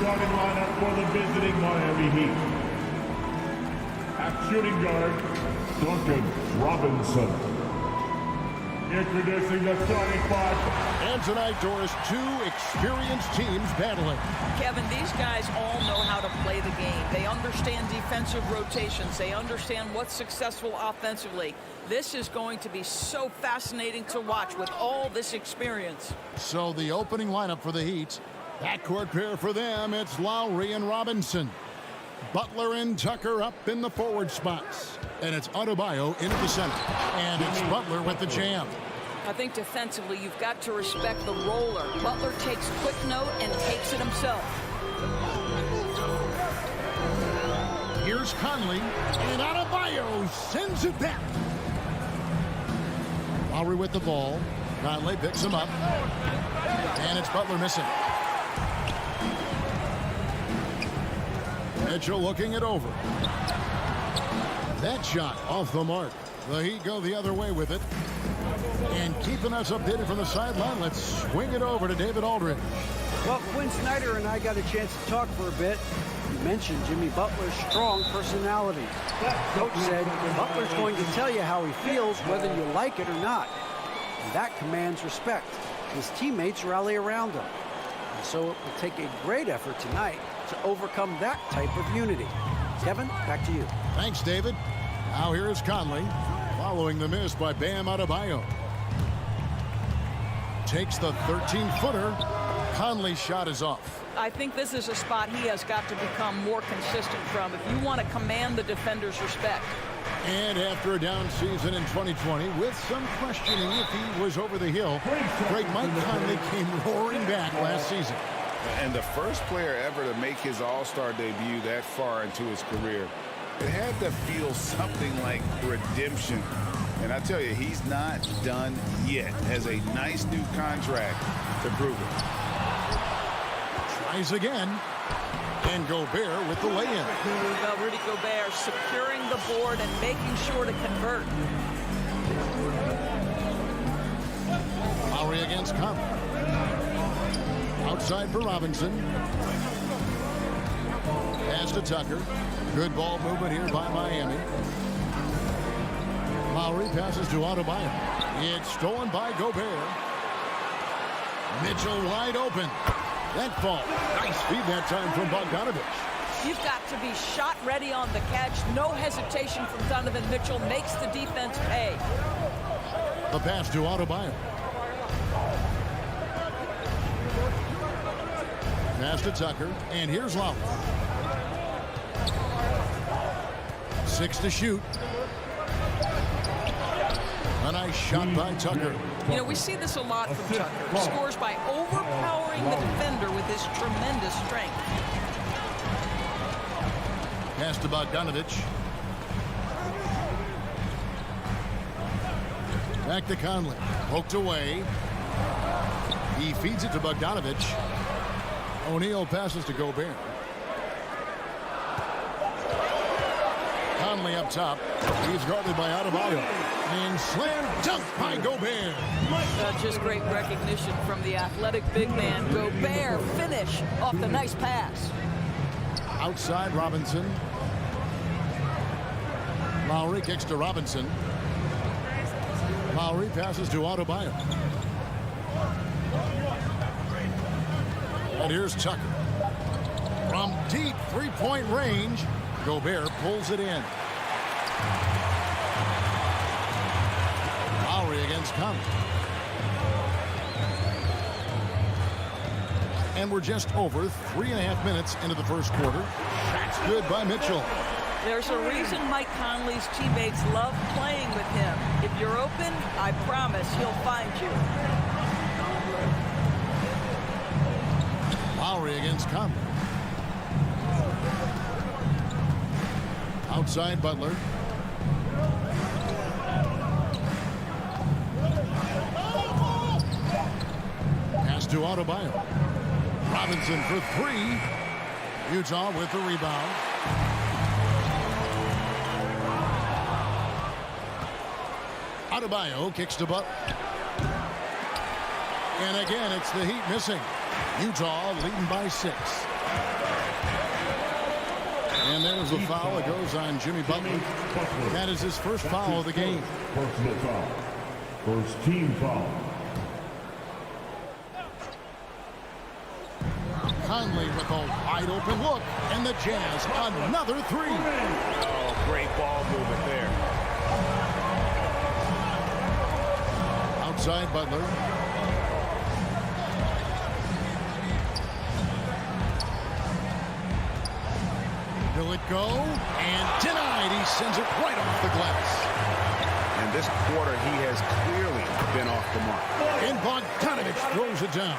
starting lineup for the visiting Miami Heat. At shooting guard, Duncan Robinson. Introducing the starting five. And tonight, Doris, two experienced teams battling. Kevin, these guys all know how to play the game. They understand defensive rotations. They understand what's successful offensively. This is going to be so fascinating to watch with all this experience. So the opening lineup for the Heat. Backcourt pair for them, it's Lowry and Robinson. Butler and Tucker up in the forward spots. And it's Adebayo into the center. And it's Butler with the jam. I think defensively, you've got to respect the roller. Butler takes quick note and takes it himself. Here's Conley, and Adebayo sends it back. Lowry with the ball. Conley picks him up. And it's Butler missing. Mitchell looking it over. That shot off the mark. The Heat go the other way with it. And keeping us updated from the sideline, let's swing it over to David Aldridge. Well, Quinn Snyder and I got a chance to talk for a bit. You mentioned Jimmy Butler's strong personality. Coach said Butler's going to tell you how he feels, whether you like it or not. And that commands respect. His teammates rally around him. And so it will take a great effort tonight to overcome that type of unity. Kevin, back to you. Thanks, David. Now here is Conley, following the miss by Bam Adebayo. Takes the 13-footer. Conley's shot is off. I think this is a spot he has got to become more consistent from if you want to command the defender's respect. And after a down season in 2020, with some questioning if he was over the hill, great Mike Conley came roaring back last season. And the first player ever to make his All-Star debut that far into his career, it had to feel something like redemption. And I tell you, he's not done yet. Has a nice new contract to prove it. Tries again. And Gobert with the lay-in. Rudy Gobert securing the board and making sure to convert. Lowry against Conley. Outside for Robinson. Pass to Tucker. Good ball movement here by Miami. Lowry passes to Adebayo. It's stolen by Gobert. Mitchell wide open. That fall. Nice feed that time from Bogdanovich. You've got to be shot ready on the catch. No hesitation from Donovan Mitchell. Makes the defense pay. The pass to Adebayo. Pass to Tucker. And here's Lowry. 6 to shoot. A nice shot by Tucker. You know, we see this a lot from Tucker. He scores by overpowering the defender with his tremendous strength. Pass to Bogdanovich. Back to Conley. Poked away. He feeds it to Bogdanovich. O'Neal passes to Gobert. Conley up top. He's guarded by Adebayo. And slam dunk by Gobert. Just great recognition from the athletic big man. Gobert finish off the nice pass. Outside Robinson. Lowry kicks to Robinson. Lowry passes to Adebayo. And here's Tucker. From deep three-point range, Gobert pulls it in. Lowry against Conley. And we're just over 3.5 minutes into the first quarter. That's good by Mitchell. There's a reason Mike Conley's teammates love playing with him. If you're open, I promise he'll find you. Lowry against Conley. Outside Butler. Pass to Adebayo. Robinson for three. Utah with the rebound. Adebayo kicks to Butler. And again, it's the Heat missing. Utah leading by 6. And there's a foul. It goes on Jimmy Butler. That is his first foul of the game. Personal foul. First team foul. Conley with a wide open look. And the Jazz another 3. Oh, great ball movement there. Outside Butler. Will it go? And denied. He sends it right off the glass. And this quarter, he has clearly been off the mark. And Bogdanovich throws it down.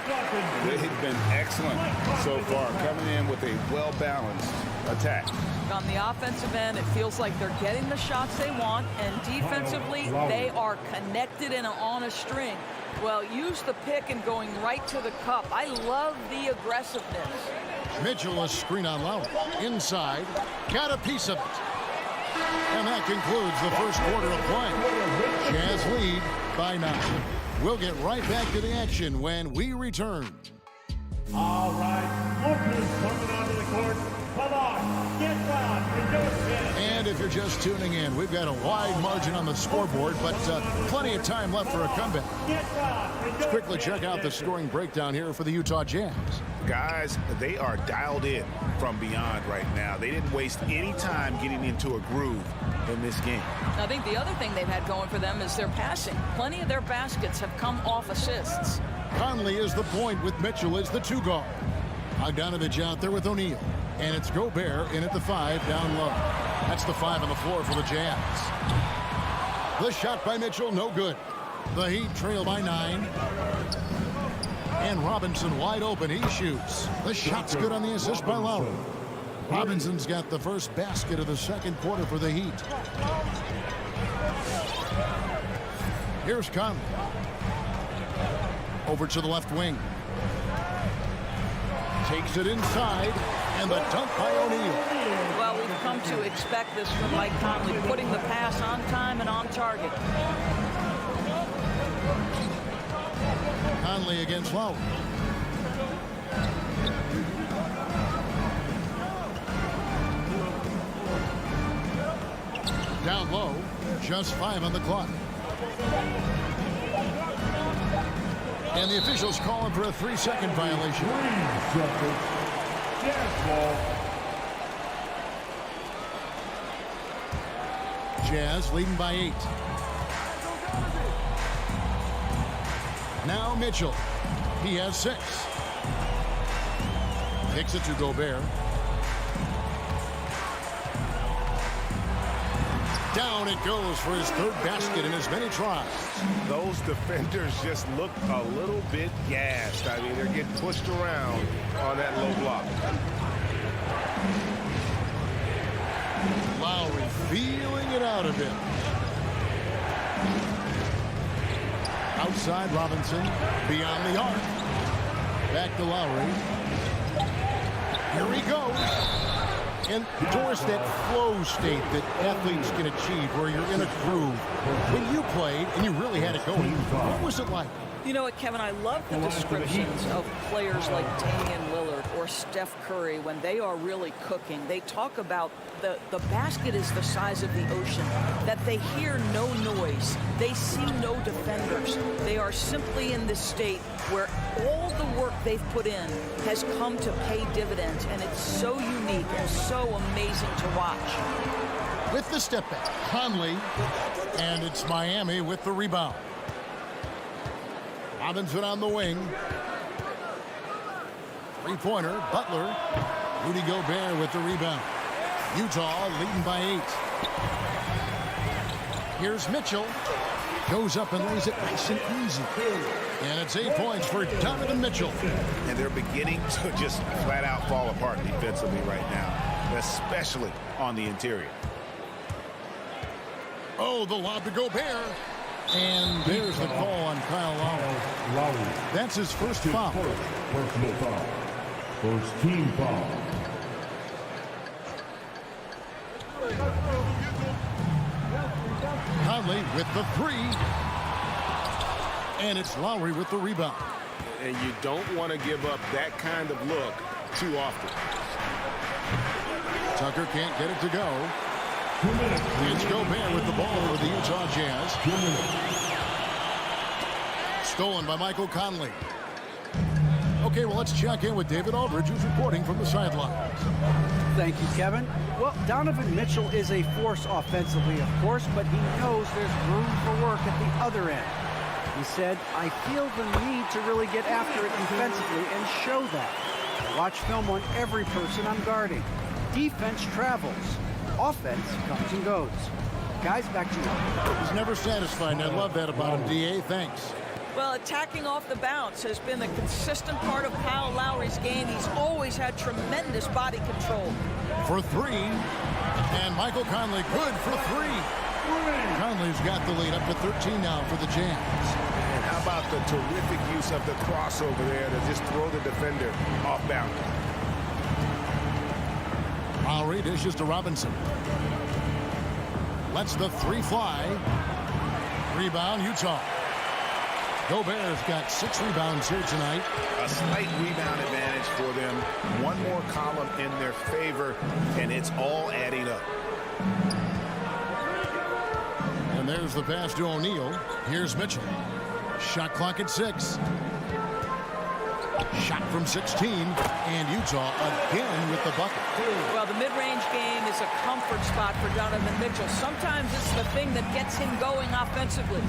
They have been excellent so far, coming in with a well-balanced attack. On the offensive end, it feels like they're getting the shots they want, and defensively, they are connected and on a string. Well, use the pick and going right to the cup. I love the aggressiveness. Mitchell, a screen on Lowry. Inside. Got a piece of it. And that concludes the first quarter of play. Jazz lead by 9. We'll get right back to the action when we return. All right, look who's coming onto the court. Come on, get loud and do it. And if you're just tuning in, we've got a wide margin on the scoreboard, but plenty of time left for a comeback. Let's quickly check out the scoring breakdown here for the Utah Jazz. Guys, they are dialed in from beyond right now. They didn't waste any time getting into a groove in this game. I think the other thing they've had going for them is their passing. Plenty of their baskets have come off assists. Conley is the point with Mitchell as the 2 guard. Bogdanovich out there with O'Neal. And it's Gobert in at the 5 down low. That's the 5 on the floor for the Jazz. The shot by Mitchell, no good. The Heat trail by 9. And Robinson wide open. He shoots. The shot's good on the assist by Lowry. Robinson's got the first basket of the second quarter for the Heat. Here's Conley. Over to the left wing. Takes it inside. And the dunk by O'Neal. Well, we've come to expect this from Mike Conley, putting the pass on time and on target. Conley against Lowry. Down low, just 5 on the clock. And the officials calling for a 3-second violation. 3 seconds. Jazz ball. Jazz leading by 8. Now Mitchell. He has 6. Kicks it to Gobert. Down it goes for his 3rd basket in as many tries. Those defenders just look a little bit gassed. I mean, they're getting pushed around on that low block. Lowry feeling it out a bit. Outside Robinson, beyond the arc. Back to Lowry. Here he goes. Endorse that flow state that athletes can achieve where you're in a groove. When you played and you really had it going, what was it like? You know what, Kevin, I love the descriptions of players like Damian Lillard or Steph Curry when they are really cooking. They talk about the basket is the size of the ocean, that they hear no noise, they see no defenders. They are simply in this state where all the work they've put in has come to pay dividends, and it's so unique and so amazing to watch. With the step back, Conley, and it's Miami with the rebound. Robinson on the wing. 3-pointer, Butler. Rudy Gobert with the rebound. Utah leading by 8. Here's Mitchell. Goes up and lays it nice and easy. And it's 8 points for Donovan Mitchell. And they're beginning to just flat out fall apart defensively right now, especially on the interior. Oh, the lob to Gobert. And there's the call on Kyle Lowry. That's his first foul. Personal foul. First team foul. Conley with the 3. And it's Lowry with the rebound. and you don't want to give up that kind of look too often. Tucker can't get it to go. It's Gobert with the ball for the Utah Jazz. Stolen by Michael Conley. Okay, well, let's check in with David Aldridge, who's reporting from the sidelines. Thank you, Kevin. Well, Donovan Mitchell is a force offensively, of course, but he knows there's room for work at the other end. He said, I feel the need to really get after it defensively and show that. I watch film on every person I'm guarding. Defense travels. Offense comes and goes. Guys, back to you. He's never satisfied, and I love that about him, D.A. Thanks. Well, attacking off the bounce has been a consistent part of Kyle Lowry's game. He's always had tremendous body control. For three, and Michael Conley good for three. Conley's got the lead up to 13 now for the Jazz. And how about the terrific use of the crossover there to just throw the defender off balance. Lowry dishes to Robinson. Lets the three fly. Rebound, Utah. Gobert's got 6 rebounds here tonight. A slight rebound advantage for them. One more column in their favor, and it's all adding up. And there's the pass to O'Neal. Here's Mitchell. Shot clock at 6. Shot from 16, and Utah again with the bucket. Well, the mid-range game is a comfort spot for Donovan Mitchell. Sometimes it's the thing that gets him going offensively.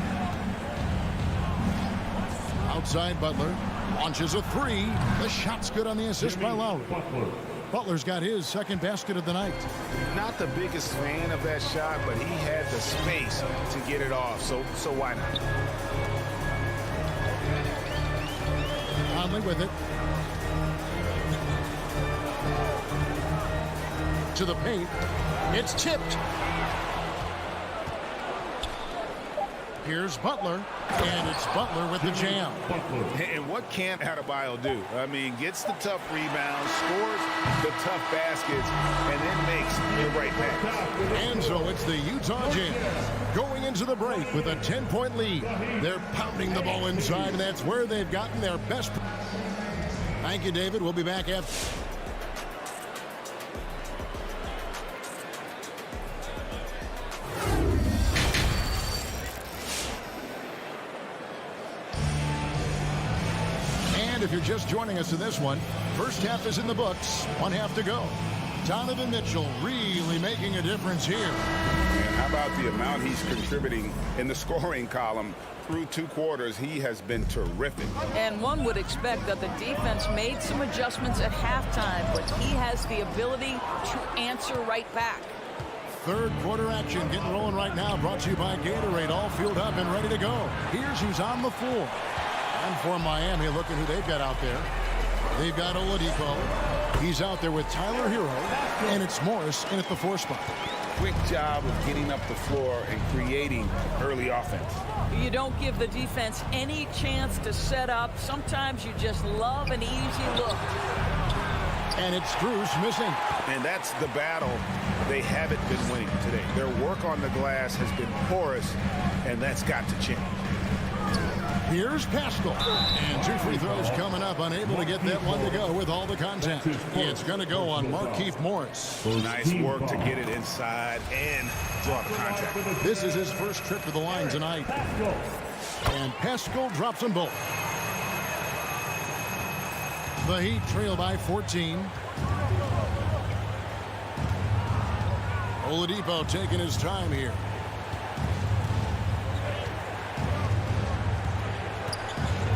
Outside Butler. Launches a 3. The shot's good on the assist by Lowry. Butler's got his second basket of the night. Not the biggest fan of that shot, but he had the space to get it off, so why not? Conley with it. To the paint. It's tipped. Here's Butler, and it's Butler with the jam. And what can't Adebayo do? I mean, gets the tough rebounds, scores the tough baskets, and then makes the right pass. And so it's the Utah Jazz going into the break with a 10-point lead. They're pounding the ball inside, and that's where they've gotten their best. Thank you, David. We'll be back after. If you're just joining us in this one, first half is in the books, 1 half to go. Donovan Mitchell really making a difference here. And how about the amount he's contributing in the scoring column through 2 quarters? He has been terrific. And one would expect that the defense made some adjustments at halftime, but he has the ability to answer right back. Third quarter action getting rolling right now, brought to you by Gatorade, all fueled up and ready to go. Here's who's on the floor. And for Miami, look at who they've got out there. They've got Oladipo. He's out there with Tyler Hero, and it's Morris in at the 4 spot. Quick job of getting up the floor and creating early offense. You don't give the defense any chance to set up. Sometimes you just love an easy look. And it's Strus missing. And that's the battle they haven't been winning today. Their work on the glass has been porous, and that's got to change. Here's Pascal. And 2 free throws coming up. Unable to get that one to go with all the contact. It's going to go on Markieff Morris. Nice work to get it inside and draw the contact. This is his first trip to the line tonight. And Pascal drops them both. The Heat trail by 14. Oladipo taking his time here.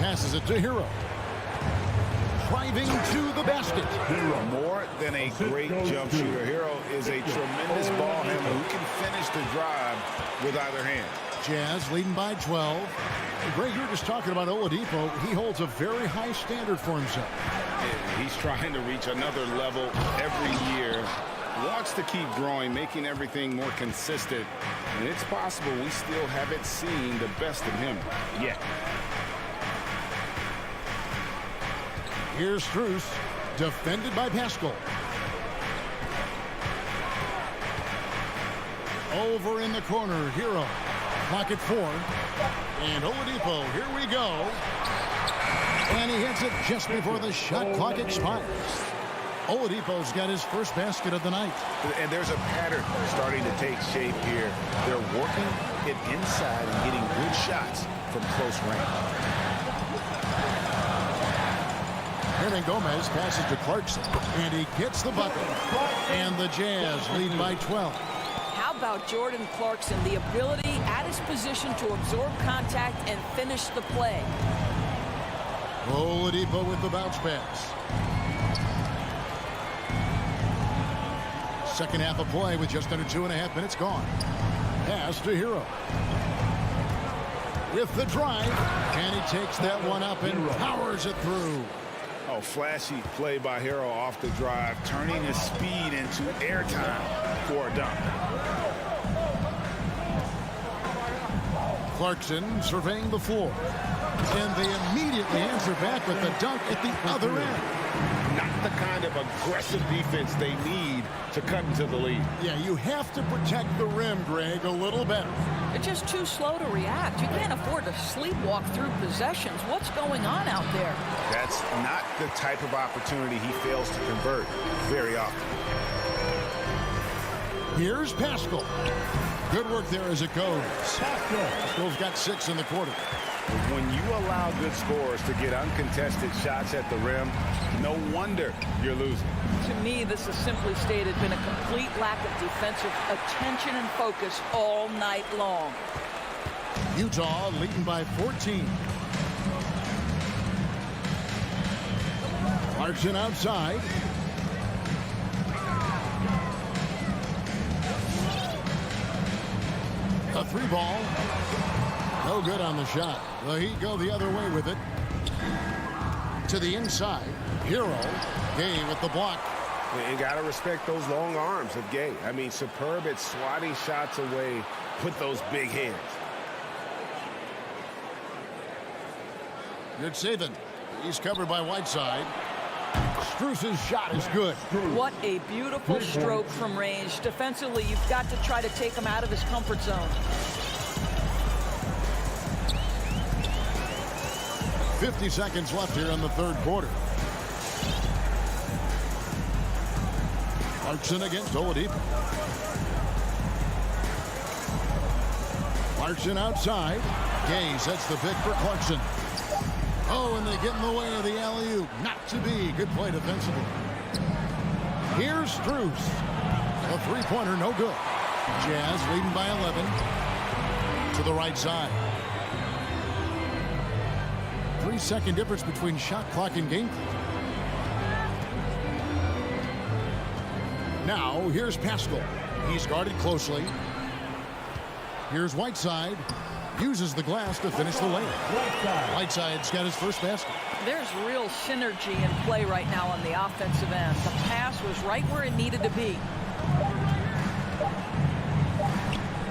Passes it to Hero. Driving to the basket. More than a great jump shooter, Hero is a tremendous ball handler who can finish the drive with either hand. Jazz leading by 12. Greg, you were just talking about Oladipo. He holds a very high standard for himself. He's trying to reach another level every year. Wants to keep growing, making everything more consistent. And it's possible we still haven't seen the best of him yet. Here's Strus, defended by Pascal. Over in the corner, Hero. Clock at 4. And Oladipo, here we go. And he hits it just before the shot clock expires. Oladipo's got his first basket of the night. And there's a pattern starting to take shape here. They're working it inside and getting good shots from close range. Hernan Gomez passes to Clarkson, and he gets the bucket. And the Jazz lead by 12. How about Jordan Clarkson, the ability at his position to absorb contact and finish the play? Oladipo with the bounce pass. Second half of play with just under 2.5 minutes gone. Pass to Hero. With the drive, and he takes that one up and powers it through. Oh, flashy play by Hero off the drive, turning his speed into airtime for a dunk. Clarkson surveying the floor. And they immediately answer back with the dunk at the other end. Not the kind of aggressive defense they need to cut into the lead. Yeah, you have to protect the rim, Greg, a little better. They're just too slow to react. You can't afford to sleepwalk through possessions. What's going on out there? That's not the type of opportunity he fails to convert very often. Here's Pascal. Good work there as it goes. Pascal's got 6 in the quarter. When you allow good scorers to get uncontested shots at the rim, no wonder you're losing. To me, this has simply stated been a complete lack of defensive attention and focus all night long. Utah leading by 14. Clarkson outside. A 3-ball. No good on the shot. The Heat go the other way with it. To the inside. Hero. Gay with the block. You got to respect those long arms of Gay. I mean, superb at swatting shots away. Put those big hands. Good saving. He's covered by Whiteside. Strus's shot is good. What a beautiful stroke from range. Defensively, you've got to try to take him out of his comfort zone. 50 seconds left here in the third quarter. Clarkson against Oladipo. Clarkson outside. Gay sets the pick for Clarkson. Oh, and they get in the way of the alley-oop. Not to be. Good play defensively. Here's Strus. A three-pointer, no good. Jazz leading by 11. To the right side. 3-second difference between shot clock and game clock. Now, here's Pascal. He's guarded closely. Here's Whiteside. Uses the glass to finish the layup. Whiteside's got his first basket. There's real synergy in play right now on the offensive end. The pass was right where it needed to be.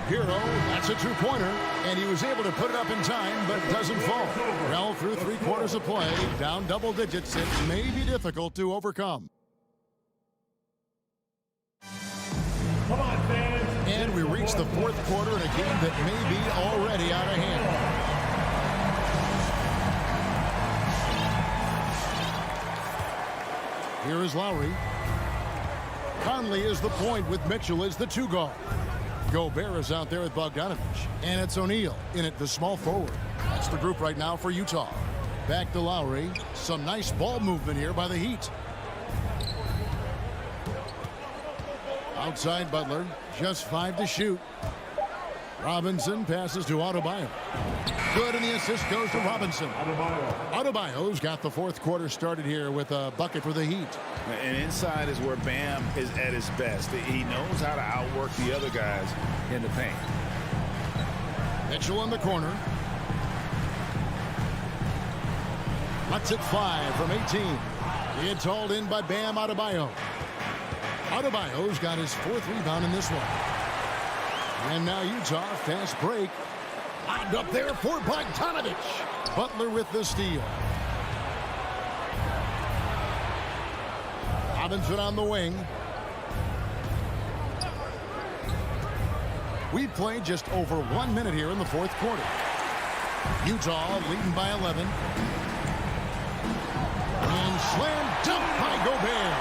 Hero, that's a two-pointer, and he was able to put it up in time, but doesn't fall. Well, through 3 quarters of play, down double digits, it may be difficult to overcome. Come on, fans. And we reach the fourth quarter in a game that may be already out of hand. Here is Lowry. Conley is the point with Mitchell as the 2-guard. Gobert is out there with Bogdanovich. And it's O'Neal in at the small forward. That's the group right now for Utah. Back to Lowry. Some nice ball movement here by the Heat. Outside Butler. Just 5 to shoot. Robinson passes to Adebayo. Good, and the assist goes to Robinson. Adebayo's got the fourth quarter started here with a bucket for the Heat. And inside is where Bam is at his best. He knows how to outwork the other guys in the paint. Mitchell in the corner. Lets it fly from 18. It's hauled in by Bam Adebayo. Adebayo's got his 4th rebound in this one. And now Utah, fast break. Lined up there for Bogdanovich. Butler with the steal. Robinson on the wing. We've played just over 1 minute here in the fourth quarter. Utah leading by 11. slam dunk by Gobert.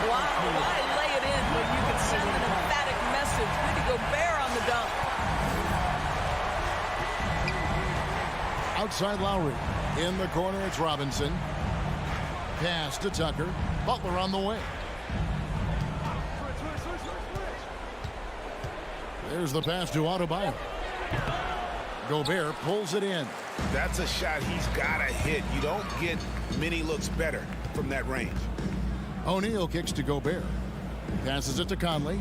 Wow, why lay it in when you can send an emphatic message? Rudy Gobert on the dunk. Outside Lowry. In the corner, it's Robinson. Pass to Tucker. Butler on the way. There's the pass to Adebayo. Gobert pulls it in. That's a shot he's got to hit. You don't get many looks better from that range. O'Neal kicks to Gobert. Passes it to Conley.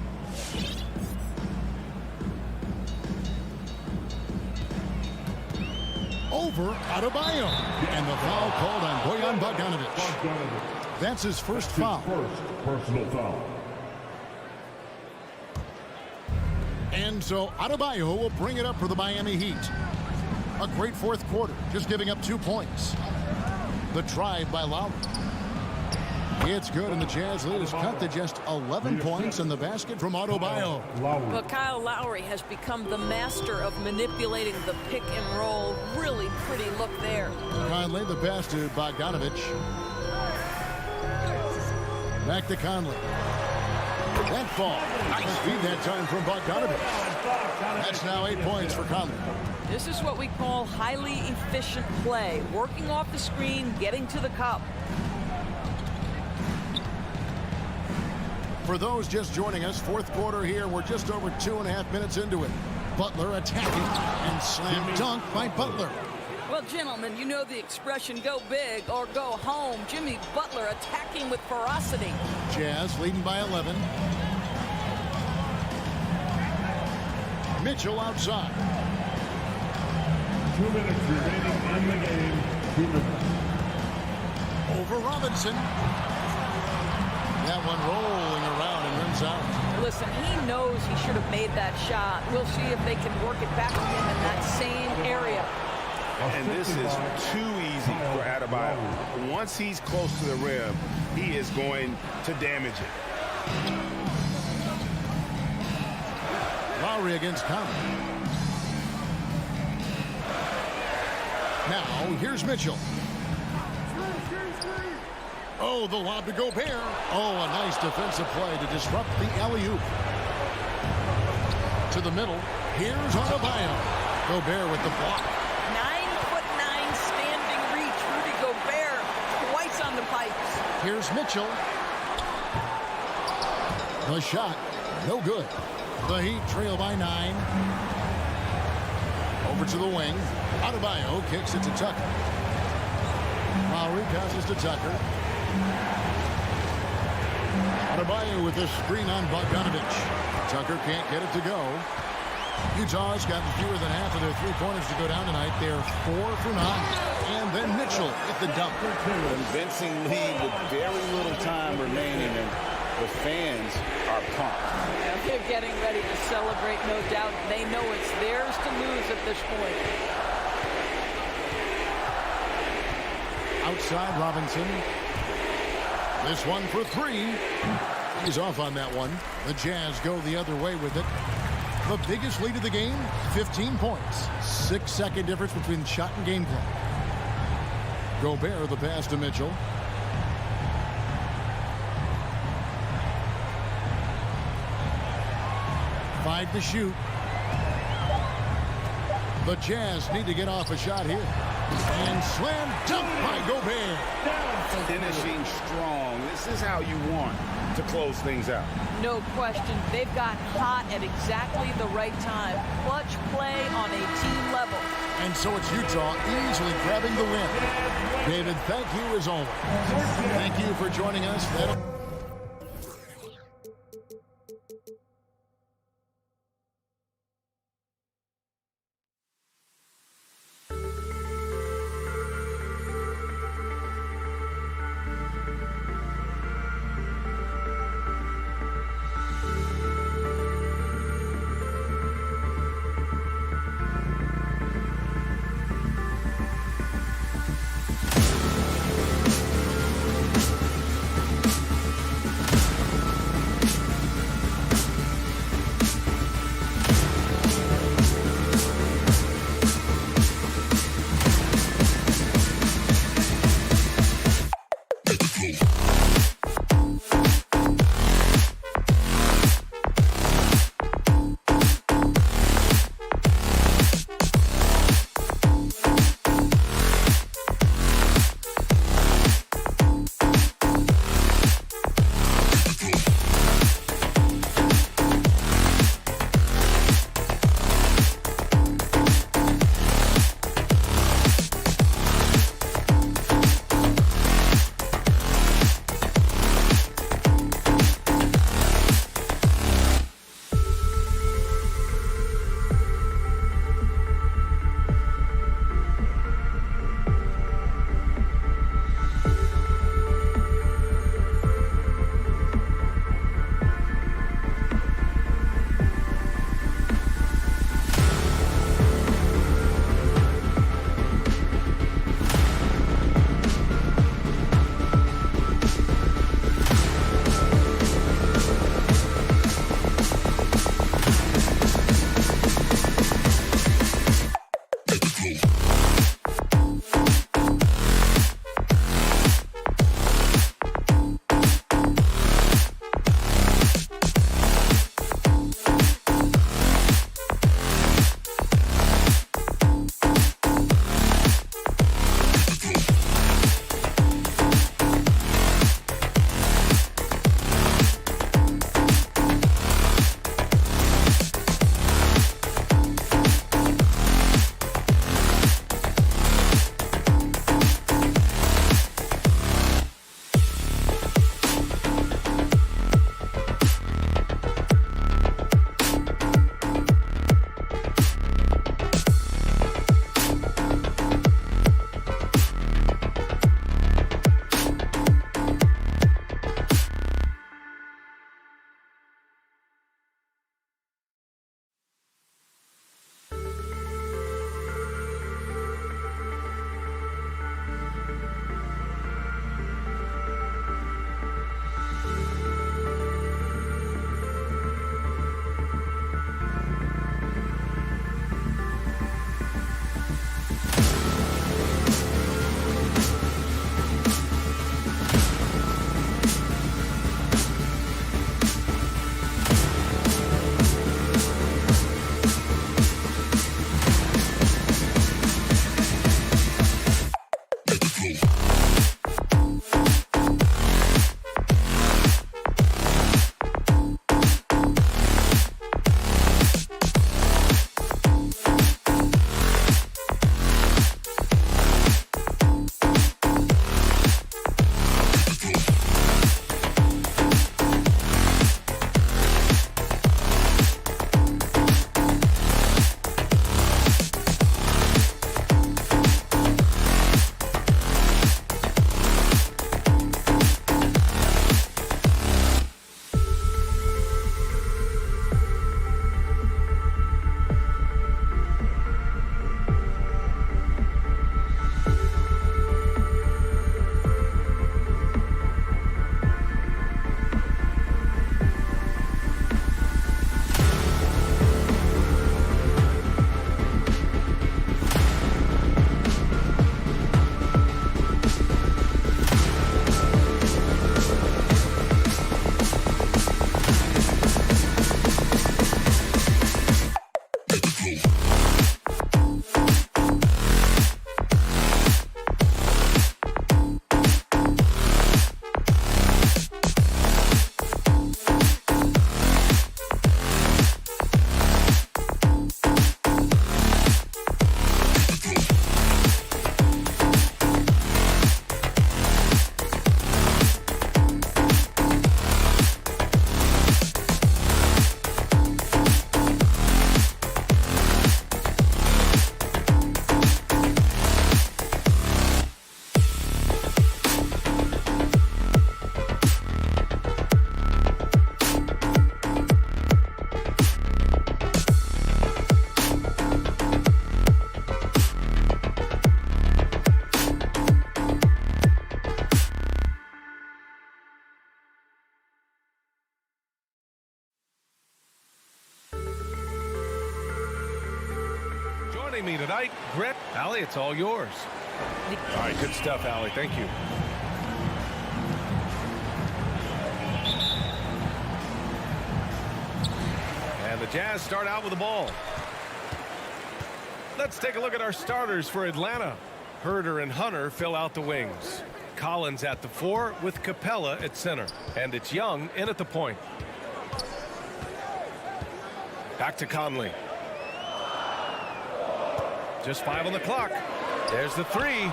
Over Adebayo. And the foul called on Bojan Bogdanovic. That's his first foul. First personal foul. And so Adebayo will bring it up for the Miami Heat. A great fourth quarter, just giving up 2 points. The drive by Lowry. It's good, and the Jazz lead is cut to just 11 points in the basket from Adebayo. But Kyle Lowry has become the master of manipulating the pick and roll. Really pretty look there. Conley, the pass to Bogdanovic. Back to Conley. That fall. Nice feed that time from Bogdanovic. That's now 8 points for Conley. This is what we call highly efficient play. Working off the screen, getting to the cup. For those just joining us, fourth quarter here. We're just over 2.5 minutes into it. Butler attacking and slam dunk by Butler. Well, gentlemen, you know the expression go big or go home. Jimmy Butler attacking with ferocity. Jazz leading by 11. Mitchell outside. 2 minutes remaining in the game. 2 minutes. Over Robinson. That one rolling around and rims out. Listen, he knows he should have made that shot. We'll see if they can work it back to him in that same area. And this is too easy for Adebayo. Once he's close to the rim, he is going to damage it. Lowry against Conley. Now, here's Mitchell. Oh, the lob to Gobert. Oh, a nice defensive play to disrupt the alley-oop. To the middle. Here's Adebayo. Gobert with the block. 9'9" standing reach. Rudy Gobert twice on the pipes. Here's Mitchell. The shot, no good. The Heat trail by 9. Over to the wing. Adebayo kicks it to Tucker. Lowry passes to Tucker. Adebayo with the screen on Bogdanovic. Tucker can't get it to go. Utah's got fewer than half of their three-pointers to go down tonight. They're 4 for 9. And then Mitchell with the dunk. Convincing lead with very little time remaining, and the fans are pumped. Yeah, they're getting ready to celebrate, no doubt. They know it's theirs to lose at this point. Outside Robinson. This one for 3. He's off on that one. The Jazz go the other way with it. The biggest lead of the game, 15 points. 6-second difference between shot and game clock. Gobert, the pass to Mitchell. Five to shoot. The Jazz need to get off a shot here. And slam dunk by Gobert. Finishing strong. This is how you want to close things out. No question. They've got hot at exactly the right time. Clutch play on a team level. And so it's Utah easily grabbing the win. David, thank you as always. Thank you for joining us. joining me tonight. Greg, Allie, it's all yours. All right, good stuff, Allie. Thank you. And the Jazz start out with the ball. Let's take a look at our starters for Atlanta. Herder and Hunter fill out the wings. Collins at the 4 with Capella at center. And it's Young in at the point. Back to Conley. Just 5 on the clock. There's the 3.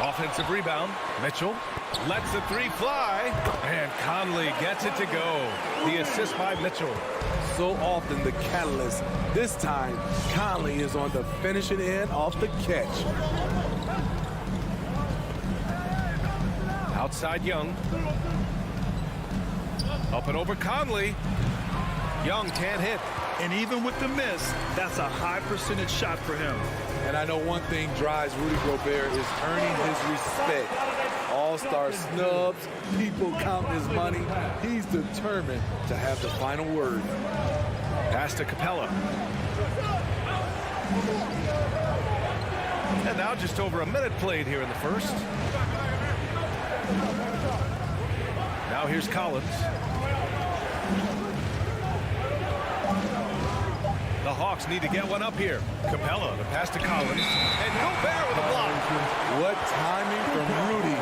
Offensive rebound. Mitchell lets the 3 fly. And Conley gets it to go. The assist by Mitchell. So often the catalyst. This time, Conley is on the finishing end off the catch. Outside Young. Up and over Conley. Young can't hit. And even with the miss, that's a high percentage shot for him. And I know one thing drives Rudy Gobert is earning his respect. All-star snubs, people counting his money. He's determined to have the final word. Pass to Capella. And now just over a minute played here in the first. Now here's Collins. The Hawks need to get one up here. Capella, the pass to Collins. And Gobert with a block. What timing from Rudy.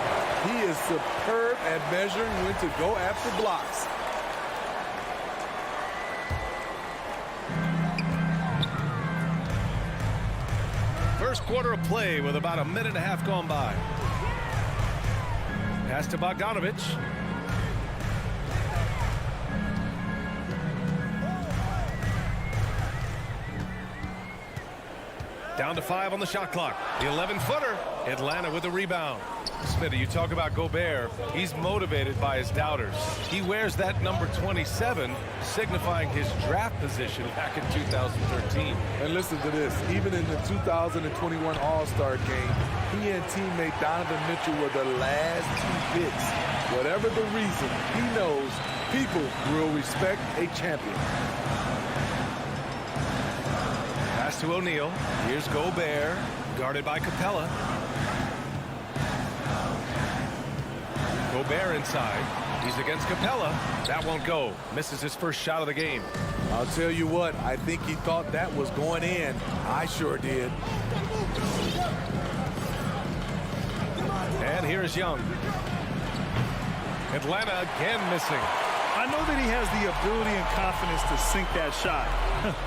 He is superb at measuring when to go after blocks. First quarter of play with about a minute and a half gone by. Pass to Bogdanovich. Down to 5 on the shot clock. The 11-footer. Atlanta with the rebound. Smitty, you talk about Gobert. He's motivated by his doubters. He wears that number 27, signifying his draft position back in 2013. And listen to this. Even in the 2021 All-Star game, he and teammate Donovan Mitchell were the last 2 picks. Whatever the reason, he knows people will respect a champion. Pass to O'Neal. Here's Gobert, guarded by Capella. Gobert inside. He's against Capella. That won't go. Misses his first shot of the game. I'll tell you what, I think he thought that was going in. I sure did. And here's Young. Atlanta again missing. I know that he has the ability and confidence to sink that shot.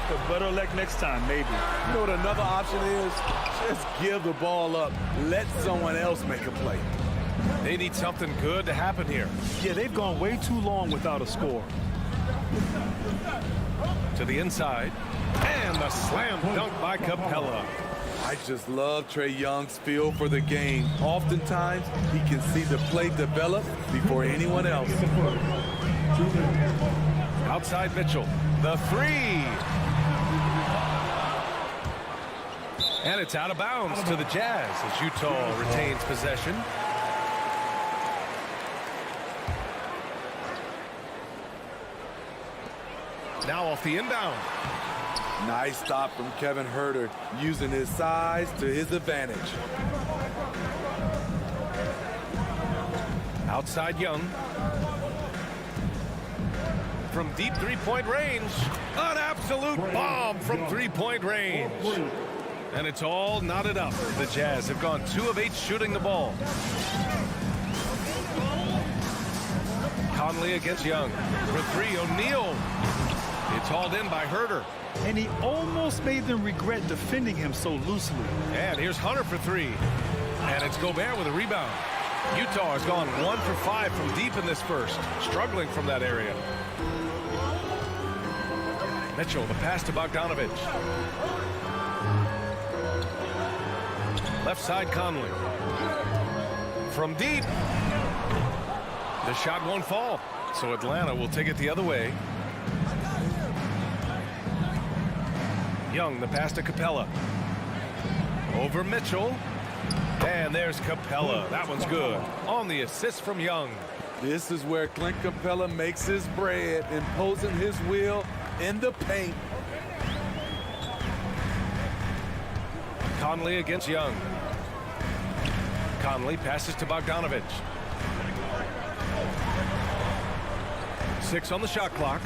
But better luck next time, maybe. You know what another option is? Just give the ball up. Let someone else make a play. They need something good to happen here. Yeah, they've gone way too long without a score. To the inside. And the slam dunk by Capella. I just love Trae Young's feel for the game. Oftentimes, he can see the play develop before anyone else. Outside Mitchell. The 3. And it's out of bounds to the Jazz as Utah retains possession. Now off the inbound. Nice stop from Kevin Herder, using his size to his advantage. Outside Young. From deep three-point range. An absolute bomb from three-point range. And it's all knotted up. The Jazz have gone 2 of 8 shooting the ball. Conley against Young. For 3, O'Neal. It's hauled in by Herder. And he almost made them regret defending him so loosely. And here's Hunter for 3. And it's Gobert with a rebound. Utah has gone 1 for 5 from deep in this first. Struggling from that area. Mitchell, the pass to Bogdanovich. Left side Conley. From deep. The shot won't fall. So Atlanta will take it the other way. Young, the pass to Capella. Over Mitchell. And there's Capella. That one's good. On the assist from Young. This is where Clint Capella makes his bread, imposing his will in the paint. Conley against Young. Conley passes to Bogdanovich. 6 on the shot clock.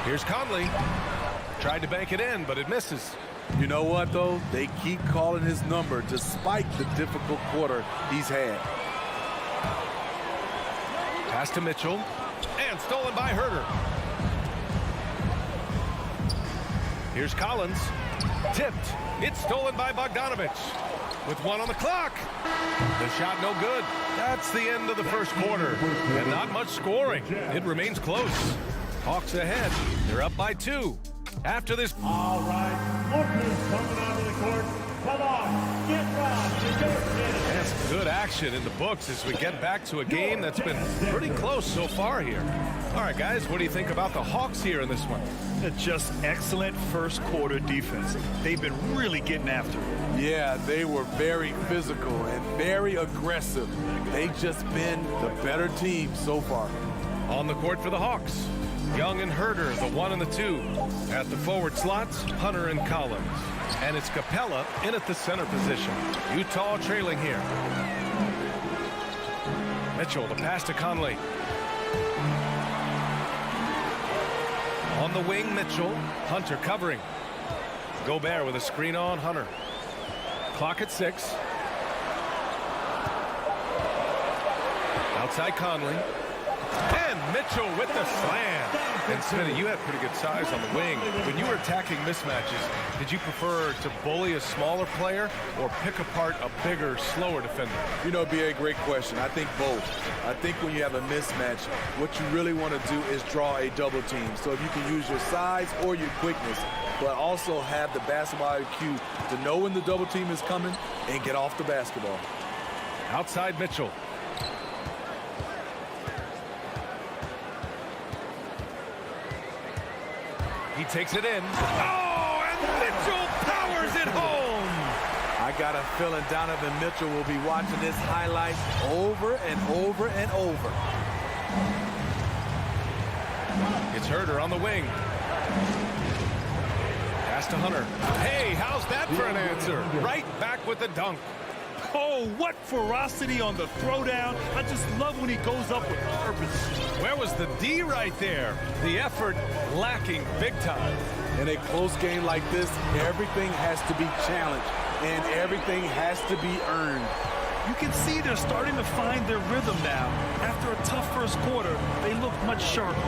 Here's Conley. Tried to bank it in, but it misses. You know what, though? They keep calling his number despite the difficult quarter he's had. Pass to Mitchell. And stolen by Herter. Here's Collins. Tipped. It's stolen by Bogdanovich. With 1 on the clock. The shot no good. That's the end of the first quarter. And not much scoring. It remains close. Hawks ahead. They're up by 2. After this. All right, look who's coming onto the court. Come on, get round. That's good action in the books as we get back to a game that's been pretty close so far here. All right, guys, what do you think about the Hawks here in this one? Just excellent first quarter defense. They've been really getting after it. Yeah, they were very physical and very aggressive. They've just been the better team so far. On the court for the Hawks, Young and Herter, the 1 and the 2. At the forward slots, Hunter and Collins. And it's Capella in at the center position. Utah trailing here. Mitchell, the pass to Conley. On the wing, Mitchell. Hunter covering. Gobert with a screen on Hunter. Clock at 6. Outside Conley. And Mitchell with the slam. And Smitty, you had pretty good size on the wing. When you were attacking mismatches, did you prefer to bully a smaller player or pick apart a bigger, slower defender? You know, B.A., great question. I think both. I think when you have a mismatch, what you really want to do is draw a double team. So if you can use your size or your quickness, but also have the basketball IQ to know when the double team is coming and get off the basketball. Outside Mitchell. He takes it in. Oh, and Mitchell powers it home. I got a feeling Donovan Mitchell will be watching this highlight over and over and over. It's Herter on the wing. Pass to Hunter. Hey, how's that for an answer? Right back with the dunk. Oh, what ferocity on the throwdown. I just love when he goes up with purpose. Where was the D right there? The effort lacking big time. In a close game like this, everything has to be challenged and everything has to be earned. You can see they're starting to find their rhythm now. After a tough first quarter, they look much sharper.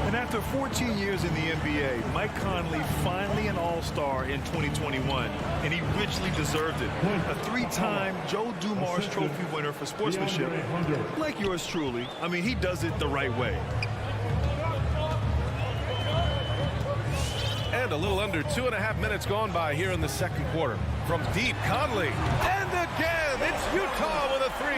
And after 14 years in the NBA, Mike Conley finally an all-star in 2021, and he richly deserved it. A 3-time Joe Dumars Trophy winner for sportsmanship, like yours truly. I mean, he does it the right way. And a little under 2.5 minutes gone by here in the second quarter. From deep, Conley. And again, it's Utah with a 3.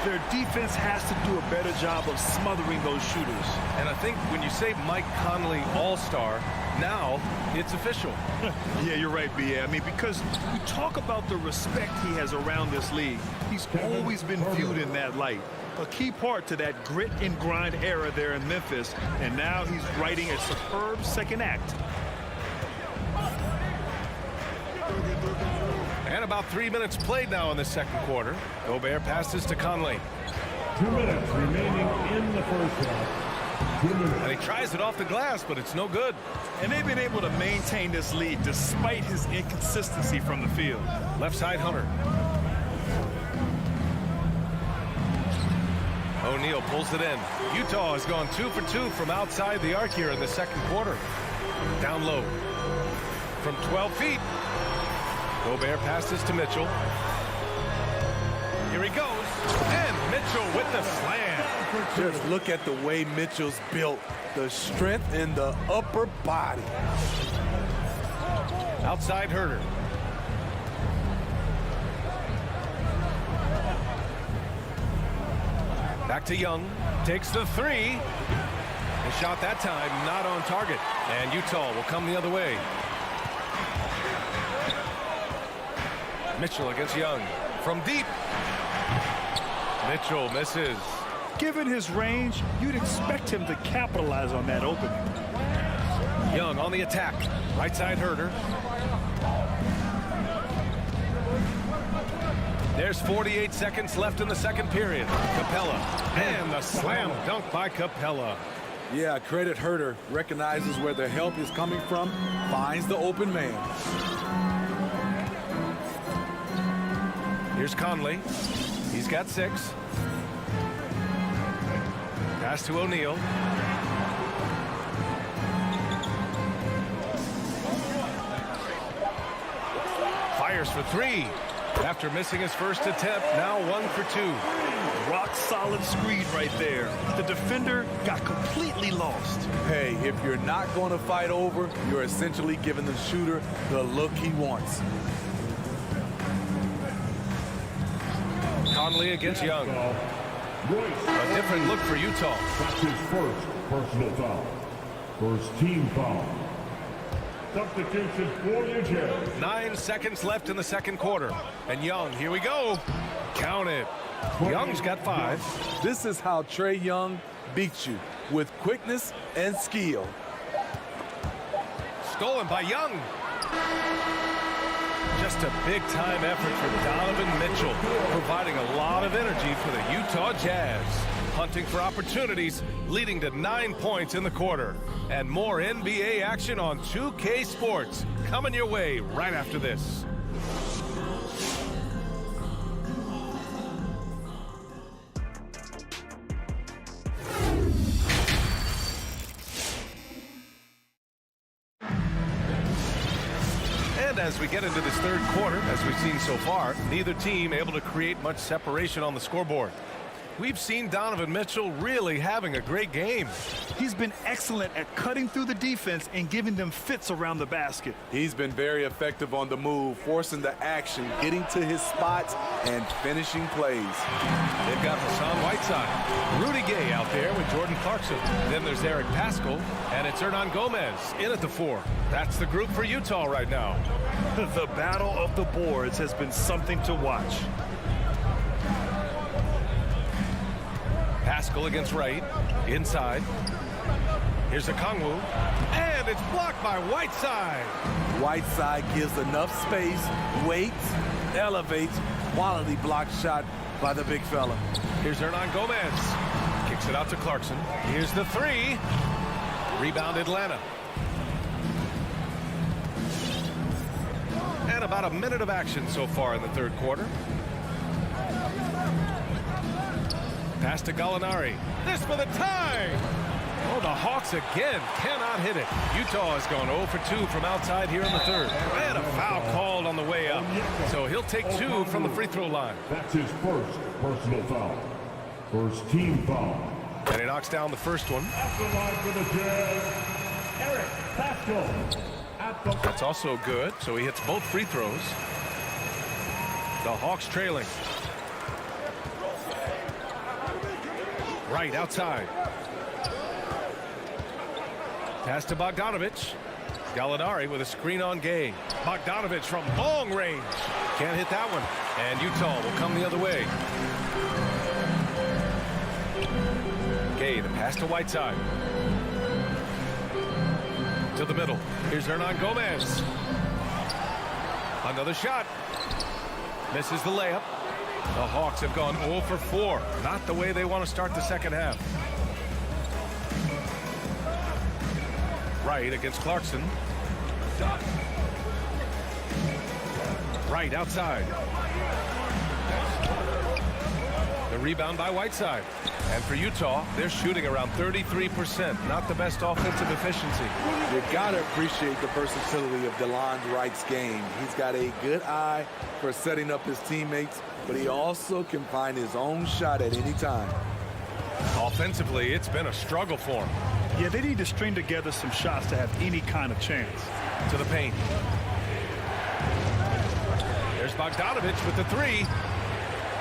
Their defense has to do a better job of smothering those shooters. And I think when you say Mike Conley all-star, now it's official. Yeah, you're right, B.A. I mean, because you talk about the respect he has around this league. He's always been viewed in that light. A key part to that grit and grind era there in Memphis. And now he's writing a superb second act. And about 3 minutes played now in the second quarter. Gobert passes to Conley. 2 minutes remaining in the first half. 2 minutes. And he tries it off the glass, but it's no good. And they've been able to maintain this lead despite his inconsistency from the field. Left side, Hunter. O'Neal pulls it in. Utah has gone 2 for 2 from outside the arc here in the second quarter. Down low. From 12 feet. Gobert passes to Mitchell. Here he goes. And Mitchell with the slam. Just look at the way Mitchell's built. The strength in the upper body. Outside Herter. Back to Young. Takes the 3. His shot that time not on target. And Utah will come the other way. Mitchell against Young. From deep. Mitchell misses. Given his range, you'd expect him to capitalize on that opening. Young on the attack. Right side Herder. There's 48 seconds left in the second period. Capella. And the slam dunk by Capella. Yeah, credit Herder. Recognizes where the help is coming from. Finds the open man. Here's Conley. He's got 6. Pass to O'Neal. Fires for 3. After missing his first attempt, now 1 for 2. Rock solid screen right there. The defender got completely lost. Hey, if you're not going to fight over, you're essentially giving the shooter the look he wants. Conley against Young. A different look for Utah. That's his first personal foul. First team foul. Substitution for the Jazz. 9 seconds left in the second quarter. And Young, here we go. Count it. Young's got 5. This is how Trae Young beats you, with quickness and skill. Stolen by Young. Just a big-time effort for Donovan Mitchell, providing a lot of energy for the Utah Jazz. Hunting for opportunities, leading to 9 points in the quarter. And more NBA action on 2K Sports coming your way right after this. And as we get into this third quarter, as we've seen so far, neither team able to create much separation on the scoreboard. We've seen Donovan Mitchell really having a great game. He's been excellent at cutting through the defense and giving them fits around the basket. He's been very effective on the move, forcing the action, getting to his spots, and finishing plays. They've got Hassan Whiteside, Rudy Gay out there with Jordan Clarkson. Then there's Eric Paschall, and it's Hernan Gomez in at the 4. That's the group for Utah right now. The battle of the boards has been something to watch. Paschall against Wright, inside. Here's Okongwu, and it's blocked by Whiteside. Whiteside gives enough space, waits, elevates, quality block shot by the big fella. Here's Hernan Gomez. Kicks it out to Clarkson. Here's the 3. Rebound Atlanta. And about a minute of action so far in the third quarter. Pass to Gallinari. This for the tie. Oh, the Hawks again cannot hit it. Utah has gone 0 for 2 from outside here in the third. And a foul called on the way up. So he'll take 2 from the free throw line. That's his first personal foul. First team foul. And he knocks down the first one. At the line for the Jazz, Eric Paschall. That's also good. So he hits both free throws. The Hawks trailing. Right outside. Pass to Bogdanovich. Gallinari with a screen on Gay. Bogdanovich from long range. Can't hit that one. And Utah will come the other way. Gay, the pass to Whiteside. To the middle. Here's Hernan Gomez. Another shot. Misses the layup. The Hawks have gone 0 for 4. Not the way they want to start the second half. Wright against Clarkson. Wright outside. The rebound by Whiteside. And for Utah, they're shooting around 33%. Not the best offensive efficiency. You've got to appreciate the versatility of DeLon Wright's game. He's got a good eye for setting up his teammates, but he also can find his own shot at any time. Offensively, it's been a struggle for him. Yeah, they need to string together some shots to have any kind of chance. To the paint. There's Bogdanovich with the 3.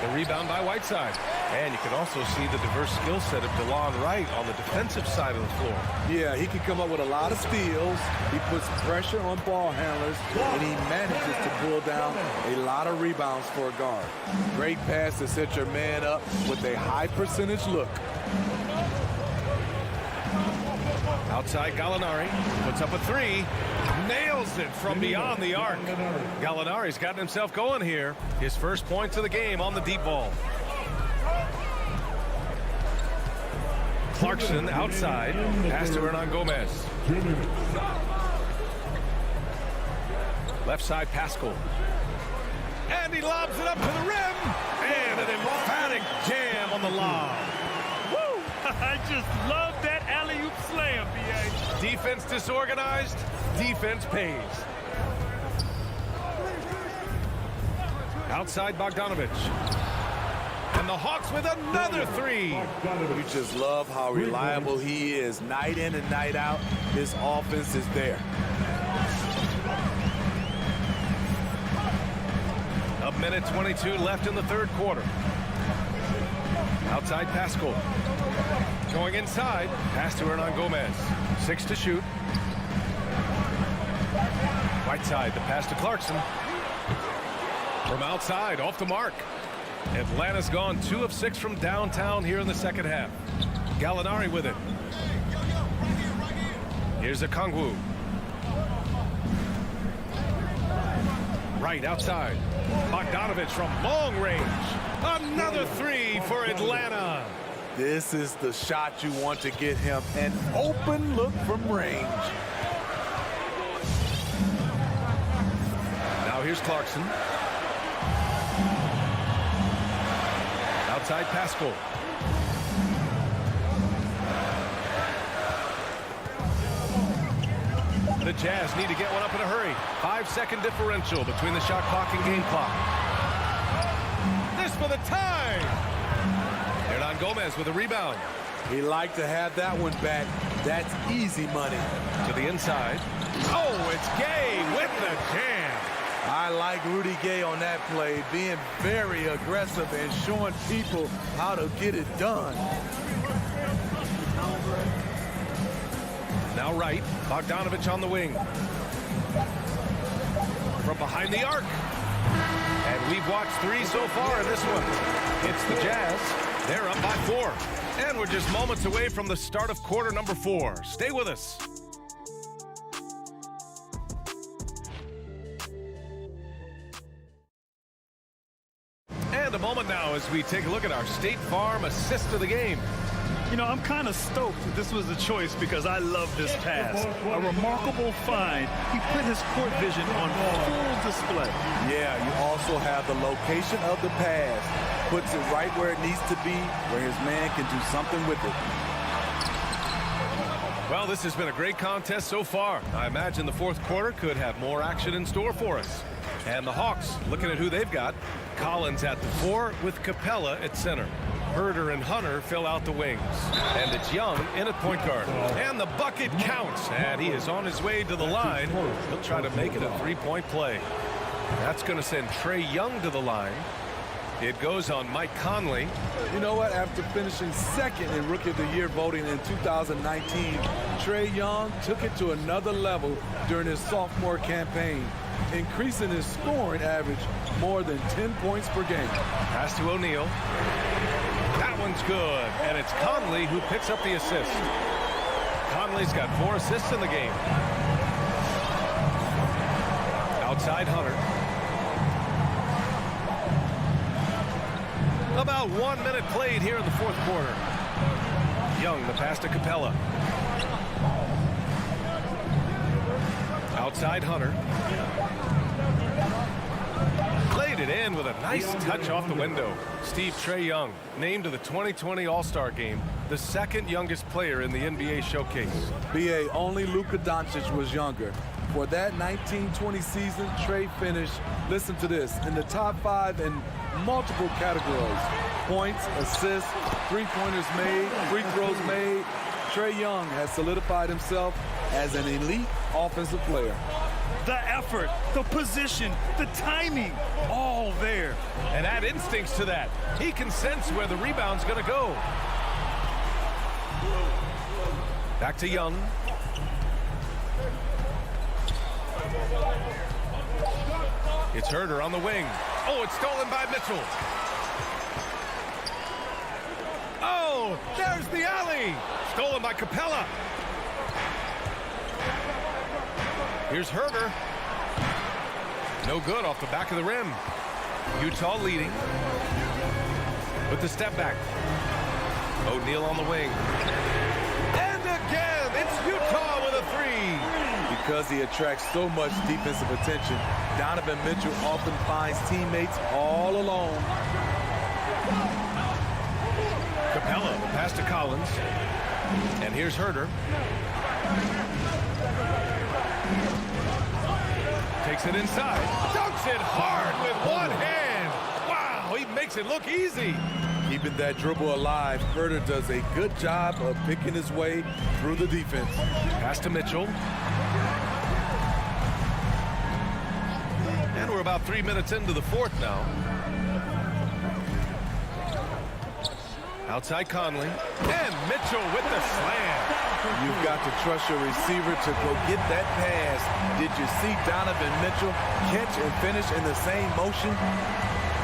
The rebound by Whiteside. And you can also see the diverse skill set of DeLon Wright on the defensive side of the floor. Yeah, he can come up with a lot of steals. He puts pressure on ball handlers, and he manages to pull down a lot of rebounds for a guard. Great pass to set your man up with a high percentage look. Outside Gallinari puts up a three. Nails it from beyond the arc. Gallinari's gotten himself going here. His first points of the game on the deep ball. Clarkson outside. Pass to Hernan Gomez. Left side Pascal. And he lobs it up to the rim. And an emphatic jam on the lob. Woo! I just love that alley-oop slam, B.A. Defense disorganized. Defense pays. Outside Bogdanovich. And the Hawks with another three. You just love how reliable he is. Night in and night out, his offense is there. A minute 22 left in the third quarter. Outside Pascal. Going inside. Pass to Hernan Gomez. 6 to shoot. Right side, the pass to Clarkson. From outside, off the mark. Atlanta's gone 2 of 6 from downtown here in the second half. Gallinari with it. Here's Okongwu. Right outside. Bogdanovich from long range. Another three for Atlanta. This is the shot you want to get him. An open look from range. Now here's Clarkson. Outside Pascal. The Jazz need to get one up in a hurry. 5-second differential between the shot clock and game clock. This for the tie. Hernan Gomez with a rebound. He liked to have that one back. That's easy money. To the inside. Oh, it's Gay with the jam. I like Rudy Gay on that play, being very aggressive and showing people how to get it done. Now right, Bogdanovich on the wing. From behind the arc. And we've watched 3 so far in this one. It's the Jazz. They're up by 4. And we're just moments away from the start of quarter number 4. Stay with us. And a moment now as we take a look at our State Farm assist of the game. You know, I'm kind of stoked this was the choice because I love this pass. A remarkable find. He put his court vision on full display. Yeah, you also have the location of the pass. Puts it right where it needs to be, where his man can do something with it. Well, this has been a great contest so far. I imagine the fourth quarter could have more action in store for us. And the Hawks, looking at who they've got. Collins at the 4 with Capella at center. Herder and Hunter fill out the wings. And it's Young in at point guard. And the bucket counts. And he is on his way to the line. He'll try to make it a 3-point play. That's going to send Trae Young to the line. It goes on Mike Conley. You know what? After finishing second in Rookie of the Year voting in 2019, Trae Young took it to another level during his sophomore campaign, increasing his scoring average more than 10 points per game. Pass to O'Neal. That one's good. And it's Conley who picks up the assist. Conley's got 4 assists in the game. Outside Hunter. About 1 minute played here in the fourth quarter. Young, the pass to Capella. Outside Hunter. Laid it in with a nice touch off the window. Trae Young, named to the 2020 All-Star Game, the second youngest player in the NBA showcase. BA, only Luka Doncic was younger. For that 1920 season, Trae finished, listen to this, in the top 5 in multiple categories. Points, assists, three-pointers made, free throws made. Trae Young has solidified himself as an elite offensive player. The effort, the position, the timing, all there. And add instincts to that. He can sense where the rebound's going to go. Back to Young. It's Herder on the wing. Oh, it's stolen by Mitchell. Oh, there's the alley. Stolen by Capella. Here's Herder. No good off the back of the rim. Utah leading with the step back. O'Neal on the wing. And again, it's Utah with a three. Because he attracts so much defensive attention, Donovan Mitchell often finds teammates all alone. Capella, the pass to Collins. And here's Herder. Takes it inside. Dunks it hard with one hand. Wow, he makes it look easy. Keeping that dribble alive, Herder does a good job of picking his way through the defense. Pass to Mitchell. And we're about 3 minutes into the fourth now. Outside Conley. And Mitchell with the slam. You've got to trust your receiver to go get that pass. Did you see Donovan Mitchell catch and finish in the same motion?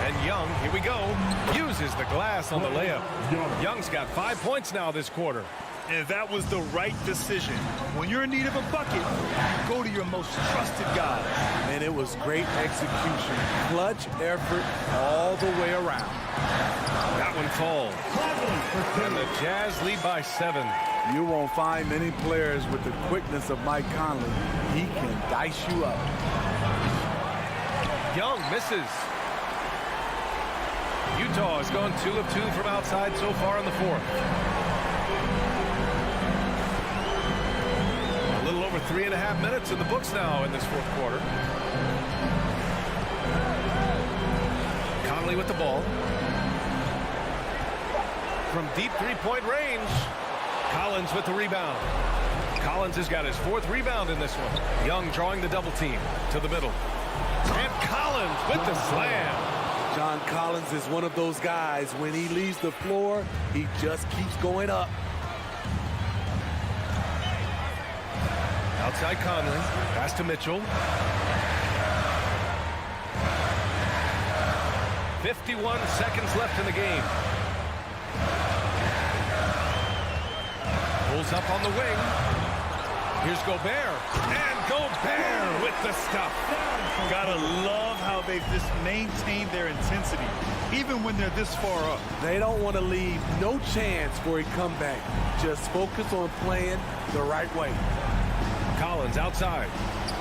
And Young, here we go, uses the glass on the layup. Young's got 5 points now this quarter. And that was the right decision. When you're in need of a bucket, go to your most trusted guy. And it was great execution. Clutch effort all the way around. That one falls. And the Jazz lead by 7. You won't find many players with the quickness of Mike Conley. He can dice you up. Young misses. Utah has gone 2 of 2 from outside so far in the fourth. A little over 3.5 minutes in the books now in this fourth quarter. Conley with the ball. From deep three-point range. Collins with the rebound. Collins has got his 4th rebound in this one. Young drawing the double team to the middle. And Collins with the slam. John Collins is one of those guys. When he leaves the floor, he just keeps going up. Outside Conley. Pass to Mitchell. 51 seconds left in the game. Pulls up on the wing. Here's Gobert. And Gobert with the stuff. Gotta love how they've just maintained their intensity, even when they're this far up. They don't want to leave no chance for a comeback. Just focus on playing the right way. Collins outside.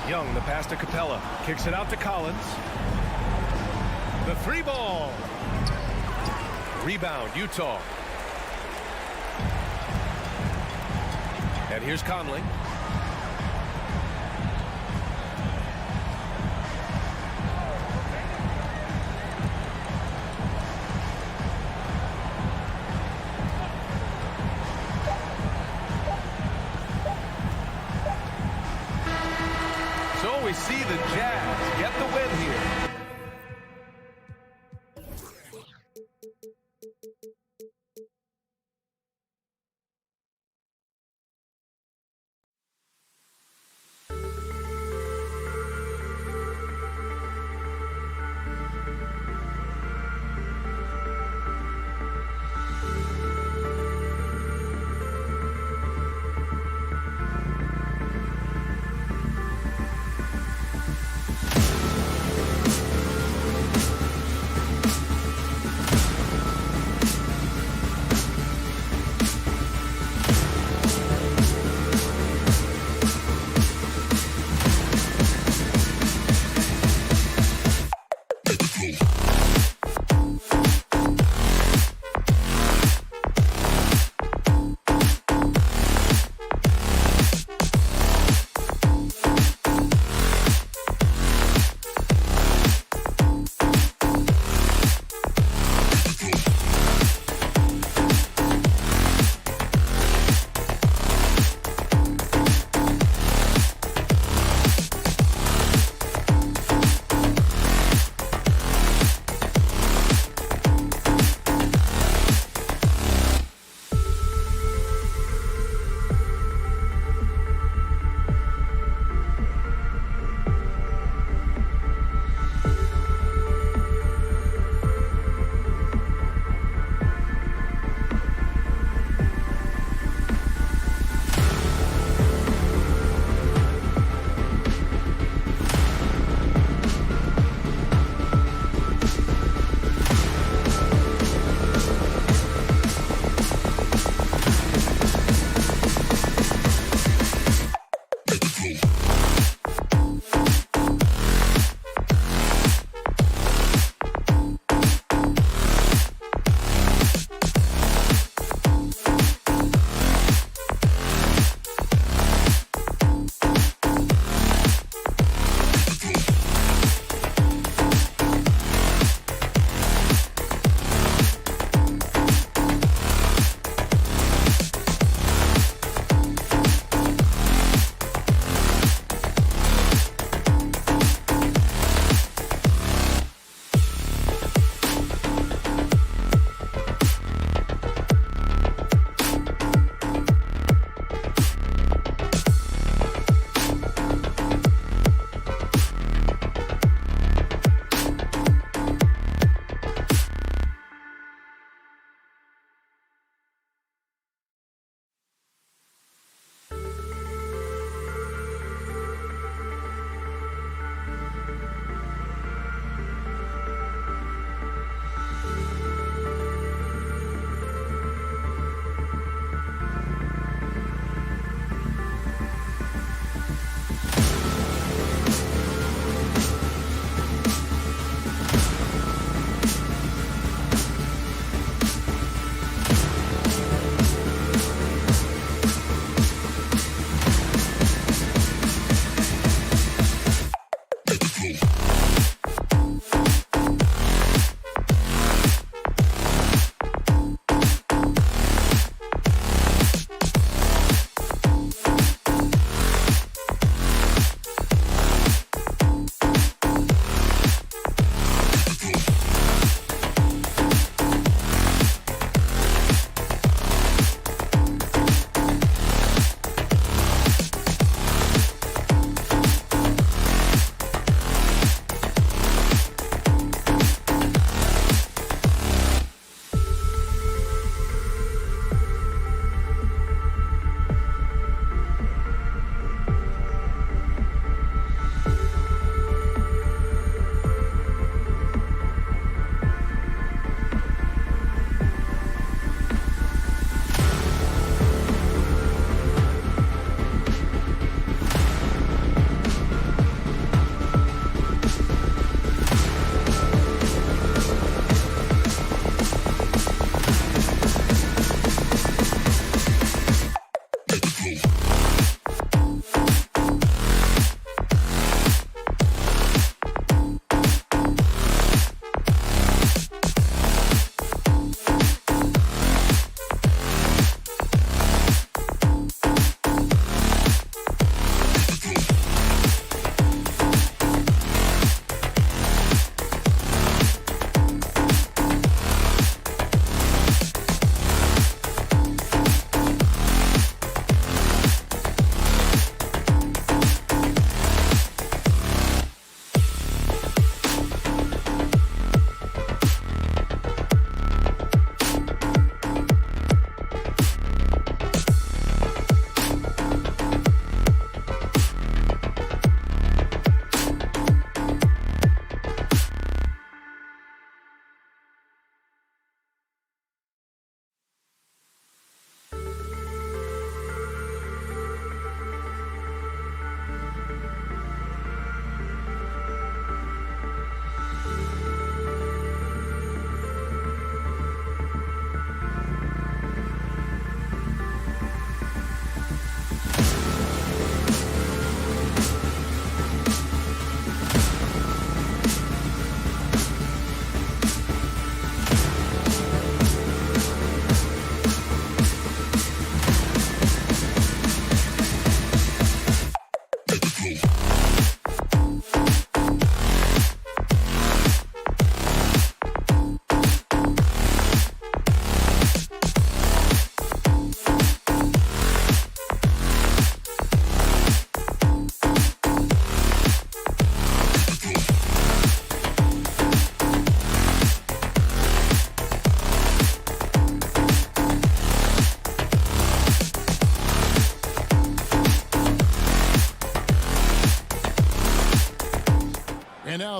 Young, the pass to Capella. Kicks it out to Collins. The 3 ball. Rebound, Utah. And here's Conley. So we see the Jazz get the win here.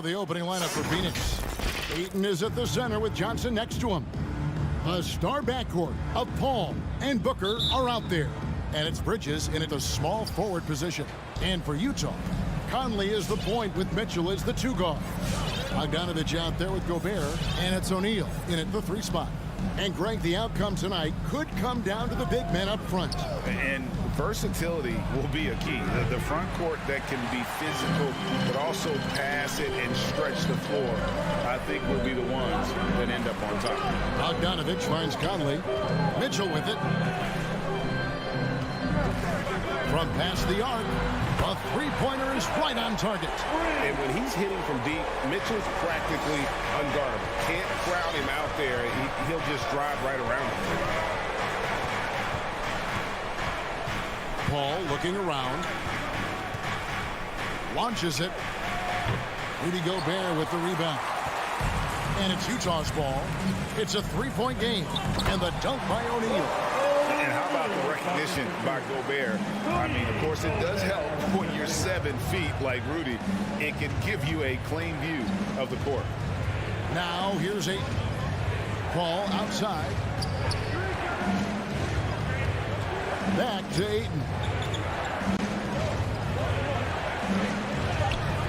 the opening lineup for Phoenix. Ayton is at the center with Johnson next to him. The star backcourt of Paul and Booker are out there. And it's Bridges in at the small forward position. And for Utah, Conley is the point with Mitchell as the 2 guard. Bogdanovich out there with Gobert, and it's O'Neal in at the 3 spot. And Greg, the outcome tonight could come down to the big men up front. And versatility will be a key. The front court that can be physical, but also pass it and stretch the floor, I think will be the ones that end up on top. Bogdanovich finds Conley. Mitchell with it. From past the arc, a 3-pointer is right on target. And when he's hitting from deep, Mitchell's practically unguardable. Can't crowd him out there. He'll just drive right around him. Paul looking around. Launches it. Rudy Gobert with the rebound. And it's Utah's ball. It's a 3-point game. And the dunk by O'Neal. And how about the recognition by Gobert? I mean, of course, it does help when you're 7 feet like Rudy. It can give you a clean view of the court. Now here's Ayton. Paul outside. Back to Ayton.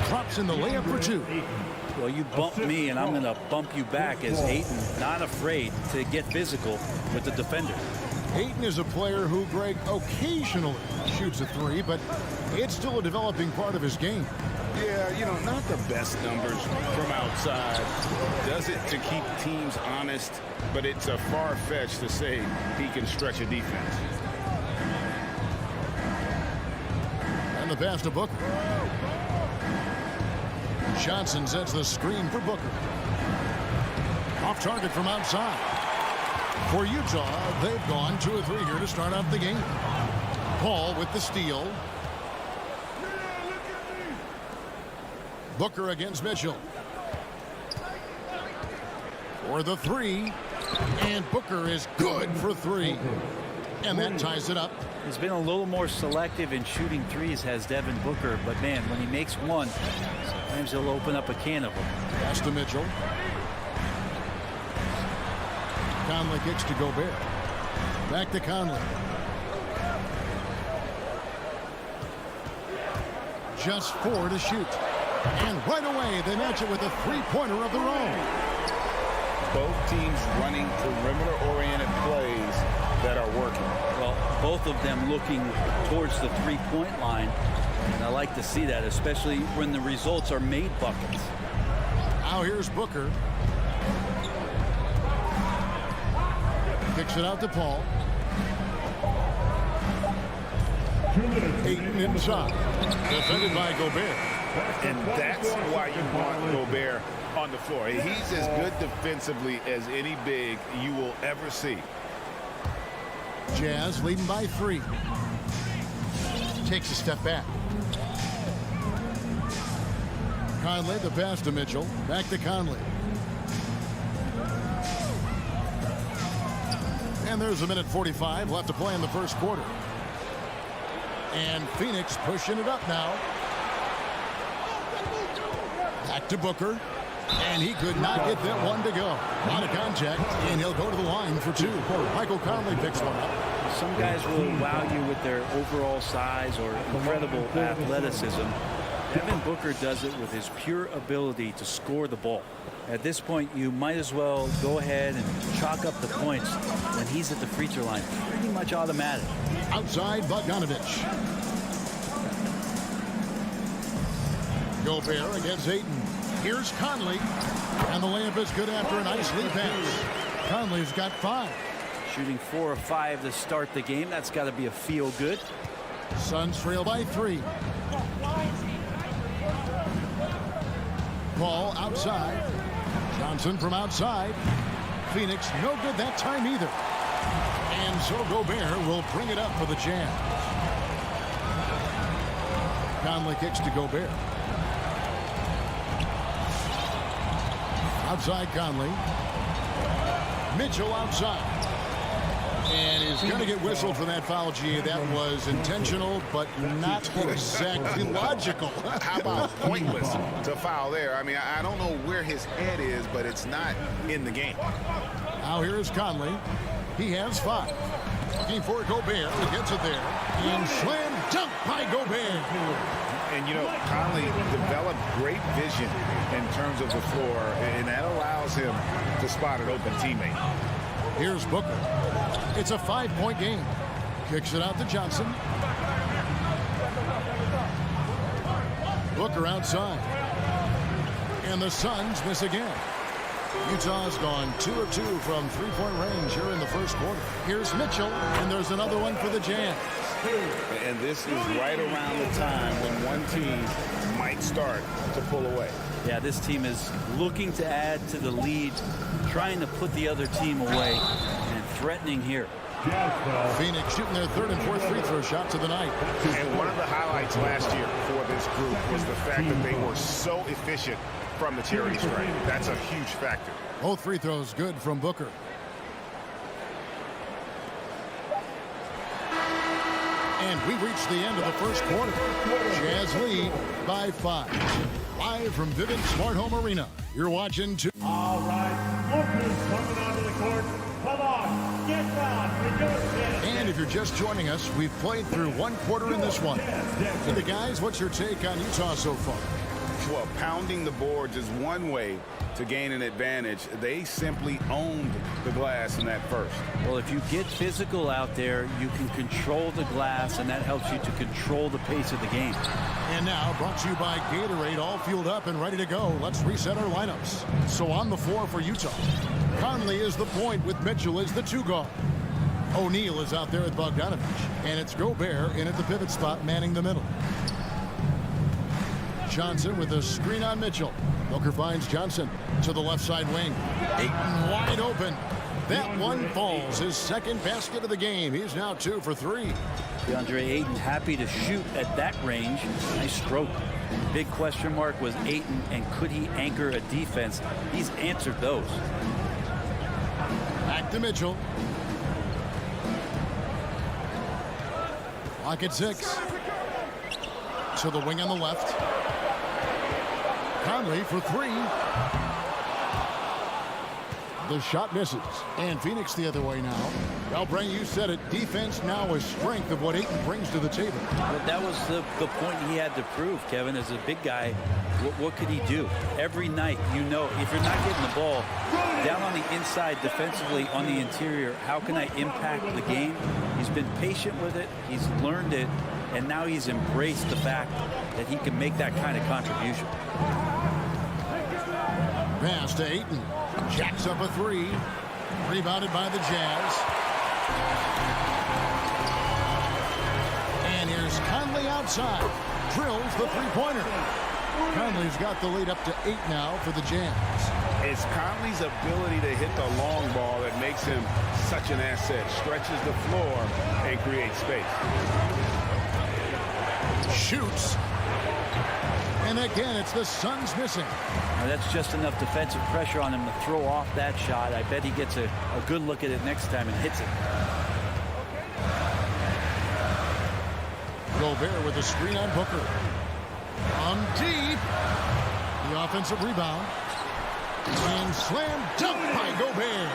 Drops in the layup for 2. Well, you bump me, and I'm going to bump you back as Ayton, not afraid to get physical with the defender. Ayton is a player who, Greg, occasionally shoots a 3, but it's still a developing part of his game. Yeah, you know, not the best numbers from outside. Does it to keep teams honest, but it's a far-fetched to say he can stretch a defense. And the pass to Booker. Johnson sets the screen for Booker. Off target from outside. For Utah, they've gone 2 of 3 here to start off the game. Paul with the steal. Booker against Mitchell. For the 3. And Booker is good for 3. And that ties it up. He's been a little more selective in shooting 3s, has Devin Booker. But, man, when he makes 1, sometimes he'll open up a can of them. Pass to Mitchell. Conley kicks to Gobert. Back to Conley. Just 4 to shoot. And right away, they match it with a 3-pointer of their own. Both teams running perimeter-oriented plays that are working. Well, both of them looking towards the 3-point line. And I like to see that, especially when the results are made buckets. Now here's Booker. Kicks it out to Paul. Ayton inside. Defended by Gobert. And that's why you want Gobert on the floor. He's as good defensively as any big you will ever see. Jazz leading by 3. Takes a step back. Conley, the pass to Mitchell. Back to Conley. And there's a minute 45 left to play in the first quarter. And Phoenix pushing it up now. Back to Booker. And he could not get that one to go. Out of contact, and he'll go to the line for 2. Michael Conley picks one up. Some guys will wow you with their overall size or incredible athleticism. Devin Booker does it with his pure ability to score the ball. At this point, you might as well go ahead and chalk up the points when he's at the free throw line. Pretty much automatic. Outside, Bogdanovich. Gobert against Ayton. Here's Conley. And the layup is good after a nice lead pass. Conley's got 5. Shooting 4 or 5 to start the game. That's got to be a feel good. Suns trail by 3. Paul outside. Johnson from outside. Phoenix no good that time either. And so Gobert will bring it up for the Jazz. Conley kicks to Gobert. Outside Conley. Mitchell outside. And he's going to get whistled for that foul, G. That was intentional, but not exactly logical. How about pointless to foul there? I mean, I don't know where his head is, but it's not in the game. Now here's Conley. He has 5. Looking for Gobert. He gets it there. And slam dunk by Gobert. And, you know, Conley developed great vision in terms of the floor, and that allows him to spot an open teammate. Here's Booker. It's a 5-point game. Kicks it out to Johnson. Booker outside. And the Suns miss again. Utah's gone 2 of 2 from 3-point range here in the first quarter. Here's Mitchell, and there's another one for the Jazz. And this is right around the time when one team might start to pull away. Yeah, this team is looking to add to the lead, trying to put the other team away, and threatening here. Phoenix shooting their 3rd and 4th free throw shots of the night. And one of the highlights last year for this group was the fact that they were so efficient from the charity stripe. That's a huge factor. Both free throws good from Booker. And we've reached the end of the first quarter. Jazz lead by 5. Live from Vivint Smart Home Arena. You're watching two. All right, Booker's coming onto the court. Come on, get down. And if you're just joining us, we've played through 1 quarter in this one. So the guys, what's your take on Utah so far? Well, pounding the boards is one way to gain an advantage. They simply owned the glass in that first. Well, if you get physical out there, you can control the glass, and that helps you to control the pace of the game. And now, brought to you by Gatorade, all fueled up and ready to go. Let's reset our lineups. So on the floor for Utah, Conley is the point with Mitchell as the 2 guard. O'Neal is out there with Bogdanovich, and it's Gobert in at the pivot spot, manning the middle. Johnson with a screen on Mitchell. Booker finds Johnson to the left side wing. Ayton wide open. That one falls. His 2nd basket of the game. He's now 2 for 3. DeAndre Ayton happy to shoot at that range. Nice stroke. The big question mark was Ayton, and could he anchor a defense? He's answered those. Back to Mitchell. Clock at 6. To the wing on the left. Conley for 3. The shot misses. And Phoenix the other way now. Well, Brent, you said it. Defense now a strength of what Ayton brings to the table. But that was the point he had to prove, Kevin. As a big guy, what could he do? Every night, you know, if you're not getting the ball down on the inside defensively on the interior, how can I impact the game? He's been patient with it. He's learned it. And now he's embraced the fact that he can make that kind of contribution. Pass to Ayton. Jacks up a 3. Rebounded by the Jazz. And here's Conley outside. Drills the 3-pointer. Conley's got the lead up to 8 now for the Jazz. It's Conley's ability to hit the long ball that makes him such an asset. Stretches the floor and creates space. Shoots. And again, it's the Suns missing. Now that's just enough defensive pressure on him to throw off that shot. I bet he gets a good look at it next time and hits it. Gobert with a screen on Booker. On deep. The offensive rebound. And slam dunk by Gobert.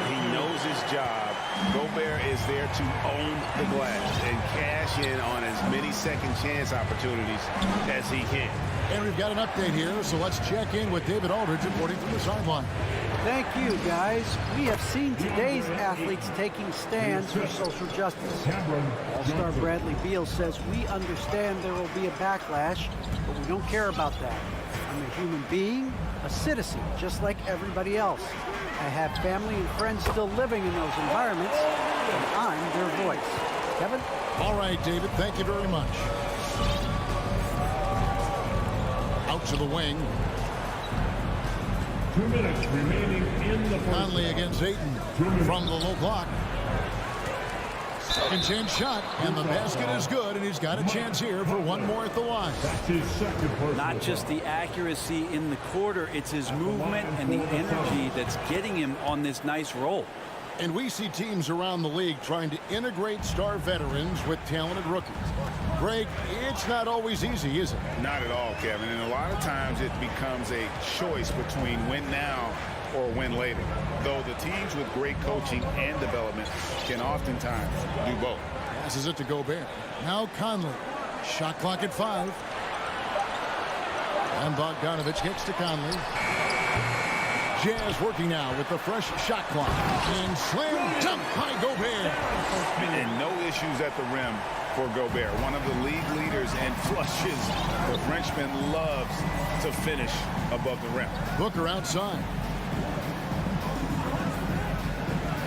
He knows his job. Gobert is there to own the glass and cash in on as many second chance opportunities as he can. And we've got an update here, so let's check in with David Aldridge reporting from the sideline. Thank you, guys. We have seen today's athletes taking stands for social justice. All-star Bradley Beal says, we understand there will be a backlash, but we don't care about that. I'm a human being, a citizen, just like everybody else. I have family and friends still living in those environments, and I'm their voice. Kevin? All right, David, thank you very much. Out to the wing. 2 minutes remaining in the first. Conley against Ayton from the low block. Second chance shot, and the basket is good, and he's got a chance here for one more at the line. That's his second personal. Not just the accuracy in the quarter, it's his movement and the energy that's getting him on this nice roll. And we see teams around the league trying to integrate star veterans with talented rookies. Greg, it's not always easy, is it? Not at all, Kevin. And a lot of times it becomes a choice between win now or win later. Though the teams with great coaching and development can oftentimes do both. Passes it to Gobert. Now Conley. Shot clock at 5. And Bogdanovich gets to Conley. Jazz working now with the fresh shot clock. And slam dunk by Gobert. And no issues at the rim for Gobert. One of the league leaders in flushes. The Frenchman loves to finish above the rim. Booker outside.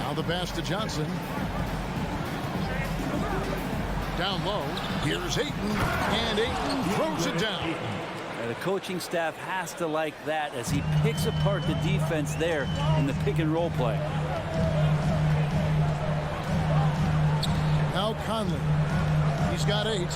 Now the pass to Johnson. Down low. Here's Ayton. And Ayton throws it down. The coaching staff has to like that as he picks apart the defense there in the pick and roll play. Now Conley. He's got 8.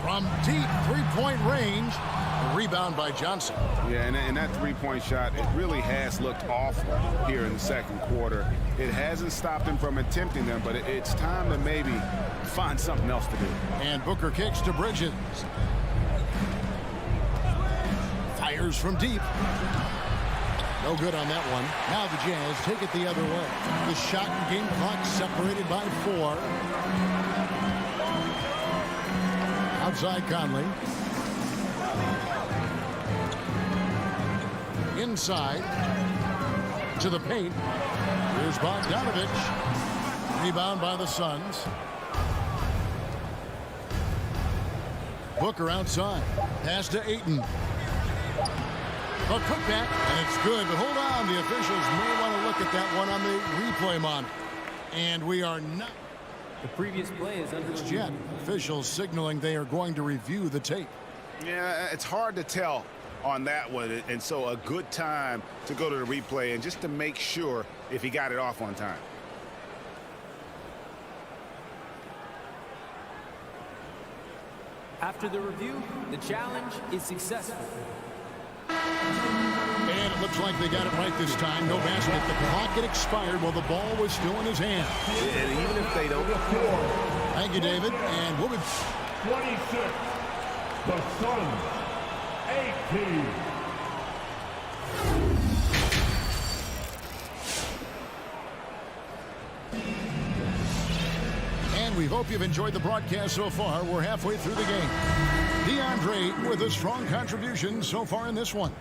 From deep three-point range. A rebound by Johnson. Yeah, and that three-point shot, it really has looked awful here in the second quarter. It hasn't stopped him from attempting them, but it's time to maybe find something else to do. And Booker kicks to Bridges. Fires from deep. No good on that one. Now the Jazz take it the other way. The shot and game clock separated by 4. Outside Conley. Inside to the paint. Here's Bogdanovich. Rebound by the Suns. Booker outside. Pass to Ayton. A putback, and it's good, but hold on. The officials may want to look at that one on the replay monitor. And we are not. The previous play is under yet. Officials signaling they are going to review the tape. Yeah, it's hard to tell on that one, and so a good time to go to the replay and just to make sure if he got it off on time. After the review, the challenge is successful. And it looks like they got it right this time. No basket. The clock had expired while the ball was still in his hand. And even if they don't. Thank you, David. And we'll be 26. The Suns. 18. And we hope you've enjoyed the broadcast so far. We're halfway through the game. DeAndre with a strong contribution so far in this one.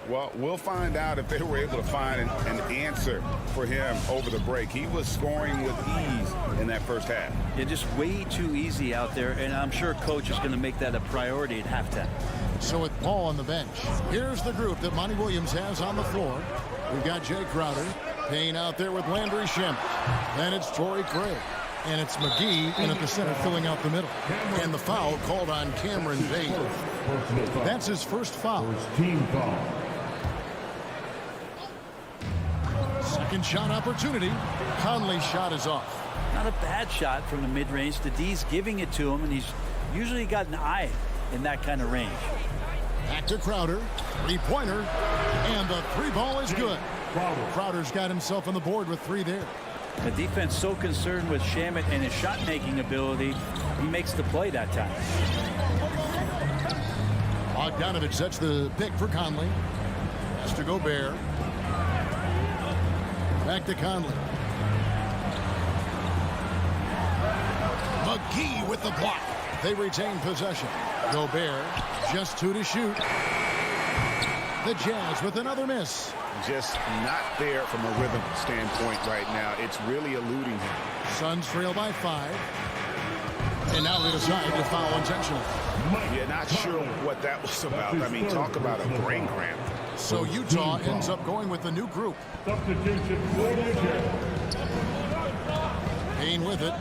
Well, we'll find out if they were able to find an answer for him over the break. He was scoring with ease in that first half. Yeah, just way too easy out there, and I'm sure coach is going to make that a priority at halftime. So with Paul on the bench, here's the group that Monty Williams has on the floor. We've got Jay Crowder, Payne out there with Landry Shamet. Then it's Torrey Craig. And it's McGee in at the center filling out the middle. And the foul called on Cameron Payne. That's his first foul. Team foul. Second shot opportunity. Conley's shot is off. Not a bad shot from the mid-range. The D's giving it to him, and he's usually got an eye in that kind of range. Back to Crowder. Three-pointer. And the three ball is good. Crowder's got himself on the board with 3 there. The defense so concerned with Shamet and his shot-making ability, he makes the play that time. Bogdanovich sets the pick for Conley. Has to Gobert. Back to Conley. McGee with the block. They retain possession. Gobert just 2 to shoot. The Jazz with another miss. Just not there from a rhythm standpoint right now. It's really eluding him. Suns trail by 5. And now they decide to foul intentionally. Yeah, not sure what that was about. I mean, talk about a brain cramp. So Utah ends up going with the new group. Substitution for the Jazz. Payne with it.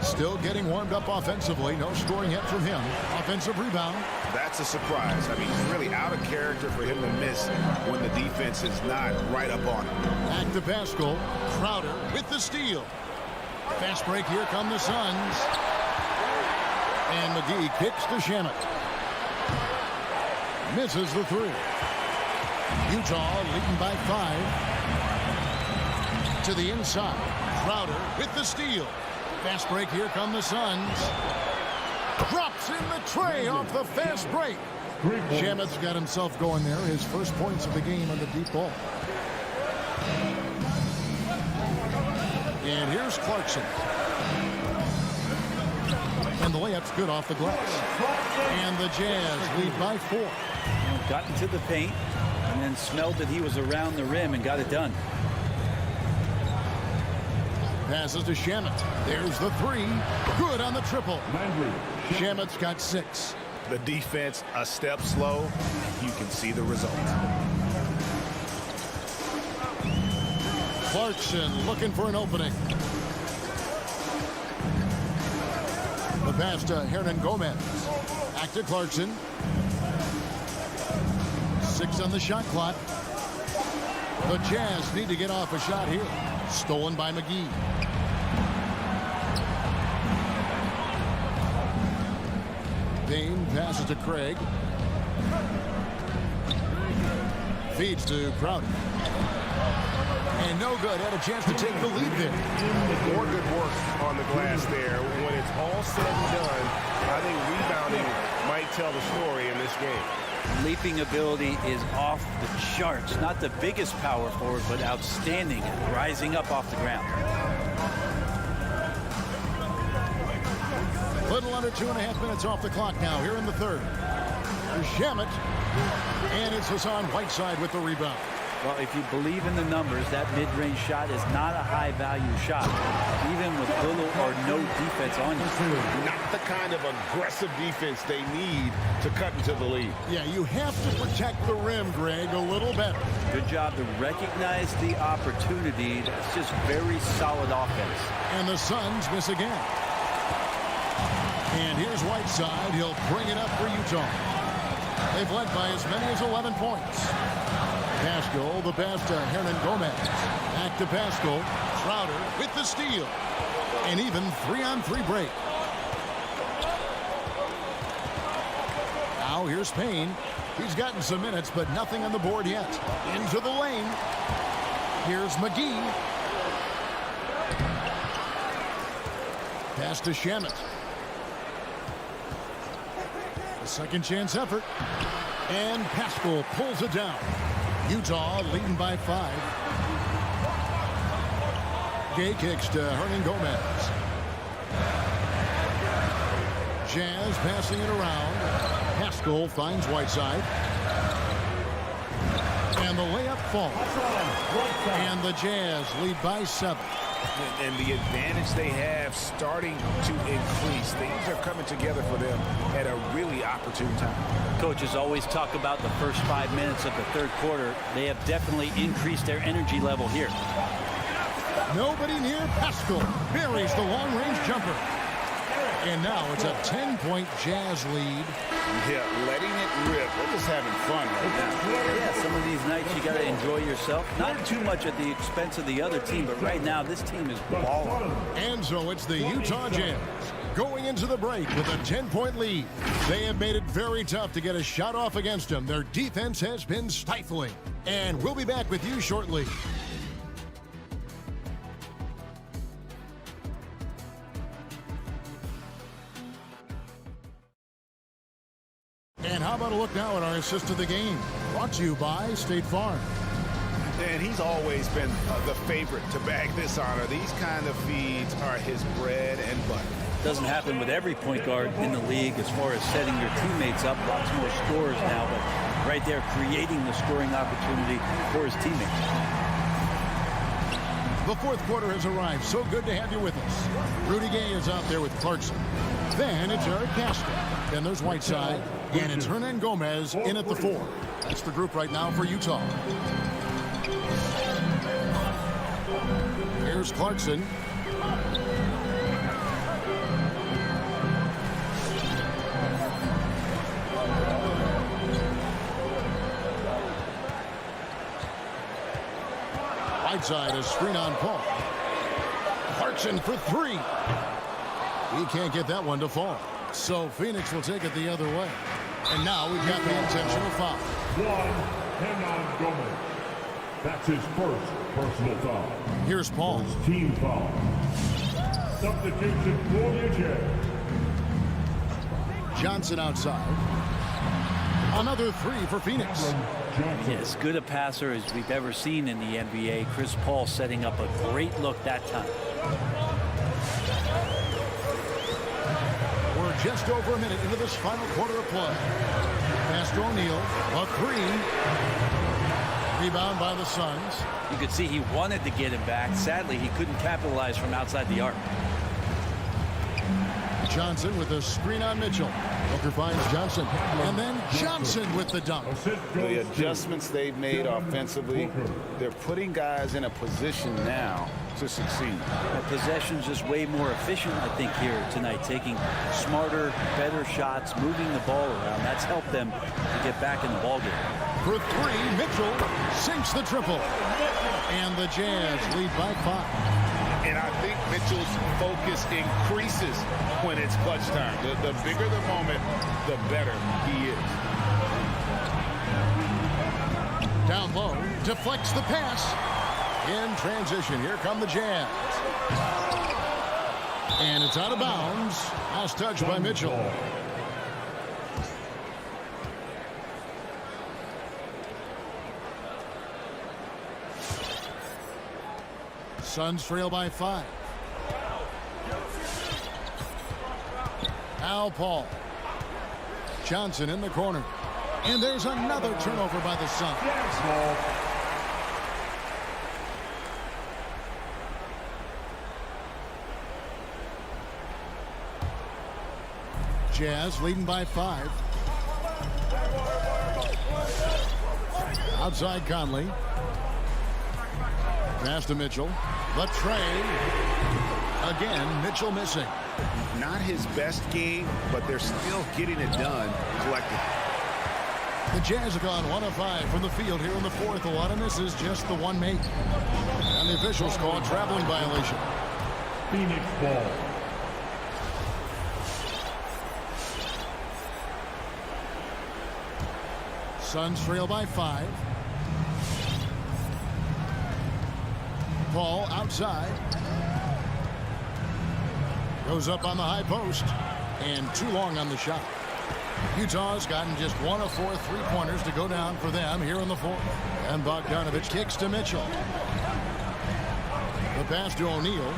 Still getting warmed up offensively. No scoring yet from him. Offensive rebound. That's a surprise. I mean, it's really out of character for him to miss when the defense is not right up on him. Back to Pascal. Crowder with the steal. Fast break. Here come the Suns. And McGee kicks to Shamet. Misses the 3. Utah leading by 5. to the inside. Crowder with the steal. Fast break. Here come the Suns. Drops in the tray off the fast break. Shamet's got himself going there. His first points of the game on the deep ball. And here's Clarkson. And the layup's good off the glass. And the Jazz lead by 4. Got into the paint and then smelled that he was around the rim and got it done. Passes to Shamet. There's the 3. Good on the triple. Shamet's got 6. The defense a step slow. You can see the result. Clarkson looking for an opening. The pass to Hernan Gomez. Back to Clarkson. 6 on the shot clock. The Jazz need to get off a shot here. Stolen by McGee. Dane passes to Craig. Feeds to Crowder. And no good. Had a chance to take the lead there. More good work on the glass there. When it's all said and done, I think rebounding might tell the story in this game. Leaping ability is off the charts. Not the biggest power forward, but outstanding at rising up off the ground. Little under 2.5 minutes off the clock now here in the third. There's Shamet. And it's Hassan Whiteside with the rebound. Well, if you believe in the numbers, that mid-range shot is not a high-value shot, even with little or no defense on you. Not the kind of aggressive defense they need to cut into the lead. Yeah, you have to protect the rim, Greg, a little better. Good job to recognize the opportunity. That's just very solid offense. And the Suns miss again. And here's Whiteside. He'll bring it up for Utah. They've led by as many as 11 points. Pascal, the pass to Hernan Gomez. Back to Pascal. Crowder with the steal. And even 3-on-3 break. Now here's Payne. He's gotten some minutes, but nothing on the board yet. Into the lane. Here's McGee. Pass to Shamet. A second chance effort. And Pascal pulls it down. Utah leading by 5. Gay kicks to Hernan Gomez. Jazz passing it around. Pascal finds Whiteside. And the layup falls. And the Jazz lead by 7. And the advantage they have starting to increase. Things are coming together for them at a really opportune time. Coaches always talk about the first 5 minutes of the third quarter. They have definitely increased their energy level here. Nobody near Pascal. Buries the long-range jumper. And now it's a 10-point Jazz lead. Yeah, letting it rip. We're just having fun right now. Yeah, some of these nights you got to enjoy yourself. Not too much at the expense of the other team, but right now this team is balling. And so it's the Utah Jazz going into the break with a 10-point lead. They have made it very tough to get a shot off against them. Their defense has been stifling. And we'll be back with you shortly. And how about a look now at our assist of the game? Brought to you by State Farm. And he's always been the favorite to bag this honor. These kind of feeds are his bread and butter. Doesn't happen with every point guard in the league as far as setting your teammates up. Lots more scorers now, but right there creating the scoring opportunity for his teammates. The fourth quarter has arrived. So good to have you with us. Rudy Gay is out there with Clarkson. Then it's Eric Castro. Then there's Whiteside. And it's Hernan Gomez in at the 4. That's the group right now for Utah. Here's Clarkson. Whiteside, a screen on Paul. Clarkson for 3. He can't get that one to fall. So Phoenix will take it the other way. And now we've got the intentional foul. Hernan Gomez. That's his first personal foul. Here's Paul. First team foul. Substitution for the Jazz. Johnson outside. Another three for Phoenix. As good a passer as we've ever seen in the NBA. Chris Paul setting up a great look that time. We're just over a minute into this final quarter of play. Pass to O'Neal. A three. Rebound by the Suns. You could see he wanted to get him back. Sadly, he couldn't capitalize from outside the arc. Johnson with a screen on Mitchell. Booker finds Johnson. And then Johnson with the dunk. The adjustments they've made offensively, they're putting guys in a position now to succeed. The possession's just way more efficient, I think, here tonight. Taking smarter, better shots, moving the ball around. That's helped them to get back in the ballgame. For three, Mitchell sinks the triple. And the Jazz lead by 5. And I think Mitchell's focus increases when it's clutch time. The bigger the moment, the better he is. Down low, deflects the pass. In transition, here come the Jazz. And it's out of bounds. Last touch by Mitchell. Suns trail by 5. Al Paul. Johnson in the corner. And there's another turnover by the Suns. Jazz leading by 5. Outside Conley. Pass to Mitchell. The tray. Again, Mitchell missing. Not his best game, but they're still getting it done collectively. The Jazz have gone 1 of 5 from the field here in the fourth. A lot of misses, just the one make. And the officials call a traveling violation. Phoenix ball. Suns trail by 5. Paul outside. Goes up on the high post. And too long on the shot. Utah's gotten just 1 of 4 3-pointers to go down for them here in the fourth. And Bogdanovich kicks to Mitchell. The pass to O'Neal.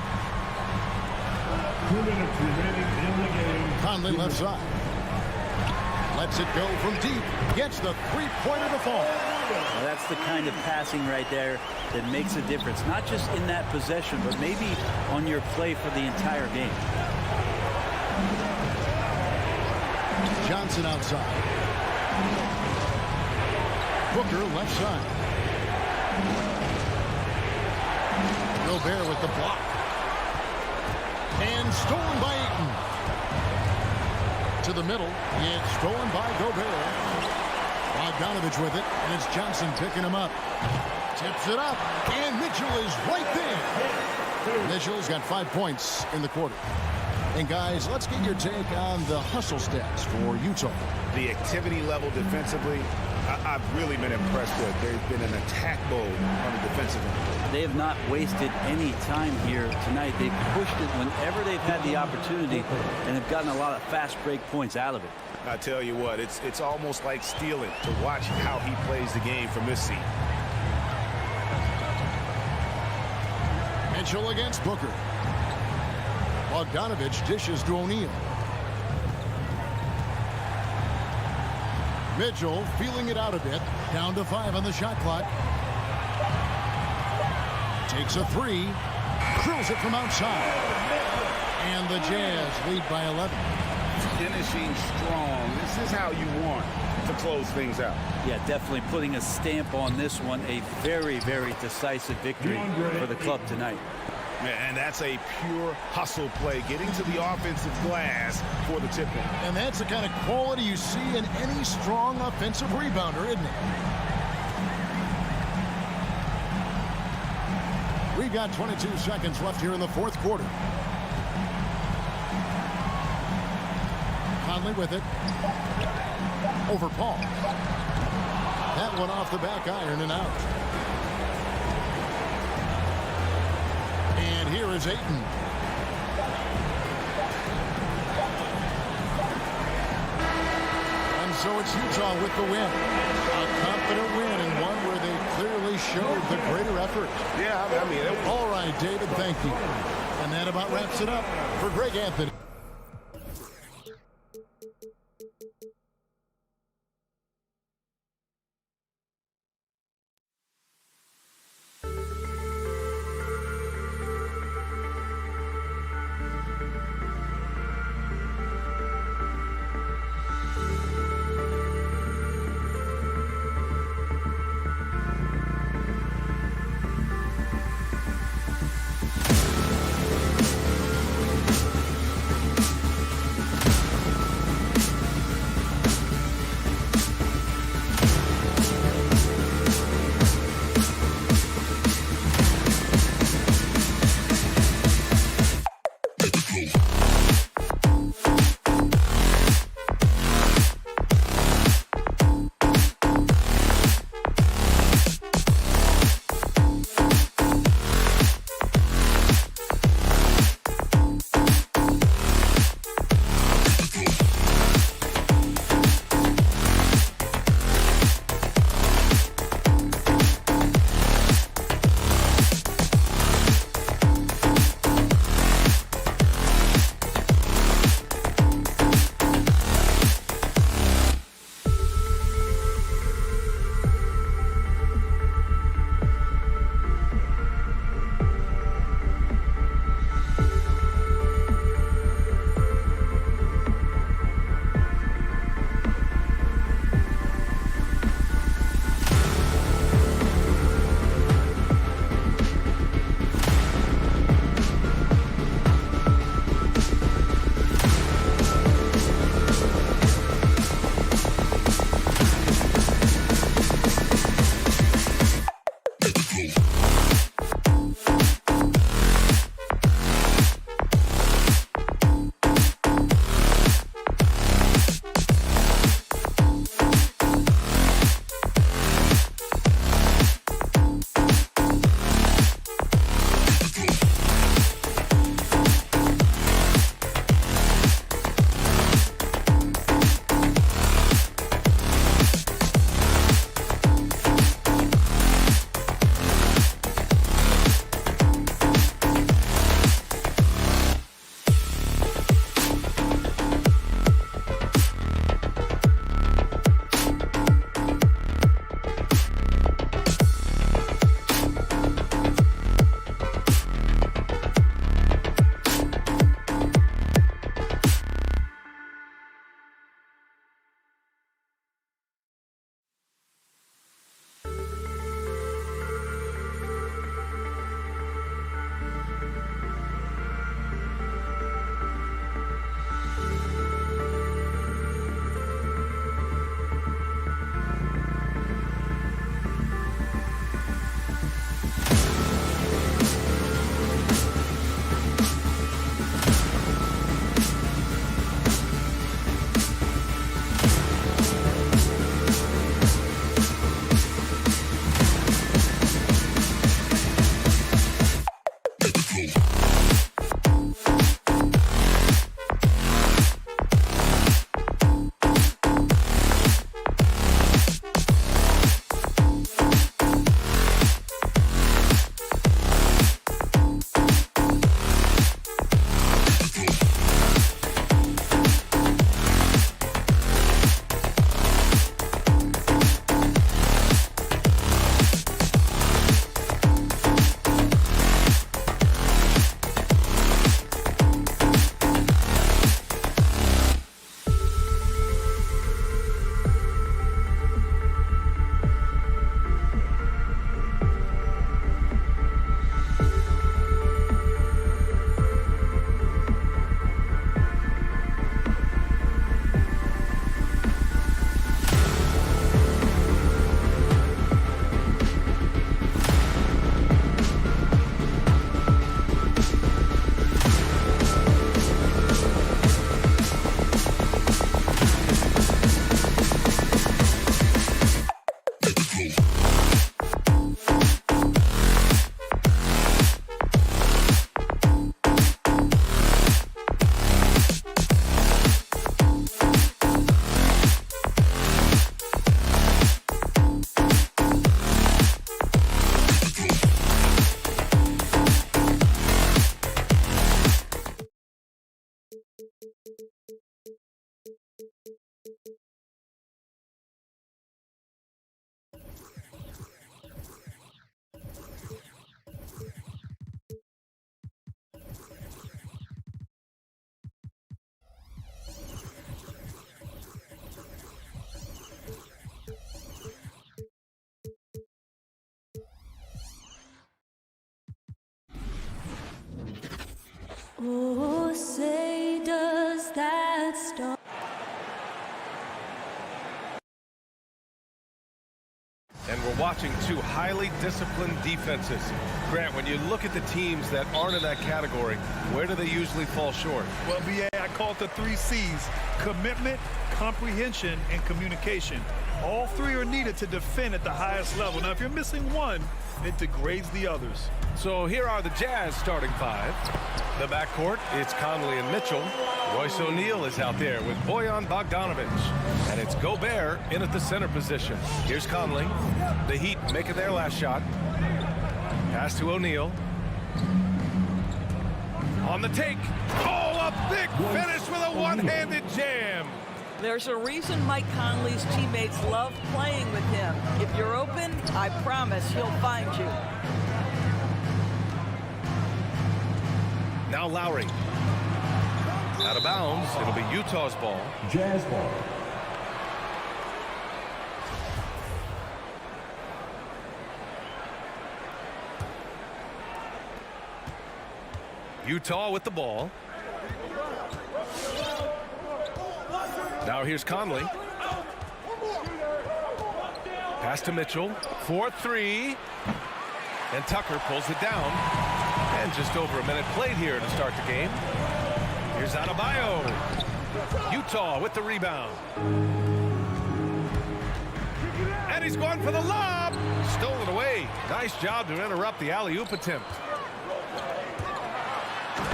2 minutes remaining in the game. Conley left side. Lets it go from deep. Gets the three-pointer to fall. Well, that's the kind of passing right there that makes a difference. Not just in that possession, but maybe on your play for the entire game. Johnson outside. Booker left side. Gobert with the block. And stolen by Ayton. To the middle. It's stolen by Gobert. Bogdanovich with it. And it's Johnson picking him up. Tips it up. And Mitchell is right there. Mitchell's got 5 points in the quarter. And guys, let's get your take on the hustle stats for Utah. The activity level defensively, I've really been impressed with. There's been an attack mode on the defensive end. They have not wasted any time here tonight. They've pushed it whenever they've had the opportunity and have gotten a lot of fast break points out of it. I tell you what, it's almost like stealing to watch how he plays the game from this seat. Mitchell against Booker. Bogdanovich dishes to O'Neal. Mitchell feeling it out a bit. Down to 5 on the shot clock. Takes a 3. Drills it from outside. And the Jazz lead by 11. Finishing strong. This is how you want to close things out. Yeah, definitely putting a stamp on this one. A very, very decisive victory for the club tonight. And that's a pure hustle play, getting to the offensive glass for the tip-in. And that's the kind of quality you see in any strong offensive rebounder, isn't it? We've got 22 seconds left here in the fourth quarter. Conley with it. Over Paul. That one off the back iron and out. And here is Ayton. And so it's Utah with the win. A confident win and one where they clearly showed the greater effort. Yeah, I mean, it was... All right, David, thank you. And that about wraps it up for Greg Anthony. Oh, say does that star. And we're watching two highly disciplined defenses. Grant, when you look at the teams that aren't in that category, where do they usually fall short? Well, BA, I call it the 3 C's: commitment, comprehension, and communication. All 3 are needed to defend at the highest level. Now, if you're missing one, it degrades the others. So here are the Jazz starting 5. The backcourt, it's Conley and Mitchell. Royce O'Neal is out there with Bojan Bogdanovic. And it's Gobert in at the center position. Here's Conley. The Heat making their last shot. Pass to O'Neal. On the take. Oh, a big finish with a one-handed jam. There's a reason Mike Conley's teammates love playing with him. If you're open, I promise he'll find you. Now Lowry. Out of bounds. It'll be Utah's ball. Jazz ball. Utah with the ball. Now here's Conley. Pass to Mitchell. 4-3. And Tucker pulls it down. And just over a minute played here to start the game. Here's Adebayo. Utah with the rebound. And he's going for the lob. Stolen away. Nice job to interrupt the alley-oop attempt.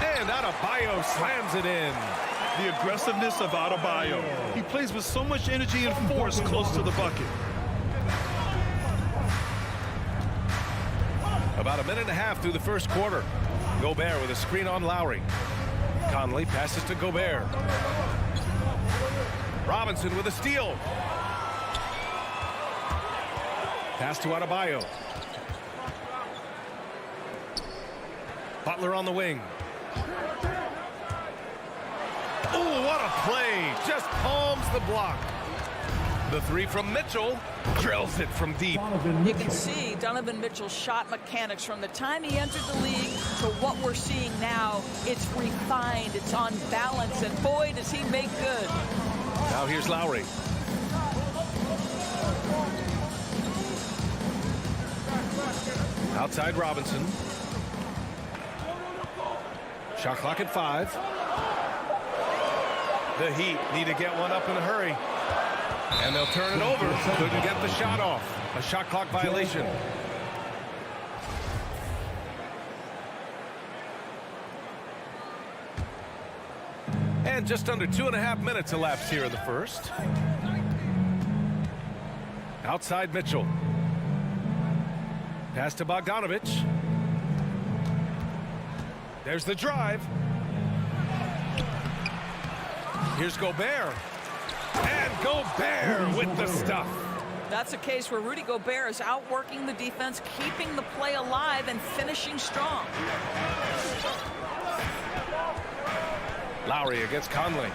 And Adebayo slams it in. The aggressiveness of Adebayo. He plays with so much energy and force close to the bucket. About a minute and a half through the first quarter. Gobert with a screen on Lowry. Conley passes to Gobert. Robinson with a steal. Pass to Adebayo. Butler on the wing. Oh, what a play. Just palms the block. The 3 from Mitchell. Drills it from deep. You can see Donovan Mitchell's shot mechanics from the time he entered the league to what we're seeing now. It's refined, it's on balance, and boy, does he make good. Now here's Lowry. Outside Robinson. Shot clock at 5. The Heat need to get one up in a hurry. And they'll turn it over. Couldn't get the shot off. A shot clock violation. And just under 2.5 minutes elapsed here in the first. Outside Mitchell. Pass to Bogdanovic. There's the drive. Here's Gobert. And Gobert with the stuff. That's a case where Rudy Gobert is outworking the defense, keeping the play alive, and finishing strong. Lowry against Conley.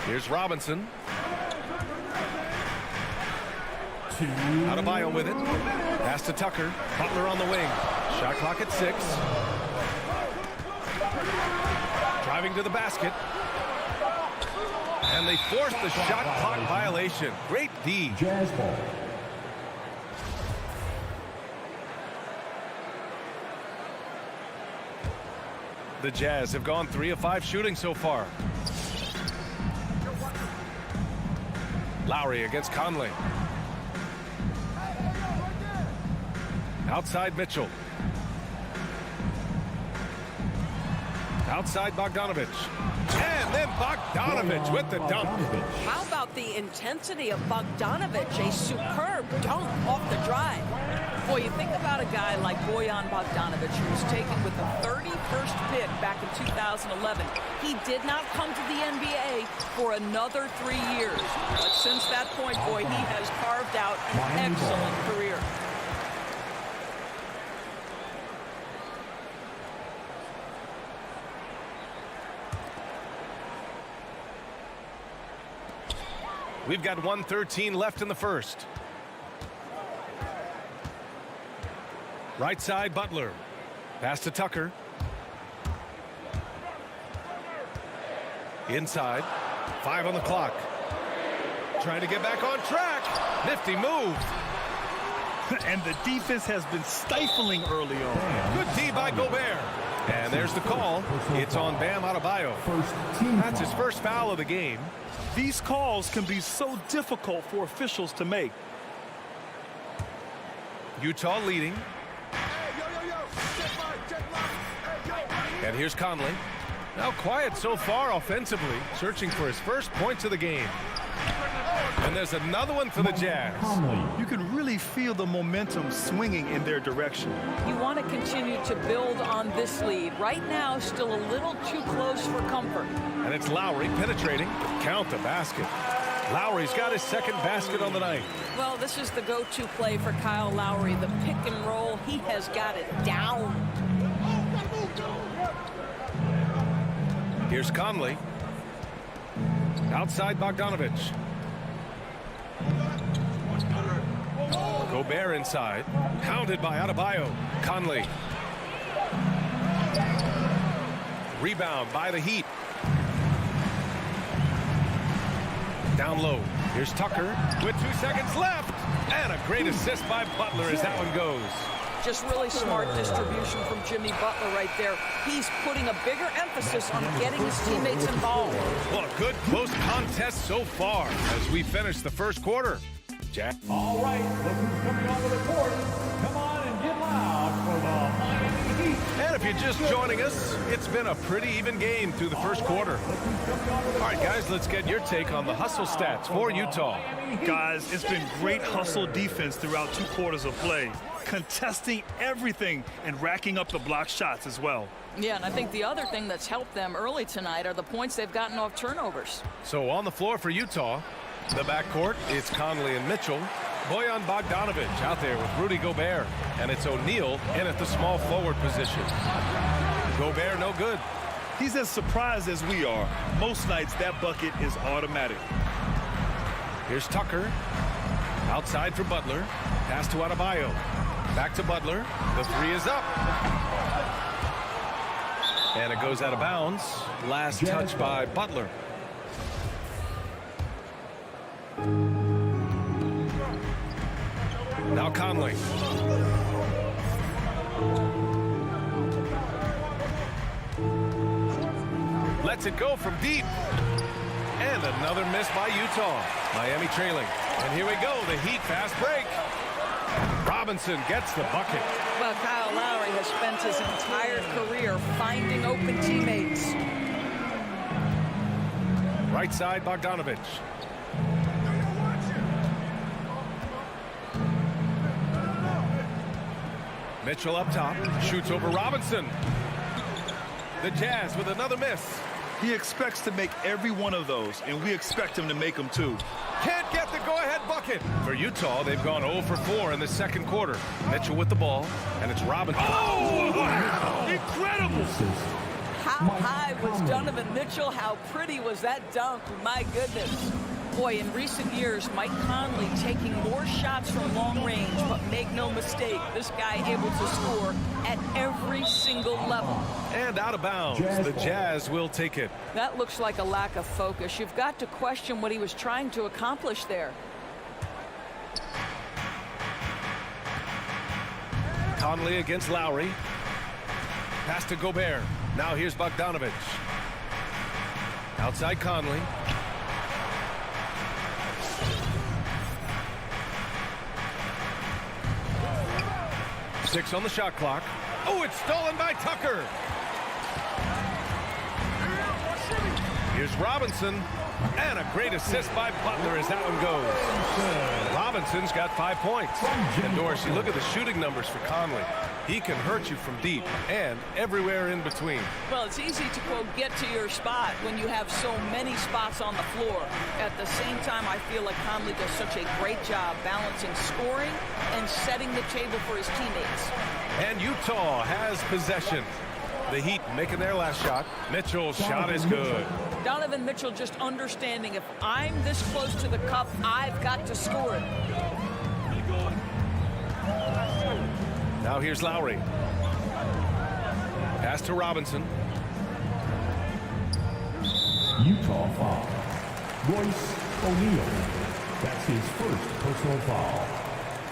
Here's Robinson. Adebayo with it. Pass to Tucker. Butler on the wing. Shot clock at 6. Driving to the basket. And they force the shot clock violation. Great D. Jazz ball. The Jazz have gone 3 of 5 shooting so far. Lowry against Conley. Outside Mitchell. Outside Bogdanovic. And then Bogdanovic with the dunk. How about the intensity of Bogdanovic? A superb dunk off the drive. Boy, you think about a guy like Bojan Bogdanovic, who was taken with the 31st pick back in 2011. He did not come to the NBA for another 3 years. But since that point, boy, he has carved out an excellent career. We've got 1:13 left in the first. Right side Butler. Pass to Tucker. Inside. 5 on the clock. Trying to get back on track. Nifty move. And the defense has been stifling early on. Good D by Gobert. And there's the call. It's on Bam Adebayo. That's his first foul of the game. These calls can be so difficult for officials to make. Utah leading. And here's Conley. Now quiet so far offensively, searching for his first points of the game. And there's another one for the Jazz. You can really feel the momentum swinging in their direction. You want to continue to build on this lead. Right now, still a little too close for comfort. And it's Lowry penetrating. Count the basket. Lowry's got his second basket on the night. Well, this is the go-to play for Kyle Lowry. The pick and roll, he has got it down. Here's Conley. Outside Bogdanovich. Gobert inside. Hounded by Adebayo. Conley. Rebound by the Heat. Down low. Here's Tucker with 2 seconds left. And a great assist by Butler as that one goes. Just really smart distribution from Jimmy Butler right there. He's putting a bigger emphasis on getting his teammates involved. Well, a good close contest so far as we finish the first quarter. Jack. All right, look who's coming onto the court. Come on and get loud for the Miami Heat. And if you're just joining us, it's been a pretty even game through the first quarter. All right, guys, let's get your take on the hustle stats for Utah. Guys, it's been great hustle defense throughout 2 quarters of play, contesting everything and racking up the block shots as well. Yeah, and I think the other thing that's helped them early tonight are the points they've gotten off turnovers. So on the floor for Utah, the backcourt, it's Conley and Mitchell. Bojan Bogdanovich out there with Rudy Gobert. And it's O'Neal in at the small forward position. Gobert no good. He's as surprised as we are. Most nights that bucket is automatic. Here's Tucker. Outside for Butler. Pass to Adebayo. Back to Butler. The 3 is up. And it goes out of bounds. Last touch by Butler. Now Conley. Lets it go from deep. And another miss by Utah. Miami trailing. And here we go, the Heat fast break. Robinson gets the bucket. Well, Kyle Lowry has spent his entire career finding open teammates. Right side, Bogdanovich. Mitchell up top, shoots over Robinson. The Jazz with another miss. He expects to make every one of those, and we expect him to make them too. Can't get the go-ahead bucket. For Utah, they've gone 0 for 4 in the second quarter. Mitchell with the ball, and it's Robinson. Oh, wow! Incredible! How high was Donovan Mitchell? How pretty was that dunk? My goodness. Boy, in recent years, Mike Conley taking more shots from long range, but make no mistake, this guy able to score at every single level. And out of bounds, the Jazz will take it. That looks like a lack of focus. You've got to question what he was trying to accomplish there. Conley against Lowry. Pass to Gobert. Now here's Bogdanovich. Outside Conley. Six on the shot clock. Oh, it's stolen by Tucker. Here's Robinson. And a great assist by Butler as that one goes. Robinson's got 5 points. And Dorsey, look at the shooting numbers for Conley. He can hurt you from deep and everywhere in between. Well, it's easy to, quote, get to your spot when you have so many spots on the floor. At the same time, I feel like Conley does such a great job balancing scoring and setting the table for his teammates. And Utah has possession. The Heat making their last shot. Mitchell's shot is good. Donovan Mitchell just understanding if I'm this close to the cup, I've got to score it. Now here's Lowry. Pass to Robinson. Utah foul. Royce O'Neal. That's his first personal foul.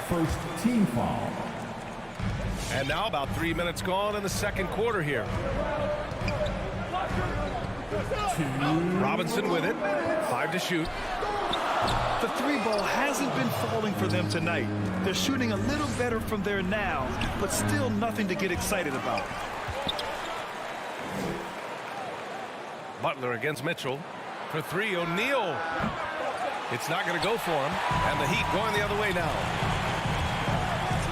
First team foul. And now about 3 minutes gone in the second quarter here. Robinson with it. 5 to shoot. The three ball hasn't been falling for them tonight. They're shooting a little better from there now, but still nothing to get excited about. Butler against Mitchell. For 3, O'Neal. It's not going to go for him. And the Heat going the other way now.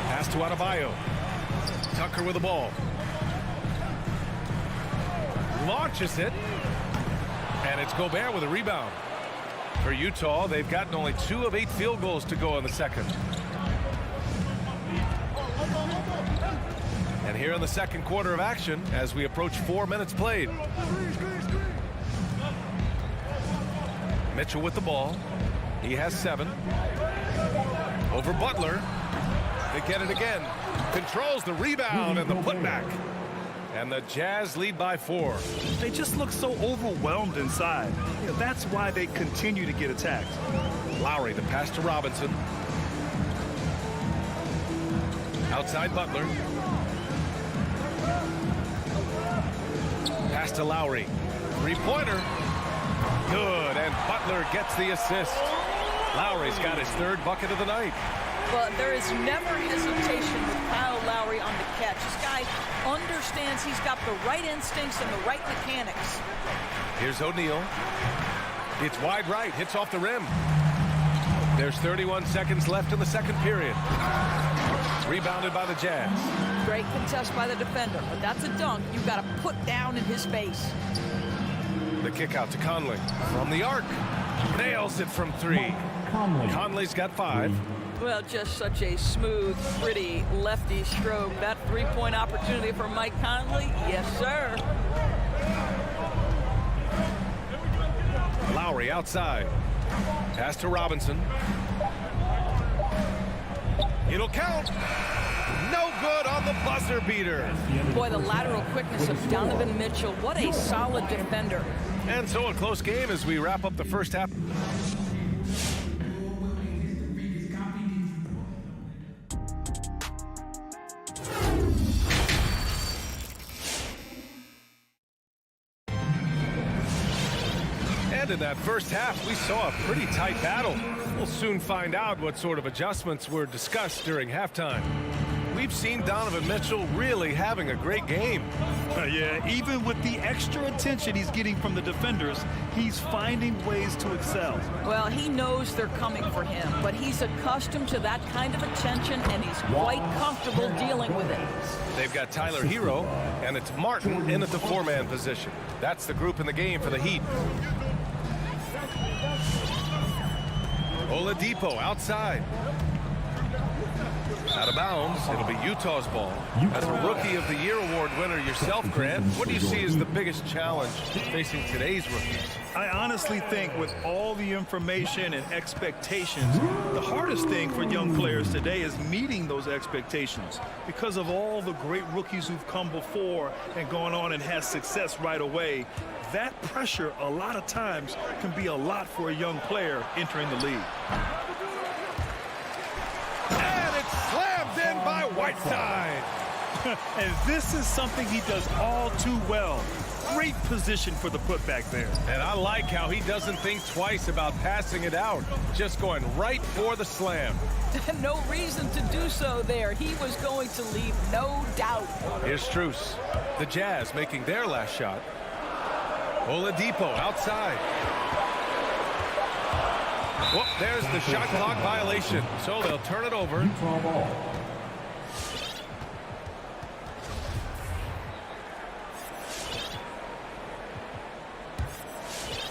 Pass to Adebayo. Tucker with the ball. Launches it. And it's Gobert with a rebound. For Utah, they've gotten only 2 of 8 field goals to go in the second. And here in the second quarter of action, as we approach 4 minutes played. Mitchell with the ball. He has 7. Over Butler. They get it again. Controls the rebound and the putback. And the Jazz lead by 4. They just look so overwhelmed inside. That's why they continue to get attacked. Lowry, the pass to Robinson. Outside Butler. Pass to Lowry. 3-pointer. Good, and Butler gets the assist. Lowry's got his 3rd bucket of the night. But there is never hesitation with Kyle Lowry on the catch. This guy understands he's got the right instincts and the right mechanics. Here's O'Neal. It's wide right, hits off the rim. There's 31 seconds left in the second period. Rebounded by the Jazz. Great contest by the defender, but that's a dunk you've got to put down in his face. The kick out to Conley. From the arc. Nails it from 3. Conley's got 5. Well, just such a smooth, pretty lefty stroke. That 3-point opportunity for Mike Conley, yes, sir. Lowry outside. Pass to Robinson. It'll count. No good on the buzzer beater. Boy, the lateral quickness of Donovan Mitchell. What a solid defender. And so a close game as we wrap up the first half. In that first half, we saw a pretty tight battle. We'll soon find out what sort of adjustments were discussed during halftime. We've seen Donovan Mitchell really having a great game. Yeah, even with the extra attention he's getting from the defenders, he's finding ways to excel. Well, he knows they're coming for him, but he's accustomed to that kind of attention, and he's quite comfortable dealing with it. They've got Tyler Hero, and it's Martin in at the 4-man position. That's the group in the game for the Heat. Oladipo outside. Out of bounds. It'll be Utah's ball. As a Rookie of the Year award winner yourself, Grant, what do you see as the biggest challenge facing today's rookies? I honestly think with all the information and expectations, the hardest thing for young players today is meeting those expectations. Because of all the great rookies who've come before and gone on and had success right away, that pressure a lot of times can be a lot for a young player entering the league. And it's slammed in by Whiteside. And this is something he does all too well. Great position for the putback there. And I like how he doesn't think twice about passing it out. Just going right for the slam. No reason to do so there. He was going to leave no doubt. Here's Strus. The Jazz making their last shot. Oladipo outside. Whoop, there's the shot clock violation. So they'll turn it over.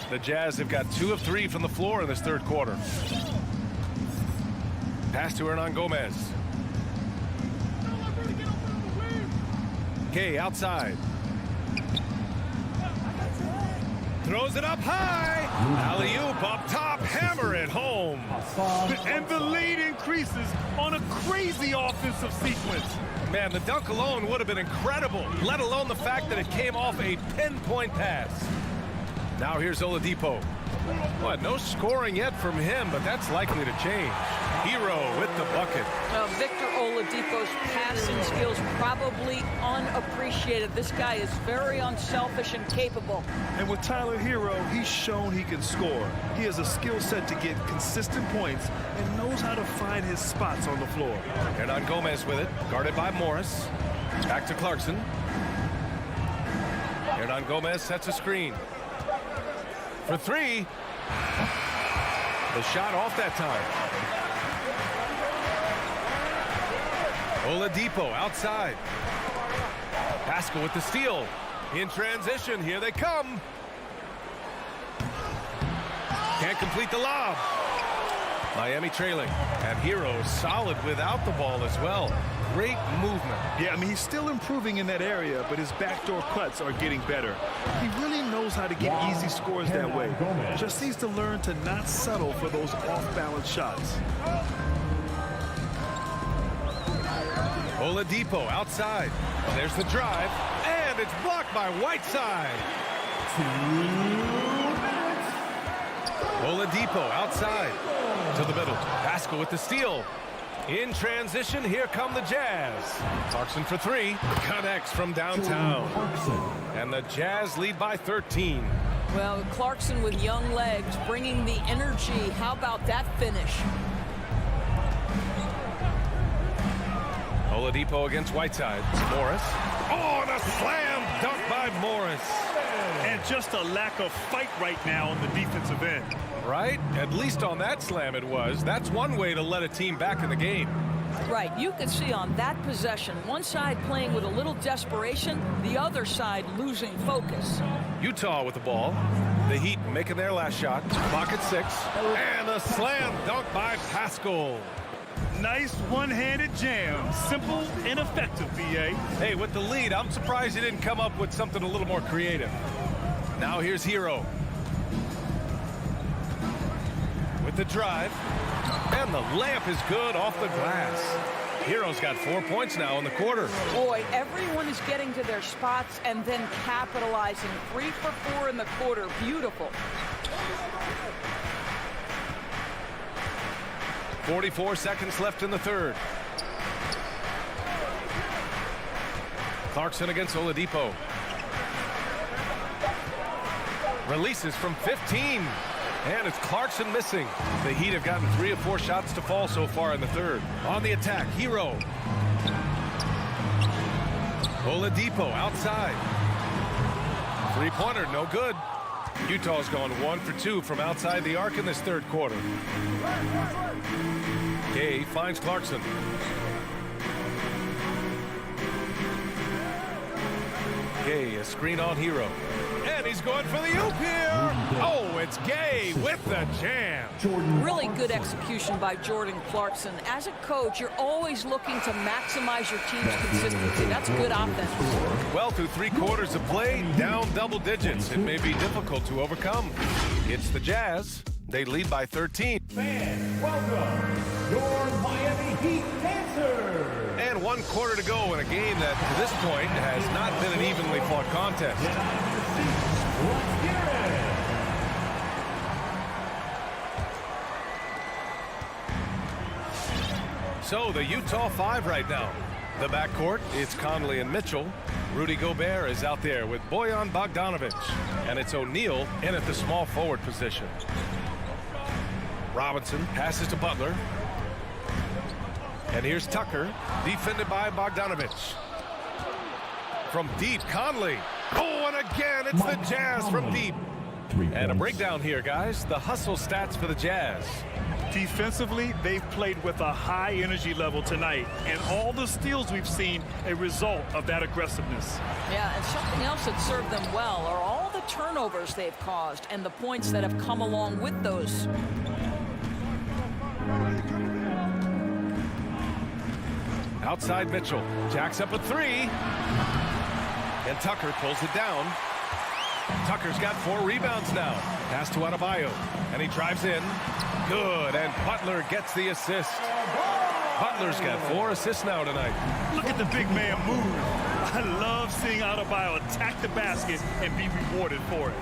The Jazz have got 2 of 3 from the floor in this third quarter. Pass to Hernan Gomez. Kay outside. Throws it up high. Alley-oop up top. Hammer it home. And the lead increases on a crazy offensive sequence. Man, the dunk alone would have been incredible, let alone the fact that it came off a pinpoint pass. Now here's Oladipo. Well, no scoring yet from him, but that's likely to change. Hero with the bucket. Victor Oladipo's passing skills probably unappreciated. This guy is very unselfish and capable. And with Tyler Hero, he's shown he can score. He has a skill set to get consistent points and knows how to find his spots on the floor. Hernan Gomez with it, guarded by Morris. Back to Clarkson. Hernan Gomez sets a screen. For three. The shot off that time. Oladipo outside. Pascal with the steal. In transition, here they come. Can't complete the lob. Miami trailing. And Hero solid without the ball as well. Great movement. Yeah, I mean, he's still improving in that area, but his backdoor cuts are getting better. He really knows how to get easy scores that way. Just needs to learn to not settle for those off-balance shots. Oladipo outside. There's the drive, and it's blocked by Whiteside. Oladipo outside to the middle. Pascal with the steal. In transition, here come the Jazz. Clarkson for three. Connects from downtown. And the Jazz lead by 13. Well, Clarkson with young legs, bringing the energy. How about that finish? Oladipo against Whiteside. Morris. Oh, and a slam dunk by Morris. And just a lack of fight right now on the defensive end. Right? At least on that slam it was. That's one way to let a team back in the game. Right. You can see on that possession, one side playing with a little desperation, the other side losing focus. Utah with the ball. The Heat making their last shot. Clock at 6. And a slam dunk by Pascal. Nice one-handed jam. Simple and effective, B.A. Hey, with the lead, I'm surprised he didn't come up with something a little more creative. Now here's Hero. With the drive. And the layup is good off the glass. Hero's got 4 points now in the quarter. Boy, everyone is getting to their spots and then capitalizing. 3 for 4 in the quarter. Beautiful. 44 seconds left in the third. Clarkson against Oladipo. Releases from 15. And it's Clarkson missing. The Heat have gotten 3 of 4 shots to fall so far in the third. On the attack, Hero. Oladipo outside. Three-pointer, no good. Utah's gone 1 for 2 from outside the arc in this third quarter. Gay finds Clarkson. Gay, a screen on Hero. And he's going for the oop here. Oh, it's Gay with the jam. Really good execution by Jordan Clarkson. As a coach, you're always looking to maximize your team's consistency. That's good offense. Well, through 3 quarters of play, down double digits. It may be difficult to overcome. It's the Jazz. They lead by 13. Fans, welcome your Miami Heat dancers. And 1 quarter to go in a game that, to this point, has not been an evenly fought contest. Let's hear it. So the Utah 5 right now. The backcourt, it's Conley and Mitchell. Rudy Gobert is out there with Bojan Bogdanovic. And it's O'Neal in at the small forward position. Robinson passes to Butler. And here's Tucker, defended by Bogdanovic. From deep, Conley. Oh, and again, it's the Jazz from deep. And a breakdown here, guys. The hustle stats for the Jazz. Defensively, they've played with a high energy level tonight, and all the steals we've seen a result of that aggressiveness. Yeah, and something else that served them well are all the turnovers they've caused and the points that have come along with those. Outside Mitchell. Jacks up a 3. And Tucker pulls it down. Tucker's got 4 rebounds now. Pass to Adebayo. And he drives in. Good. And Butler gets the assist. Butler's got 4 assists now tonight. Look at the big man move. I love seeing Adebayo attack the basket and be rewarded for it.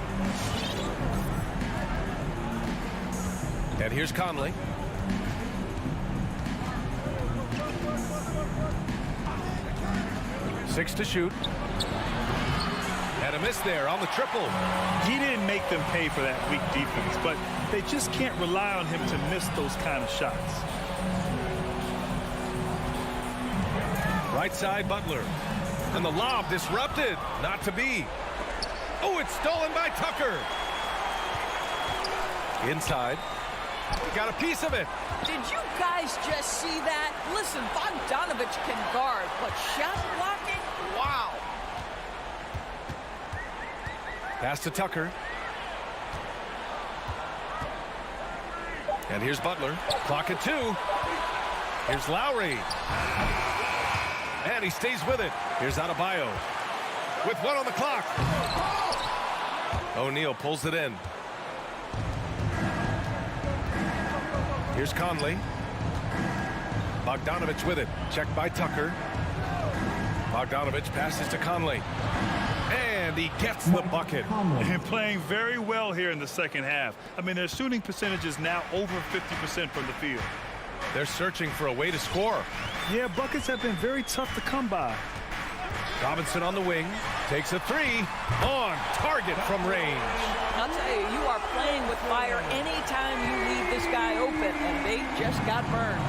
And here's Conley. Six to shoot. And a miss there on the triple. He didn't make them pay for that weak defense, but they just can't rely on him to miss those kind of shots. Right side, Butler. And the lob disrupted. Not to be. Oh, it's stolen by Tucker. Inside. Got a piece of it. Did you guys just see that? Listen, Bogdanovich can guard, but shot blocking? Wow. Pass to Tucker. And here's Butler. Clock at 2. Here's Lowry. And he stays with it. Here's Adebayo. With 1 on the clock. O'Neal pulls it in. Here's Conley. Bogdanovich with it. Checked by Tucker. Bogdanovich passes to Conley. And he gets the bucket. And playing very well here in the second half. I mean, their shooting percentage is now over 50% from the field. They're searching for a way to score. Yeah, buckets have been very tough to come by. Robinson on the wing. Takes a 3. On target from range. I'll tell you, you are playing with fire anytime you leave this guy open, and they just got burned.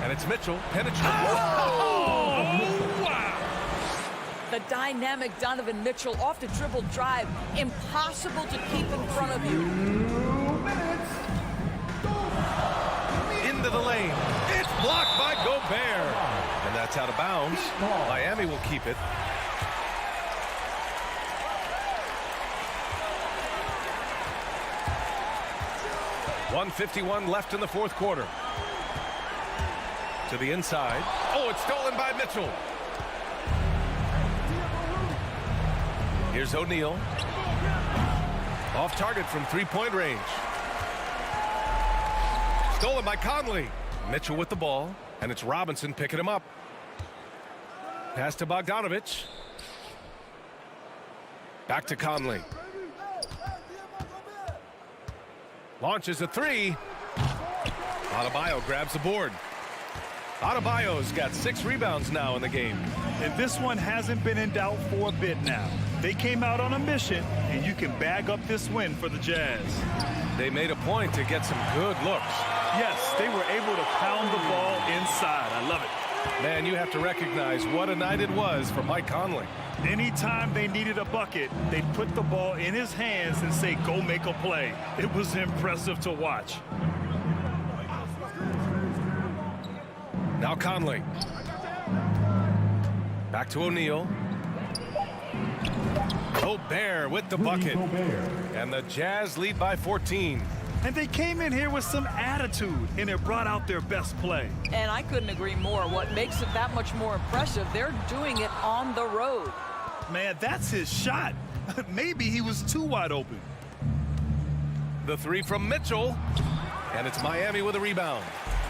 And it's Mitchell. Penetrating. Oh! Wow! The dynamic Donovan Mitchell off the dribble drive. Impossible to keep in front of you. Into the lane. It's blocked by Gobert. And that's out of bounds. Miami will keep it. .151 left in the fourth quarter. To the inside. Oh, it's stolen by Mitchell. Here's O'Neal. Off target from three-point range. Stolen by Conley. Mitchell with the ball, and it's Robinson picking him up. Pass to Bogdanovich. Back to Conley. Launches a 3. Adebayo grabs the board. Adebayo's got 6 rebounds now in the game. And this one hasn't been in doubt for a bit now. They came out on a mission, and you can bag up this win for the Jazz. They made a point to get some good looks. Yes, they were able to pound the ball inside. I love it. Man, you have to recognize what a night it was for Mike Conley. Anytime they needed a bucket, they'd put the ball in his hands and say, go make a play. It was impressive to watch. Now Conley. Back to O'Neal. Gobert with the bucket. And the Jazz lead by 14. And they came in here with some attitude, and it brought out their best play. And I couldn't agree more. What makes it that much more impressive, they're doing it on the road. Man, that's his shot. Maybe he was too wide open. The 3 from Mitchell. And it's Miami with a rebound.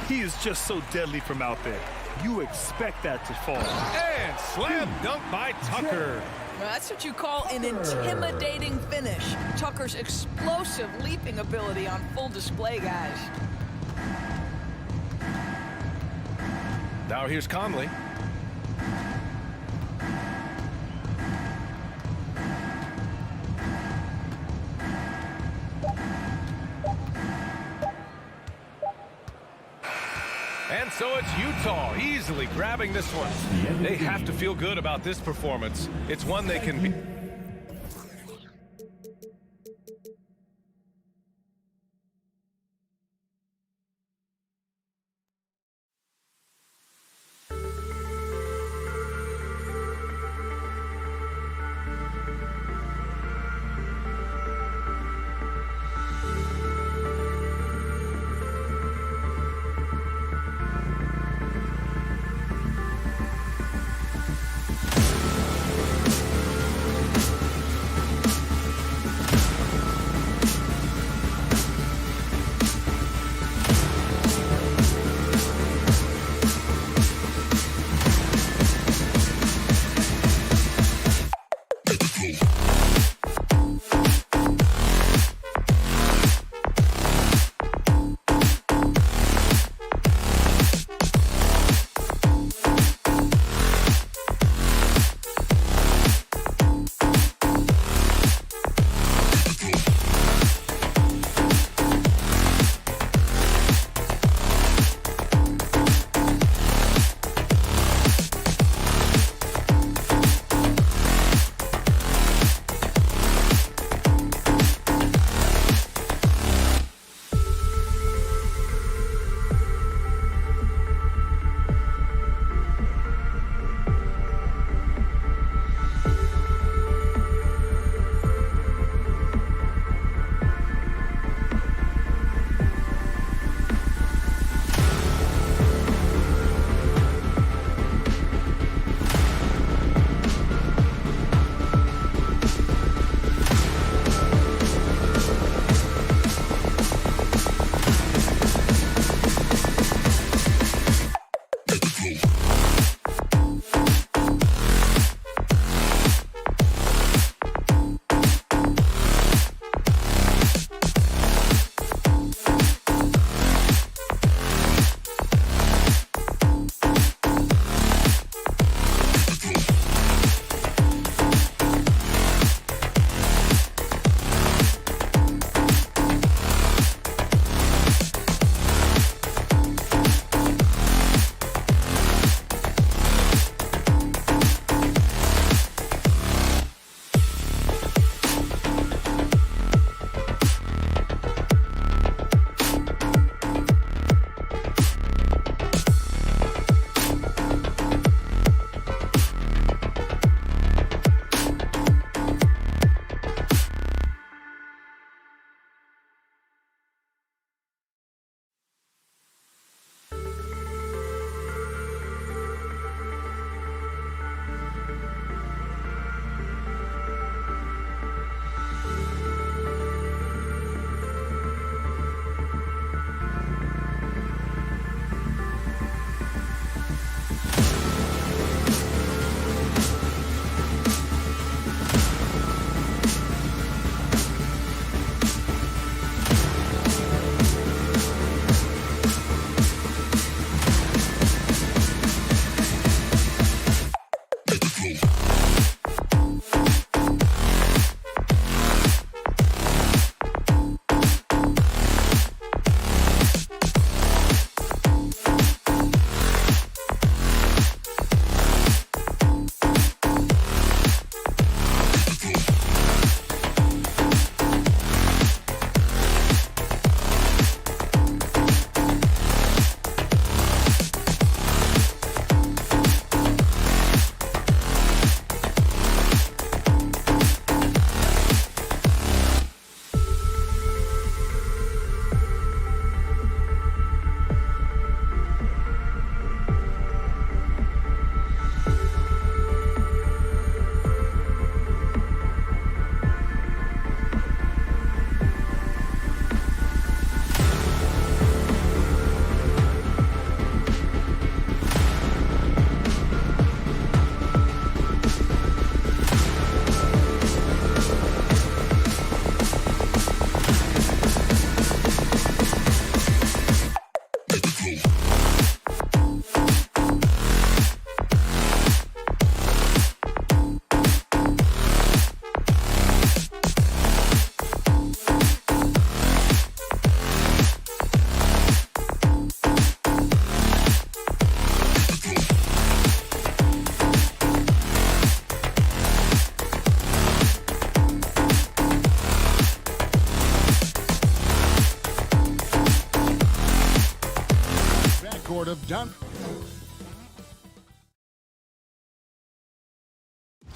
He is just so deadly from out there. You expect that to fall. And slam dunk by Tucker. Well, that's what you call an intimidating finish. Tucker's explosive leaping ability on full display, guys. Now here's Conley. And so it's Utah easily grabbing this one. They have to feel good about this performance. It's one they can be.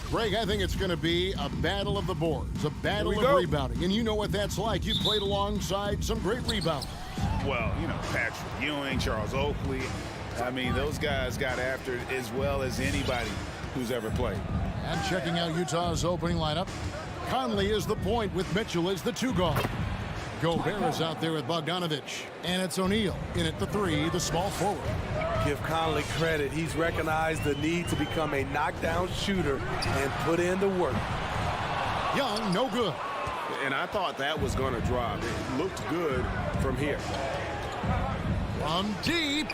Greg, I think it's going to be a battle of the boards, a battle of rebounding. And you know what that's like. You played alongside some great rebounders. Well, you know, Patrick Ewing, Charles Oakley. I mean, those guys got after it as well as anybody who's ever played. And checking out Utah's opening lineup, Conley is the point with Mitchell as the 2 guard. Gobert is out there with Bogdanovich. And it's O'Neal in at the 3, the small forward. Give Conley credit. He's recognized the need to become a knockdown shooter and put in the work. Young, no good. And I thought that was going to drop. It looked good from here. From deep.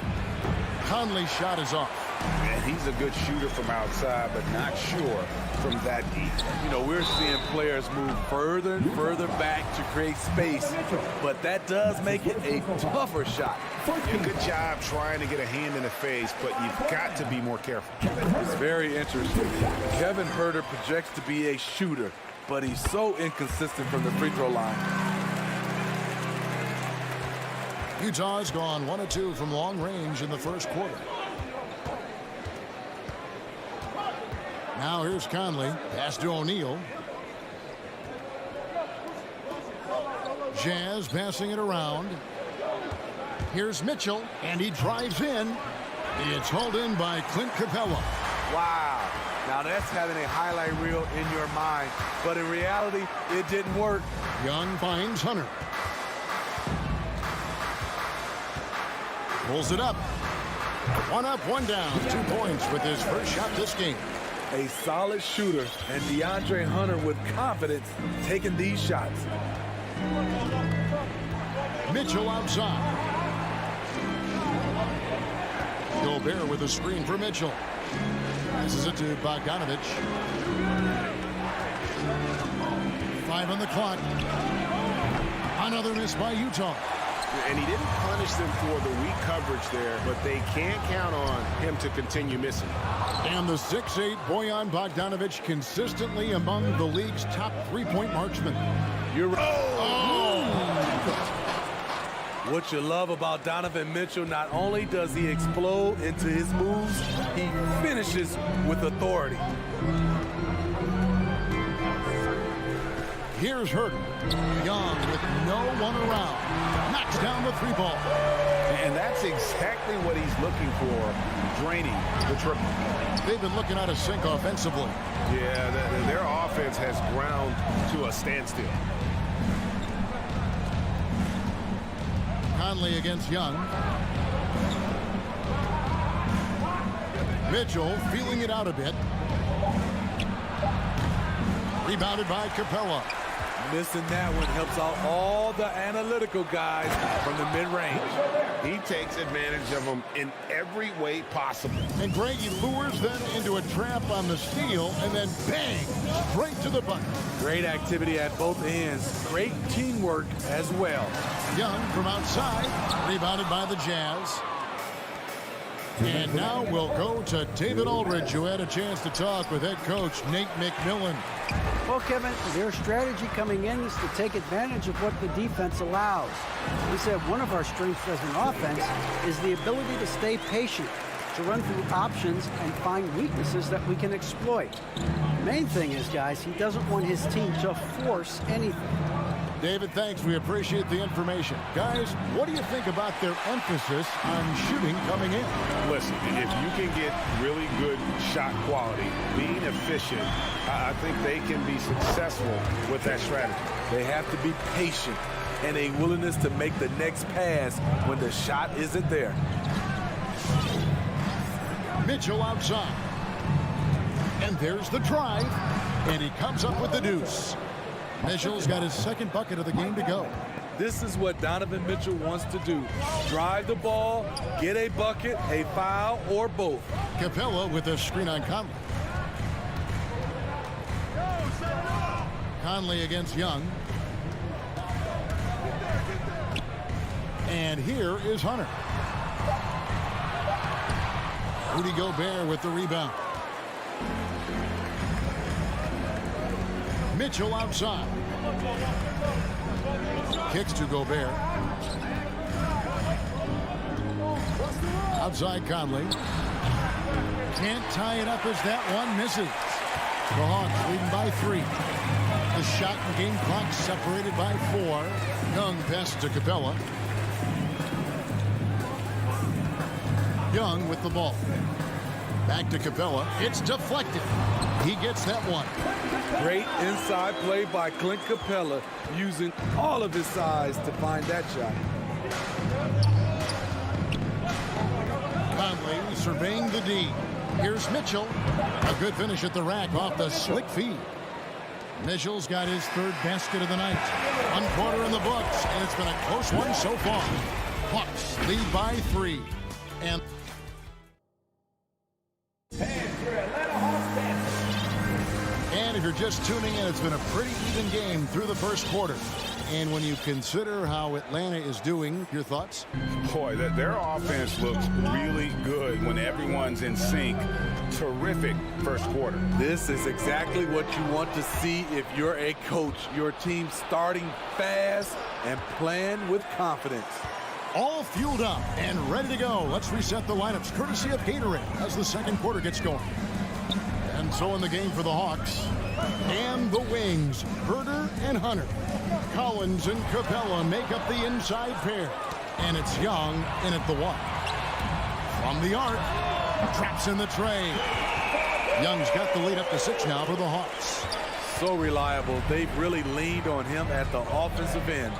Conley's shot is off. And he's a good shooter from outside, but not sure from that deep. You know, we're seeing players move further and further back to create space, but that does make it a tougher shot. Yeah, good job trying to get a hand in the face, but you've got to be more careful. It's very interesting. Kevin Huerter projects to be a shooter, but he's so inconsistent from the free throw line. Utah's gone 1 of 2 from long range in the first quarter. Now here's Conley. Pass to O'Neal. Jazz passing it around. Here's Mitchell, and he drives in. It's hauled in by Clint Capella. Wow. Now that's having a highlight reel in your mind, but in reality, it didn't work. Young finds Hunter. Pulls it up. 1 up, 1 down. 2 points with his first shot this game. A solid shooter, and DeAndre Hunter with confidence taking these shots. Mitchell outside. Gobert with a screen for Mitchell. Passes it to Bogdanovich. 5 on the clock. Another miss by Utah. And he didn't punish them for the weak coverage there, but they can't count on him to continue missing. And the 6'8" Bojan Bogdanovich consistently among the league's top 3-point marksmen. You're right. What you love about Donovan Mitchell, not only does he explode into his moves, he finishes with authority. Here's Huerter. Young with no one around. Knocks down the 3-ball. And that's exactly what he's looking for, draining the triple. They've been looking out of sync offensively. Yeah, their offense has ground to a standstill. Conley against Young. Mitchell feeling it out a bit. Rebounded by Capella. Missing that one helps out all the analytical guys from the mid-range. He takes advantage of them in every way possible. And Greg, he lures them into a trap on the steal, and then bang, straight to the bucket. Great activity at both ends. Great teamwork as well. Young from outside, rebounded by the Jazz. And now we'll go to David Aldridge, who had a chance to talk with head coach Nate McMillan. Well, Kevin, their strategy coming in is to take advantage of what the defense allows. We said one of our strengths as an offense is the ability to stay patient, to run through options and find weaknesses that we can exploit. The main thing is, guys, he doesn't want his team to force anything. David, thanks. We appreciate the information. Guys, what do you think about their emphasis on shooting coming in? Listen, if you can get really good shot quality, being efficient, I think they can be successful with that strategy. They have to be patient and a willingness to make the next pass when the shot isn't there. Mitchell outside. And there's the drive. And he comes up with the deuce. Mitchell's got his second bucket of the game to go. This is what Donovan Mitchell wants to do. Drive the ball, get a bucket, a foul, or both. Capella with a screen on Conley. Conley against Young. And here is Hunter. Rudy Gobert with the rebound. Mitchell outside. Kicks to Gobert. Outside Conley. Can't tie it up as that one misses. The Hawks leading by 3. The shot and game clock separated by 4. Young passes to Capella. Young with the ball. Back to Capella. It's deflected. He gets that one. Great inside play by Clint Capella, using all of his size to find that shot. Conley surveying the D. Here's Mitchell. A good finish at the rack off the slick feed. Mitchell's got his 3rd basket of the night. 1 quarter in the books, and it's been a close one so far. Hawks lead by 3. And if you're just tuning in, it's been a pretty even game through the first quarter. And when you consider how Atlanta is doing, your thoughts? Boy, their offense looks really good when everyone's in sync. Terrific first quarter. This is exactly what you want to see if you're a coach. Your team starting fast and playing with confidence. All fueled up and ready to go. Let's reset the lineups courtesy of Gatorade as the second quarter gets going. And so in the game for the Hawks and the wings, Herter and Hunter. Collins and Capella make up the inside pair. And it's Young in at the 1. From the arc, traps in the tray. Young's got the lead up to 6 now for the Hawks. So reliable. They've really leaned on him at the offensive end.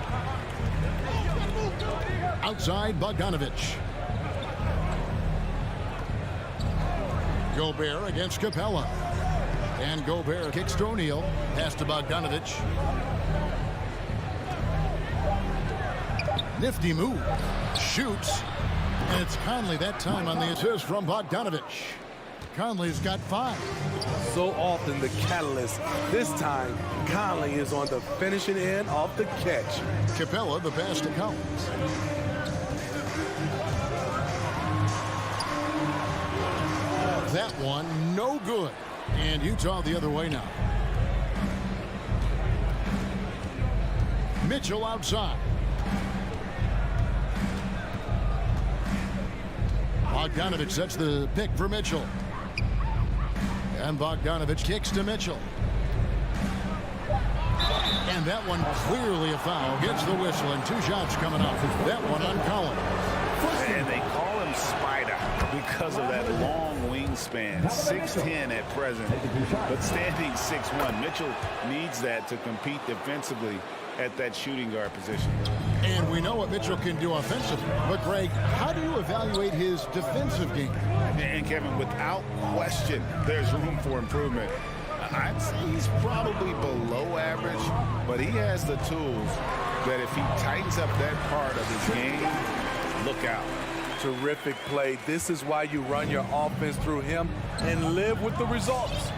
Outside Bogdanovich. Gobert against Capella. And Gobert kicks to O'Neal. Pass to Bogdanovich. Nifty move. Shoots. And it's Conley that time on the assist from Bogdanovich. Conley's got 5. So often the catalyst. This time, Conley is on the finishing end off the catch. Capella the pass to Collins. That one no good. And Utah the other way now. Mitchell outside. Bogdanovich sets the pick for Mitchell. And Bogdanovich kicks to Mitchell. And that one clearly a foul. Gets the whistle and 2 shots coming up. That one on Collins. And they call him Spider because of that long wingspan. 6'10" at present, but standing 6'1". Mitchell needs that to compete defensively at that shooting guard position. And we know what Mitchell can do offensively. But, Greg, how do you evaluate his defensive game? And, Kevin, without question, there's room for improvement. I'd say he's probably below average, but he has the tools that if he tightens up that part of his game, look out. Terrific play. This is why you run your offense through him and live with the results.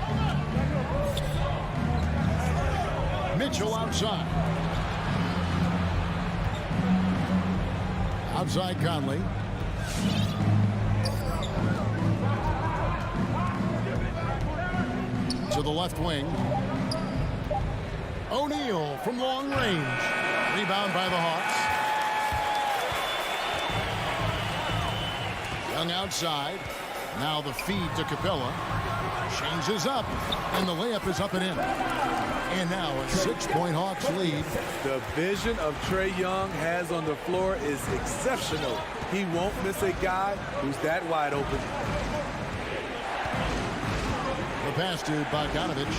Mitchell outside. Outside Conley. To the left wing. O'Neal from long range. Rebound by the Hawks. Young outside. Now the feed to Capella. Changes up. And the layup is up and in. And now a 6-point Hawks lead. The vision of Trae Young has on the floor is exceptional. He won't miss a guy who's that wide open. The pass to Bogdanovich.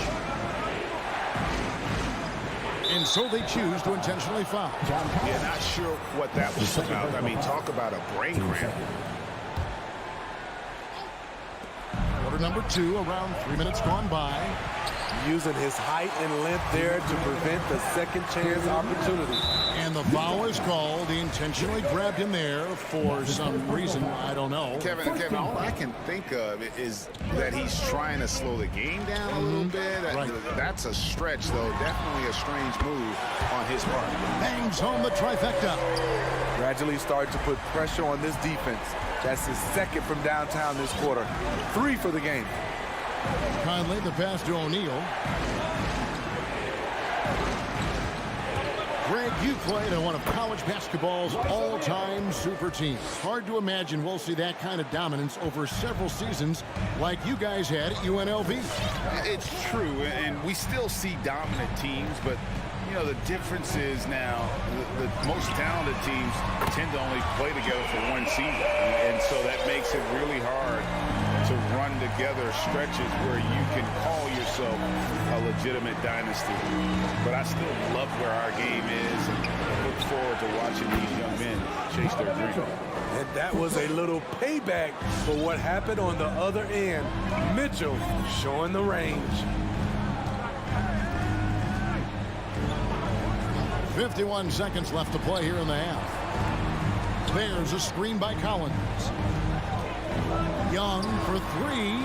And so they choose to intentionally foul. Yeah, not sure what that was about. I mean, talk about a brain cramp. Quarter number 2, around 3 minutes gone by. Using his height and length there to prevent the second chance opportunity. And the foul is called. He intentionally grabbed him there for some reason. I don't know. Kevin, all I can think of is that he's trying to slow the game down a little bit. Right. That's a stretch, though. Definitely a strange move on his part. Bangs home the trifecta. Gradually starting to put pressure on this defense. That's his second from downtown this quarter. 3 for the game. Conley, the pass to O'Neal. Greg, You played on one of college basketball's all-time super teams. Hard to imagine we'll see that kind of dominance over several seasons like you guys had at UNLV. It's true, and we still see dominant teams, but you know, the difference is now the most talented teams tend to only play together for one season. And so that makes it really hard to run together stretches where you can call yourself a legitimate dynasty. But I still love where our game is and look forward to watching these young men chase their dream. And that was a little payback for what happened on the other end. Mitchell showing the range. 51 seconds left to play here in the half. There's a screen by Collins. Young for three.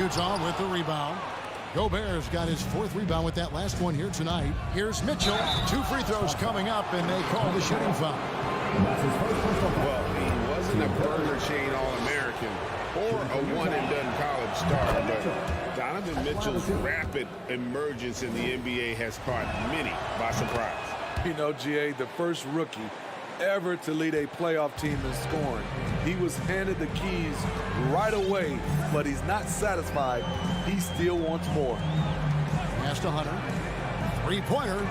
Utah with the rebound. Gobert's got his fourth rebound with that last one here tonight. Here's Mitchell. 2 free throws coming up, and they call the shooting foul. Well, he wasn't a Burger Chain All-American or a one-and-done college star, but Donovan Mitchell's rapid emergence in the NBA has caught many by surprise. You know, GA, the first rookie ever to lead a playoff team in scoring. He was handed the keys right away, but he's not satisfied. He still wants more. Pass to Hunter. Three-pointer.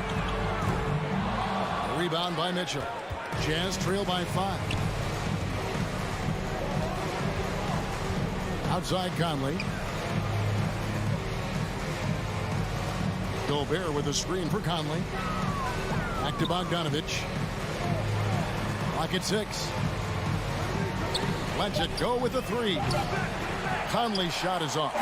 Rebound by Mitchell. Jazz trail by 5. Outside Conley. Gobert with a screen for Conley. Back to Bogdanovich. Clock at 6. Lets it go with the 3. Conley's shot is off.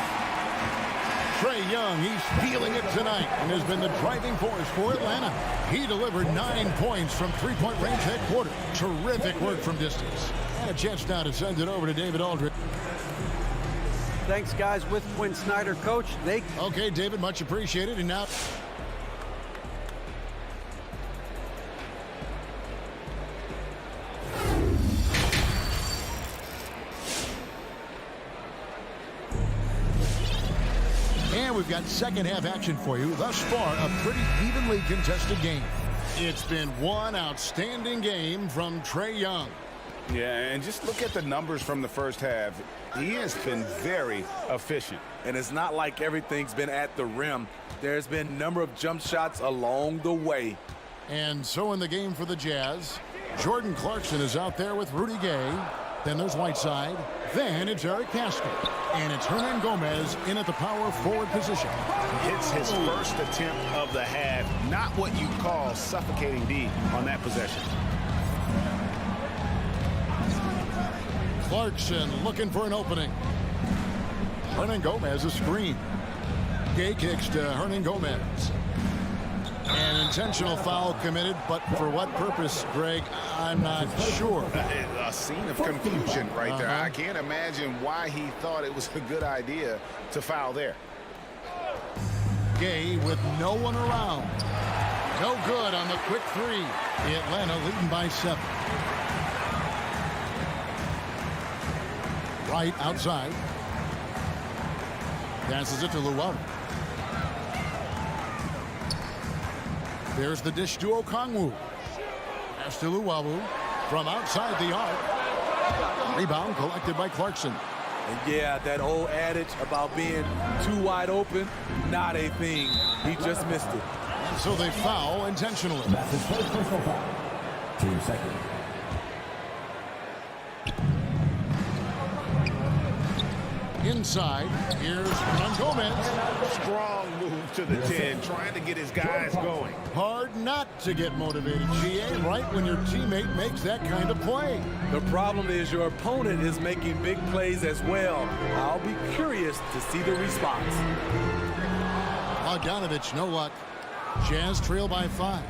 Trae Young, he's feeling it tonight and has been the driving force for Atlanta. He delivered 9 points from three-point range that quarter. Terrific work from distance. And a chance now to send it over to David Aldridge. Thanks, guys. With Quinn Snyder, coach. Okay, David, much appreciated. And now... And we've got second half action for you. Thus far, a pretty evenly contested game. It's been one outstanding game from Trae Young. Yeah, and just look at the numbers from the first half. He has been very efficient. And it's not like everything's been at the rim. There's been a number of jump shots along the way. And so in the game for the Jazz, Jordan Clarkson is out there with Rudy Gay. Then there's Whiteside. Then it's Eric Pascal. And it's Hernan Gomez in at the power forward position. Hits his first attempt of the half. Not what you call suffocating D on that possession. Clarkson looking for an opening. Hernan Gomez a screen. Gay kicks to Hernan Gomez. An intentional foul committed, but for what purpose, Greg, I'm not sure. A scene of confusion right there. I can't imagine why he thought it was a good idea to foul there. Gay with no one around. No good on the quick 3. Atlanta leading by 7. Right outside. Passes it to Luau. There's the dish to Okongwu. Pass to Luau from outside the arc. Rebound collected by Clarkson. And yeah, that old adage about being too wide open, not a thing. He just missed it. And so they foul intentionally. That's his first personal foul. 2 seconds. Inside, here's Hernan Gomez. Strong move to the 10, trying to get his guys going. Hard not to get motivated, GA, right when your teammate makes that kind of play. The problem is your opponent is making big plays as well. I'll be curious to see the response. Bogdanovich, no luck. Jazz trail by 5.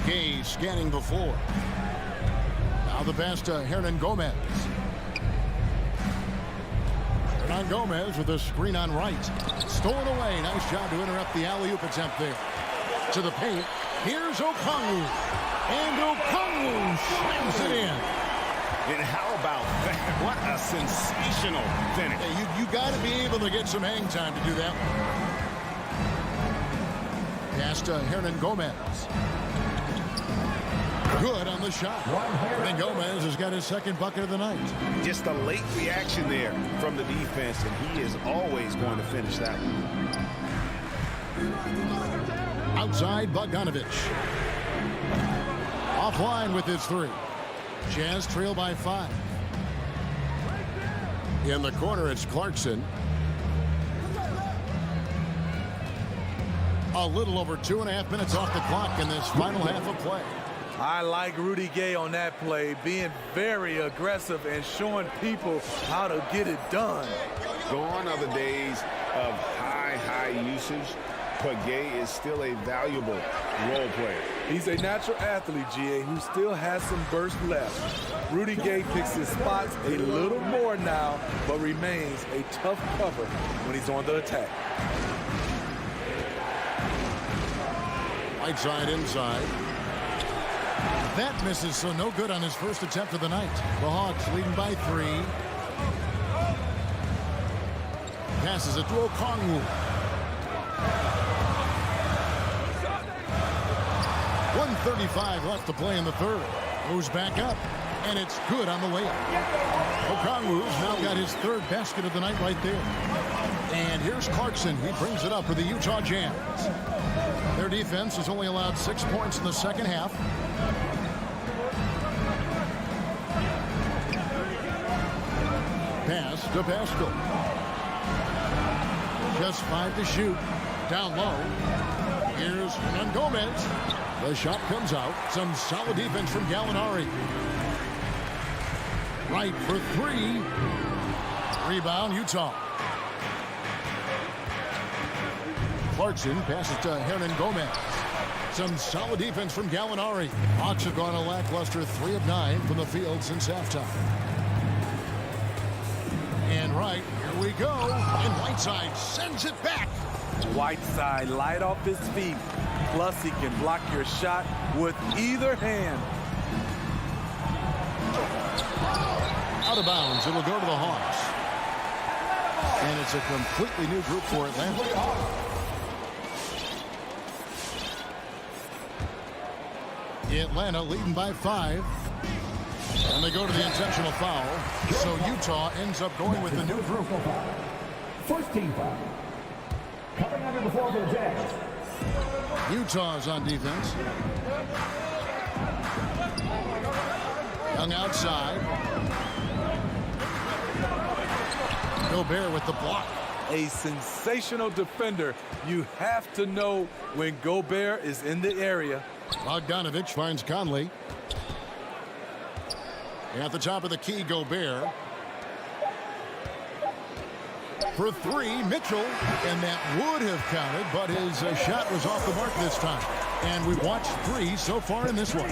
Gay scanning the floor. Now the pass to Hernan Gomez. Hernan Gomez with a screen on right. Stolen away. Nice job to interrupt the alley-oop attempt there. To the paint. Here's Okongwu. And Okongwu slams it in. And how about that? What a sensational finish. Hey, you got to be able to get some hang time to do that. Pass to Hernan Gomez. Good on the shot. And Gomez has got his second bucket of the night. Just a late reaction there from the defense, and he is always going to finish that one. Outside, Bogdanovich. Offline with his three. Jazz trail by 5. In the corner, it's Clarkson. A little over 2.5 minutes off the clock in this final half of play. I like Rudy Gay on that play, being very aggressive and showing people how to get it done. Gone are the days of high usage, but Gay is still a valuable role player. He's a natural athlete, GA, who still has some burst left. Rudy Gay picks his spots a little more now, but remains a tough cover when he's on the attack. Right side inside. That misses, so no good on his first attempt of the night. The Hawks leading by 3. Passes it to Okongwu. 1:35 left to play in the third. Moves back up, and it's good on the layup. Okongwu's now got his third basket of the night right there. And here's Clarkson. He brings it up for the Utah Jazz. Their defense has only allowed 6 points in the second half. Pass to Pascal. Just 5 to shoot. Down low. Here's Hernan Gomez. The shot comes out. Some solid defense from Gallinari. Right for 3. Rebound, Utah. Clarkson passes to Hernan Gomez. Some solid defense from Gallinari. Hawks have gone a lackluster 3 of 9 from the field since halftime. And right, here we go. And Whiteside sends it back. Whiteside light off his feet. Plus, he can block your shot with either hand. Out of bounds. It'll go to the Hawks. And it's a completely new group for Atlanta. Atlanta leading by 5. And they go to the intentional foul. So Utah ends up going with the new group. First team foul. Coming under the floor for the Jazz. Utah's on defense. Young outside. Gobert with the block. A sensational defender. You have to know when Gobert is in the area. Bogdanovich finds Conley. At the top of the key, Gobert. For 3, Mitchell. And that would have counted, but his shot was off the mark this time. And we've watched 3 so far in this one.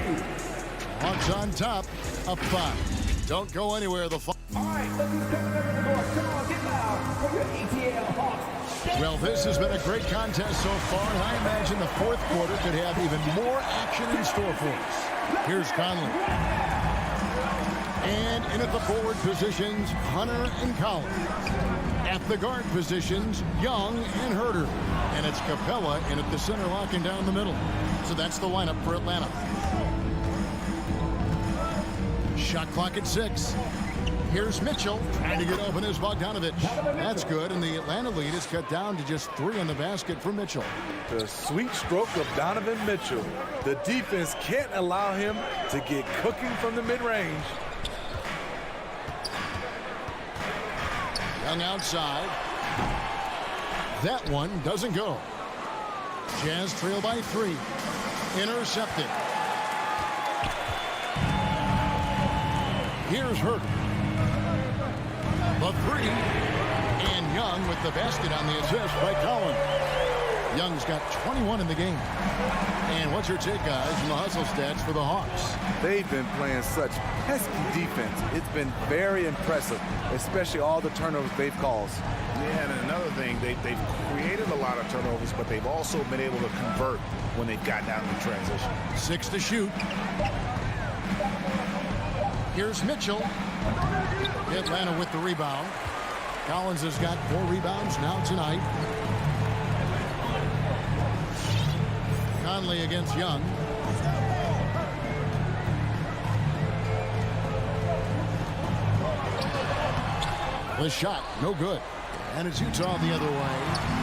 Hawks on top, up 5. Don't go anywhere. The All right, let's coming under the door. Come on, get loud for your ATL Hawks. Well, this has been a great contest so far, and I imagine the fourth quarter could have even more action in store for us. Here's Conley. And in at the forward positions, Hunter and Collins. At the guard positions, Young and Herter. And it's Capella in at the center, locking down the middle. So that's the lineup for Atlanta. Shot clock at 6. Here's Mitchell trying to get open as Bogdanovich. That's good, and the Atlanta lead is cut down to just 3 on the basket for Mitchell. The sweet stroke of Donovan Mitchell. The defense can't allow him to get cooking from the mid-range. Young outside. That one doesn't go. Jazz trail by 3. Intercepted. Here's Herter. The 3. And Young with the basket on the assist by Collins. Young's got 21 in the game. And what's your take, guys, from the hustle stats for the Hawks? They've been playing such pesky defense. It's been very impressive, especially all the turnovers they've caused. Yeah, and another thing, they've created a lot of turnovers, but they've also been able to convert when they've gotten out of the transition. 6 to shoot. Here's Mitchell. Atlanta with the rebound. Collins has got 4 rebounds now tonight. Conley against Young. The shot, no good. And it's Utah the other way.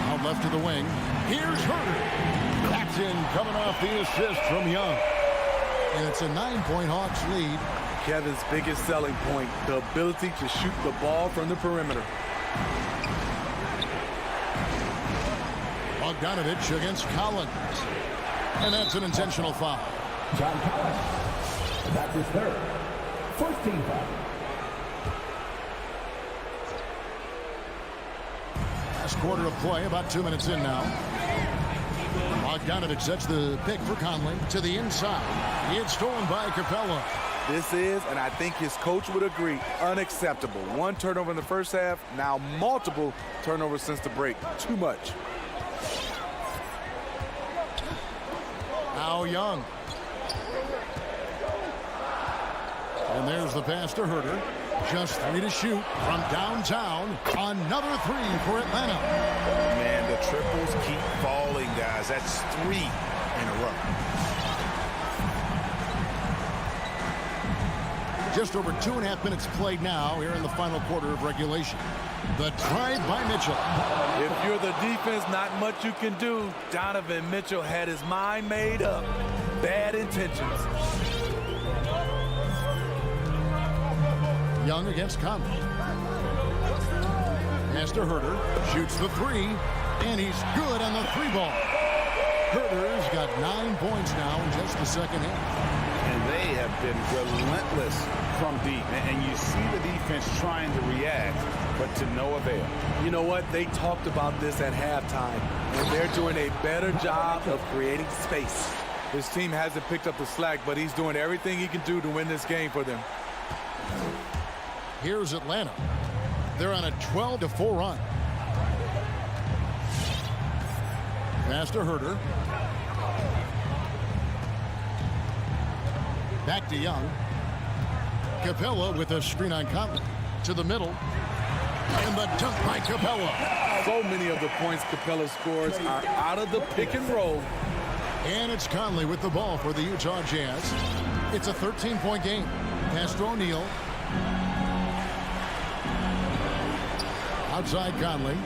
Out left to the wing. Here's Herter. That's in, coming off the assist from Young. And it's a 9-point Hawks lead. Kevin's biggest selling point, the ability to shoot the ball from the perimeter. Bogdanovich against Collins. And that's an intentional foul. John Collins. That's his third. First team foul. Last quarter of play, about 2 minutes in now. Bogdanovich sets the pick for Conley to the inside. It's stolen by Capella. This is, and I think his coach would agree, unacceptable. 1 turnover in the first half, now multiple turnovers since the break. Too much. Now Young. And there's the pass to Herter. Just 3 to shoot from downtown. Another 3 for Atlanta. Man, the triples keep falling, guys. That's 3 in a row. Just over 2.5 minutes played now here in the final quarter of regulation. The drive by Mitchell. If you're the defense, not much you can do. Donovan Mitchell had his mind made up. Bad intentions. Young against Conley. Pass to Herter. Shoots the 3. And he's good on the 3-ball. Herter's got 9 points now in just the second half. And they have been relentless from deep. And you see the defense trying to react, but to no avail. You know what? They talked about this at halftime. And they're doing a better job of creating space. His team hasn't picked up the slack, but he's doing everything he can do to win this game for them. Here's Atlanta. They're on a 12-4 run. Pass to Herter. Back to Young. Capella with a screen on Conley. To the middle. And the dunk by Capella. So many of the points Capella scores are out of the pick and roll. And it's Conley with the ball for the Utah Jazz. It's a 13-point game. Pass to O'Neal. Outside Conley.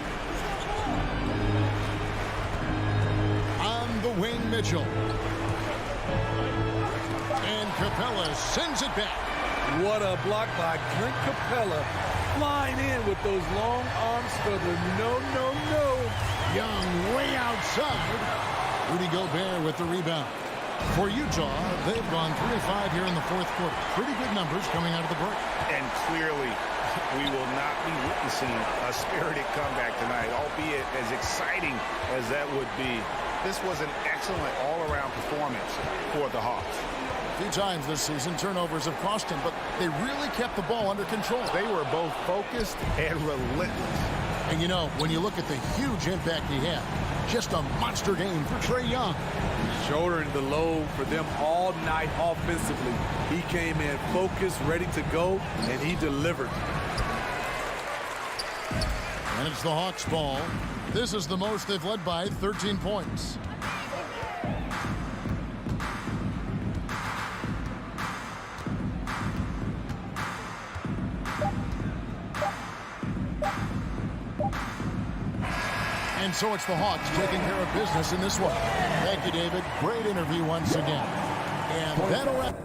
On the wing, Mitchell. And Capella sends it back. What a block by Clint Capella. Flying in with those long arms for the no. Young way outside. Rudy Gobert with the rebound. For Utah, they've gone 3 of 5 here in the fourth quarter. Pretty good numbers coming out of the break. And clearly, we will not be witnessing a spirited comeback tonight, albeit as exciting as that would be. This was an excellent all-around performance for the Hawks. A few times this season, turnovers have cost him, but they really kept the ball under control. They were both focused and relentless. And you know, when you look at the huge impact he had, just a monster game for Trae Young. Shouldering the load for them all night offensively. He came in focused, ready to go, and he delivered. And it's the Hawks' ball. This is the most they've led by, 13 points. And so it's the Hawks taking care of business in this one. Thank you, David. Great interview once again. And that'll wrap.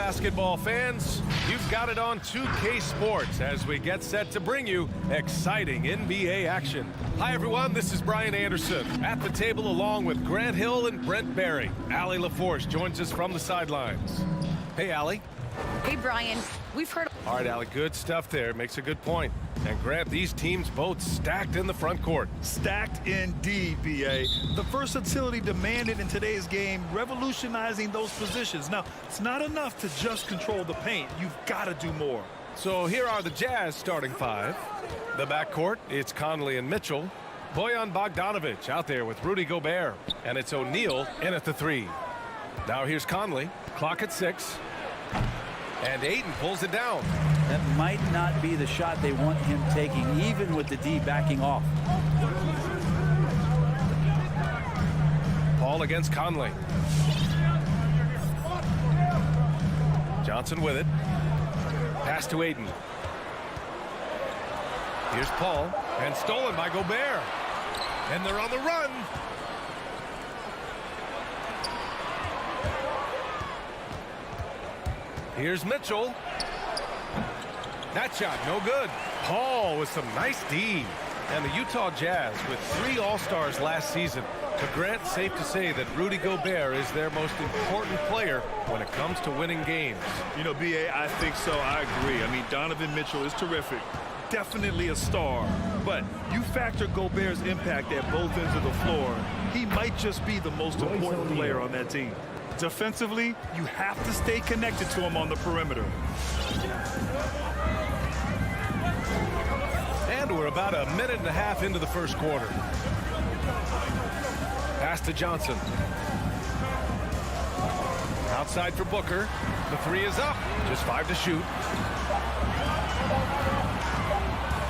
basketball fans. You've got it on 2K Sports as we get set to bring you exciting NBA action. Hi, everyone. This is Brian Anderson at the table along with Grant Hill and Brent Barry. Allie LaForce joins us from the sidelines. Hey, Allie. Hey, Brian. We've heard... All right, Allie, good stuff there. Makes a good point. And Grant, these teams both stacked in the front court. Stacked indeed, B.A. The versatility demanded in today's game, revolutionizing those positions. Now, it's not enough to just control the paint. You've got to do more. So here are the Jazz starting five. The backcourt, it's Conley and Mitchell. Bojan Bogdanovic out there with Rudy Gobert. And it's O'Neal in at the three. Now here's Conley. Clock at 6. And Ayton pulls it down. That might not be the shot they want him taking, even with the D backing off. Paul against Conley. Johnson with it. Pass to Ayton. Here's Paul, and stolen by Gobert. And they're on the run. Here's Mitchell. That shot, no good. Paul with some nice D. And the Utah Jazz with 3 All-Stars last season. But Grant, safe to say that Rudy Gobert is their most important player when it comes to winning games. You know, B.A., I think so. I agree. I mean, Donovan Mitchell is terrific. Definitely a star. But you factor Gobert's impact at both ends of the floor, he might just be the most important player on that team. Defensively, you have to stay connected to him on the perimeter. And we're about a minute and a half into the first quarter. Pass to Johnson. Outside for Booker. The 3 is up. Just 5 to shoot.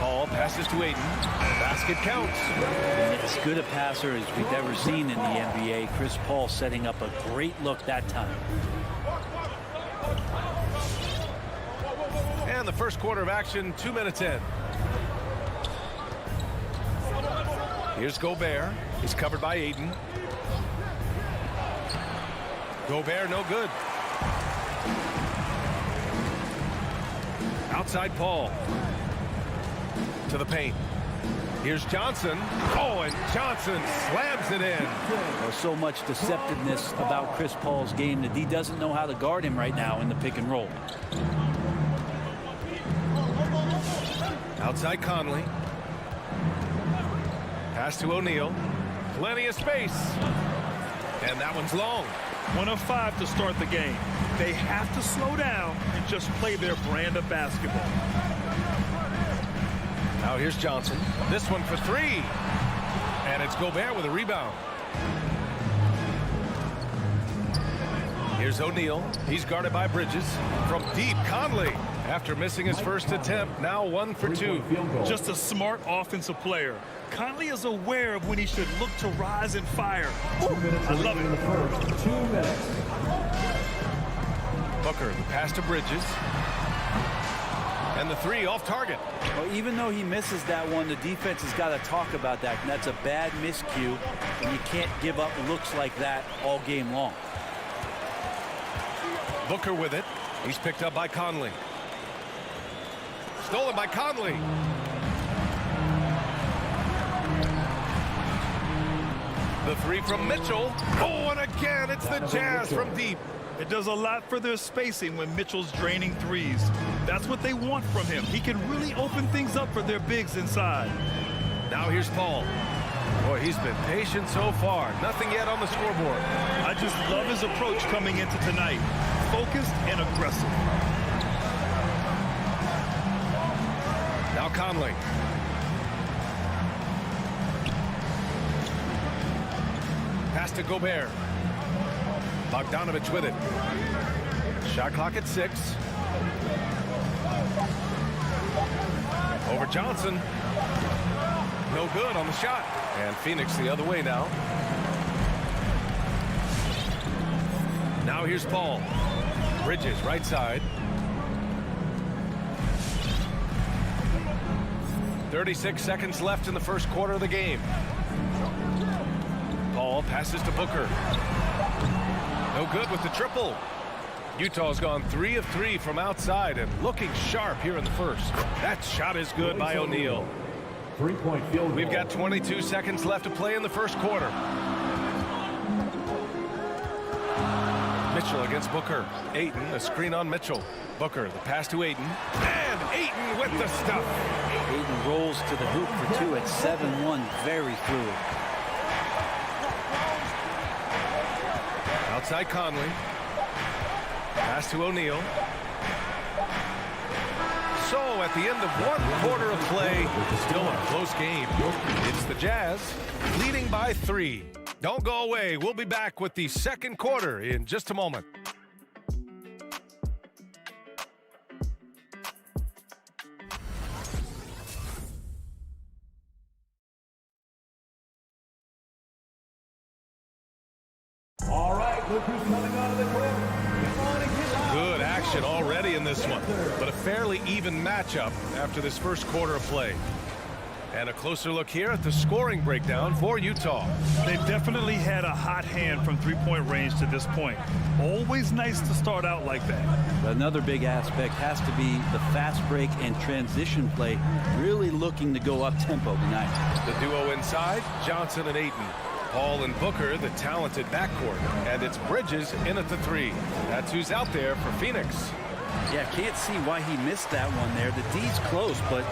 Paul passes to Ayton. Basket counts. And as good a passer as we've ever seen in the NBA. Chris Paul setting up a great look that time. And the first quarter of action, 2 minutes in. Here's Gobert. He's covered by Ayton. Gobert no good. Outside Paul. To the paint. Here's Johnson. Oh, and Johnson slams it in. There's so much deceptiveness about Chris Paul's game that he doesn't know how to guard him right now in the pick and roll. Outside Conley. Pass to O'Neal. Plenty of space. And that one's long. 1 of 5 to start the game. They have to slow down and just play their brand of basketball. Now here's Johnson. This one for 3. And it's Gobert with a rebound. Here's O'Neal. He's guarded by Bridges. From deep, Conley. After missing his first attempt, now 1 for 2. Just a smart offensive player. Conley is aware of when he should look to rise and fire. I love it. In the first 2 minutes. Booker, the pass to Bridges. And the 3 off target. Well, even though he misses that one, the defense has got to talk about that. And that's a bad miscue. And you can't give up looks like that all game long. Booker with it. He's picked up by Conley. Stolen by Conley. The 3 from Mitchell. Oh, and again, it's the Jazz from deep. It does a lot for their spacing when Mitchell's draining threes. That's what they want from him. He can really open things up for their bigs inside. Now here's Paul. Boy, he's been patient so far. Nothing yet on the scoreboard. I just love his approach coming into tonight. Focused and aggressive. Now Conley. Pass to Gobert. Bogdanovich with it. Shot clock at 6. Over Johnson. No good on the shot. And Phoenix the other way now. Now here's Paul. Bridges right side. 36 seconds left in the first quarter of the game. Paul passes to Booker. No good with the triple. Utah's gone 3 of 3 from outside and looking sharp here in the first. That shot is good by O'Neal. 3-point field goal. We've got 22 seconds left to play in the first quarter. Mitchell against Booker. Ayton, a screen on Mitchell. Booker, the pass to Ayton. And Ayton with the stuff. Ayton rolls to the hoop for 2 at 7-1. Very fluid. Outside Conley. Pass to O'Neal. So at the end of 1 quarter of play, still a close game. It's the Jazz leading by 3. Don't go away. We'll be back with the second quarter in just a moment. Look who's coming out of the court. Come on and get loud. Good action already in this one, but a fairly even matchup after this first quarter of play. And a closer look here at the scoring breakdown for Utah. They've definitely had a hot hand from three-point range to this point. Always nice to start out like that. Another big aspect has to be the fast break and transition play, really looking to go up-tempo tonight. The duo inside, Johnson and Ayton. Paul and Booker, the talented backcourt. And it's Bridges in at the three. That's who's out there for Phoenix. Yeah, can't see why he missed that one there. The D's close, but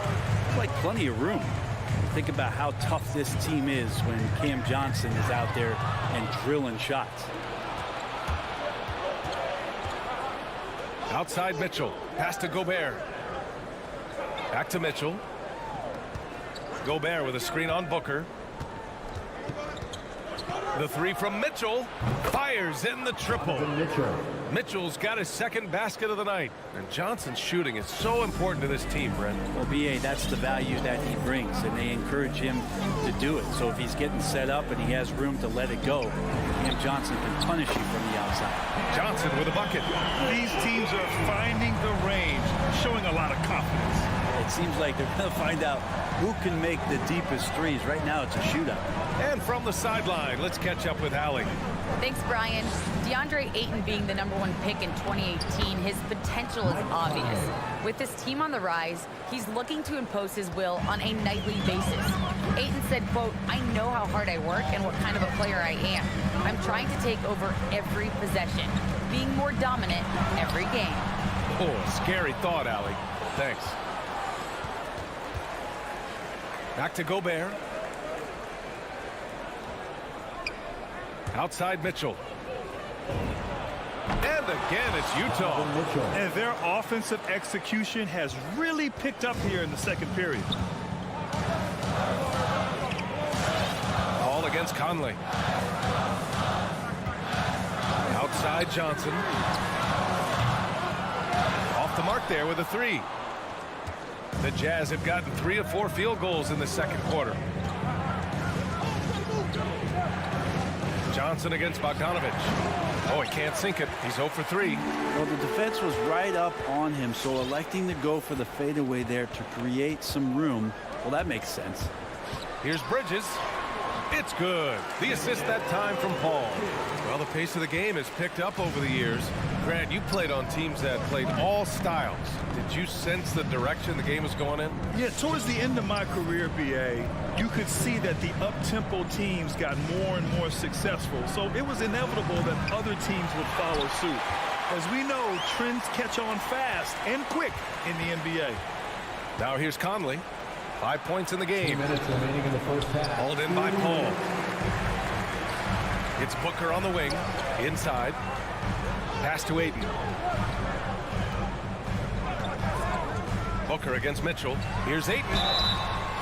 like plenty of room. Think about how tough this team is when Cam Johnson is out there and drilling shots. Outside Mitchell. Pass to Gobert. Back to Mitchell. Gobert with a screen on Booker. The three from Mitchell. Fires in the triple. Mitchell's got his second basket of the night. And Johnson's shooting is so important to this team, Brent. Well, B.A., that's the value that he brings, and they encourage him to do it. So if he's getting set up and he has room to let it go, Cam Johnson can punish you from the outside. Johnson with a bucket. These teams are finding the range, showing a lot of confidence. It seems like they're going to find out who can make the deepest threes. Right now, it's a shootout. And from the sideline, let's catch up with Allie. Thanks, Brian. DeAndre Ayton being the #1 pick in 2018, his potential is obvious. With his team on the rise, he's looking to impose his will on a nightly basis. Ayton said, quote, "I know how hard I work and what kind of a player I am. I'm trying to take over every possession, being more dominant every game." Oh, scary thought, Allie. Thanks. Back to Gobert. Outside Mitchell. And again, it's Utah. And their offensive execution has really picked up here in the second period. Ball against Conley. Outside Johnson. Off the mark there with a three. The Jazz have gotten 3 of 4 field goals in the second quarter. Johnson against Bogdanovich. Oh, he can't sink it. He's 0 for 3. Well, the defense was right up on him, so electing to go for the fadeaway there to create some room, well, that makes sense. Here's Bridges. It's good. The assist that time from Paul. Well, the pace of the game has picked up over the years. Grant, you played on teams that played all styles. Did you sense the direction the game was going in? Yeah, towards the end of my career, B.A., you could see that the up-tempo teams got more and more successful. So it was inevitable that other teams would follow suit. As we know, trends catch on fast and quick in the NBA. Now here's Conley. 5 points in the game. 2 minutes remaining in the first half. Hauled in by Paul. It's Booker on the wing. Inside. Pass to Ayton. Booker against Mitchell. Here's Ayton.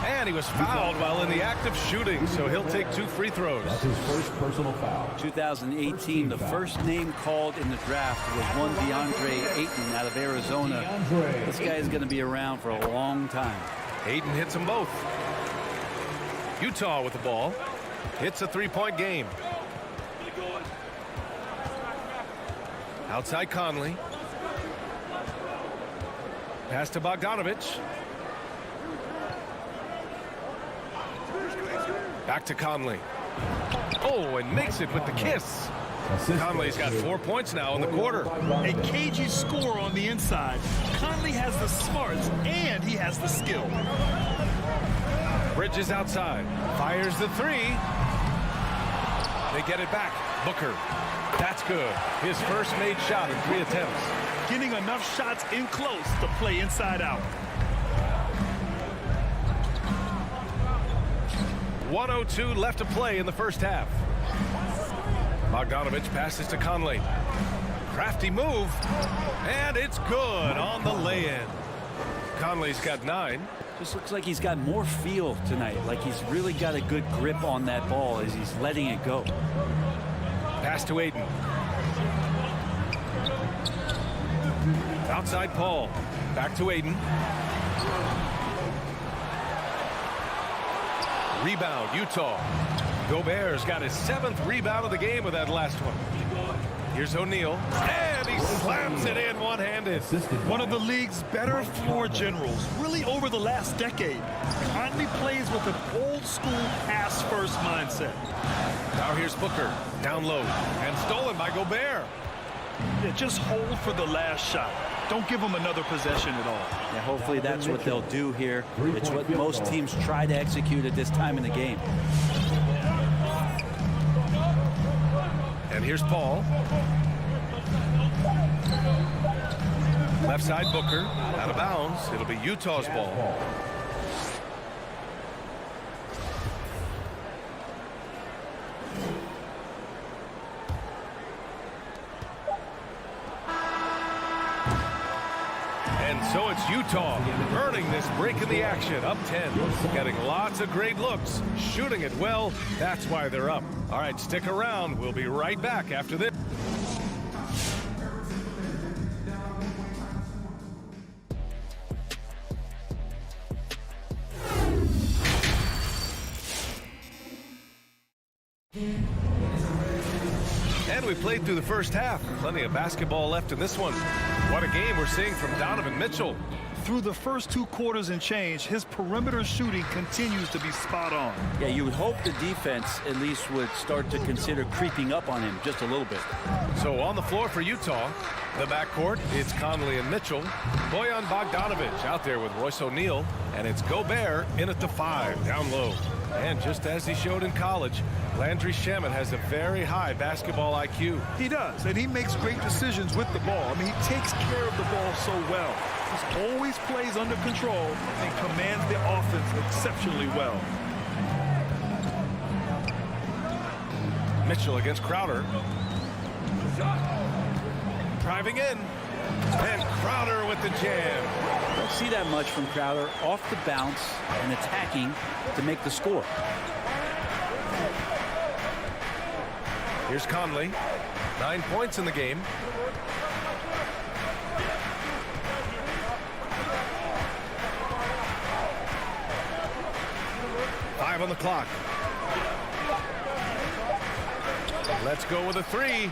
And he was fouled while in the act of shooting, so he'll take 2 free throws. That's his first personal foul. 2018, the first name called in the draft was one DeAndre Ayton out of Arizona. This guy is going to be around for a long time. Ayton hits them both. Utah with the ball. It's a 3-point game. Outside Conley. Pass to Bogdanovich. Back to Conley. Oh, and makes it with the kiss. Conley's got 4 points now in the quarter. A cagey score on the inside. Conley has the smarts and he has the skill. Bridges outside. Fires the three. They get it back. Booker. That's good. His first made shot in 3 attempts. Getting enough shots in close to play inside out. 1:02 left to play in the first half. Bogdanovich passes to Conley. Crafty move. And it's good on the lay-in. Conley's got 9. Just looks like he's got more feel tonight, like he's really got a good grip on that ball as he's letting it go. Pass to Ayton. Outside Paul. Back to Ayton. Rebound, Utah. Gobert's got his 7th rebound of the game with that last one. Here's O'Neal, and he slams it in one-handed. One of the league's better floor generals, really over the last decade. Conley plays with an old-school pass-first mindset. Now here's Booker, down low, and stolen by Gobert. Yeah, just hold for the last shot. Don't give them another possession at all. Yeah, hopefully that's what they'll do here. It's what most teams try to execute at this time in the game. And here's Paul. Left side Booker, out of bounds. It'll be Utah's ball. And so it's Utah earning this break in the action, up 10. Getting lots of great looks, shooting it well. That's why they're up. All right, stick around. We'll be right back after this. And we played through the first half. Plenty of basketball left in this one. What a game we're seeing from Donovan Mitchell. Through the first 2 quarters and change, his perimeter shooting continues to be spot on. Yeah, you would hope the defense at least would start to consider creeping up on him just a little bit. So on the floor for Utah, the backcourt, it's Conley and Mitchell. Bojan Bogdanovic out there with Royce O'Neal. And it's Gobert in at the 5, down low. And just as he showed in college, Landry Shamet has a very high basketball IQ. He does, and he makes great decisions with the ball. I mean, he takes care of the ball so well. He always plays under control and commands the offense exceptionally well. Mitchell against Crowder. Driving in. And Crowder with the jam. Don't see that much from Crowder, off the bounce and attacking to make the score. Here's Conley, 9 points in the game. Five on the clock. Let's go with a 3.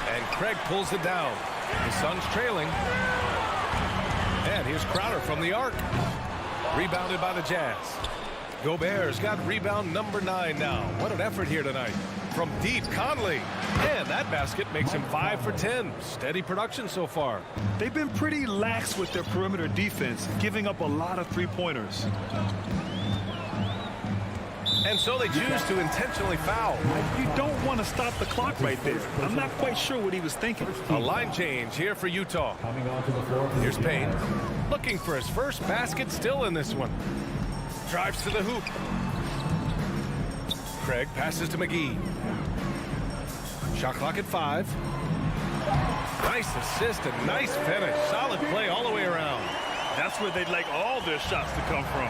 And Craig pulls it down. The Suns trailing. And here's Crowder from the arc. Rebounded by the Jazz. Gobert's got rebound number 9 now. What an effort here tonight. From deep, Conley. And that basket makes him 5 for 10. Steady production so far. They've been pretty lax with their perimeter defense, giving up a lot of three-pointers. And so they choose to intentionally foul. You don't want to stop the clock right there. I'm not quite sure what he was thinking. A line change here for Utah. Here's Payne. Looking for his first basket still in this one. Drives to the hoop. Craig passes to McGee. Shot clock at 5. Nice assist and nice finish. Solid play all the way around. That's where they'd like all their shots to come from.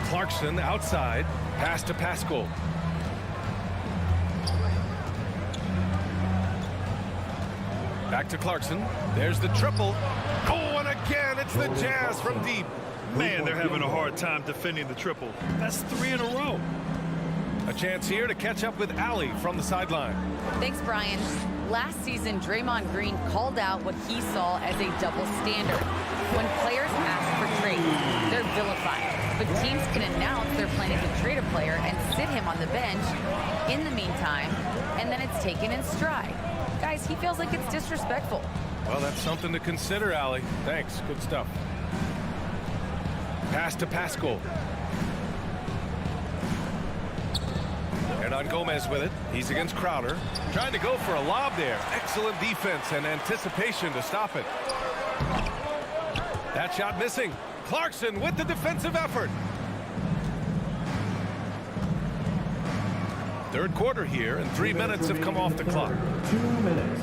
Clarkson outside. Pass to Pascal. Back to Clarkson. There's the triple. Oh, and again, it's the Jazz from deep. Man, they're having a hard time defending the triple. That's 3 in a row. A chance here to catch up with Allie from the sideline. Thanks, Brian. Last season, Draymond Green called out what he saw as a double standard. When players ask for trades, they're vilified. But teams can announce they're planning to trade a player and sit him on the bench in the meantime, and then it's taken in stride. Guys, he feels like it's disrespectful. Well, that's something to consider, Allie. Thanks. Good stuff. Pass to Pascal. Hernan Gomez with it. He's against Crowder. Trying to go for a lob there. Excellent defense and anticipation to stop it. That shot missing. Clarkson with the defensive effort. Third quarter here, and 3 minutes have come off the clock. 2 minutes.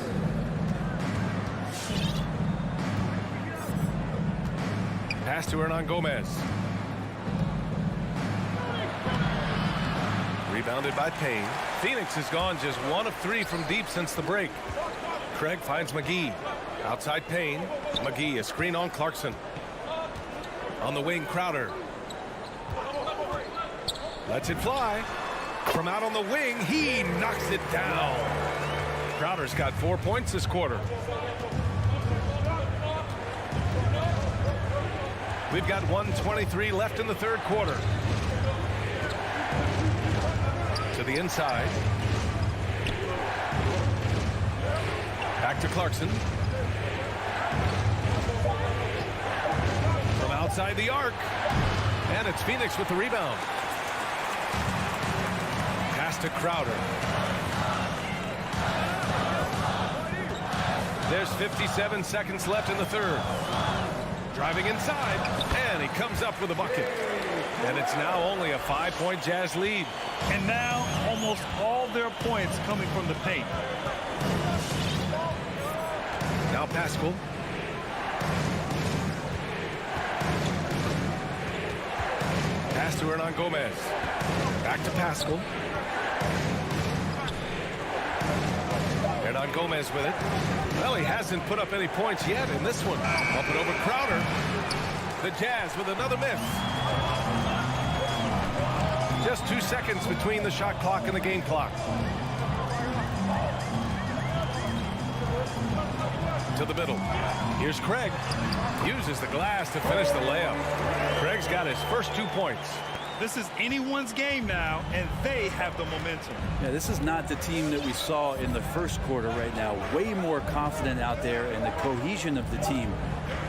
Pass to Hernan Gomez. Rebounded by Payne. Phoenix has gone just 1 of 3 from deep since the break. Craig finds McGee. Outside Payne. McGee, a screen on Clarkson. On the wing, Crowder. Lets it fly. From out on the wing, he knocks it down. Crowder's got 4 points this quarter. We've got 1:23 left in the third quarter. To the inside. Back to Clarkson. From outside the arc. And it's Phoenix with the rebound. Pass to Crowder. There's 57 seconds left in the third. Driving inside, and he comes up with a bucket. And it's now only a 5-point Jazz lead. And now almost all their points coming from the paint. Now Pascal. Pass to Hernan Gomez. Back to Pascal. Hernan Gomez with it. Well, he hasn't put up any points yet in this one. Up and over Crowder. The Jazz with another miss. Just 2 seconds between the shot clock and the game clock. To the middle. Here's Craig. Uses the glass to finish the layup. Craig's got his first 2 points. This is anyone's game now, and they have the momentum. Yeah, this is not the team that we saw in the first quarter right now. Way more confident out there, and the cohesion of the team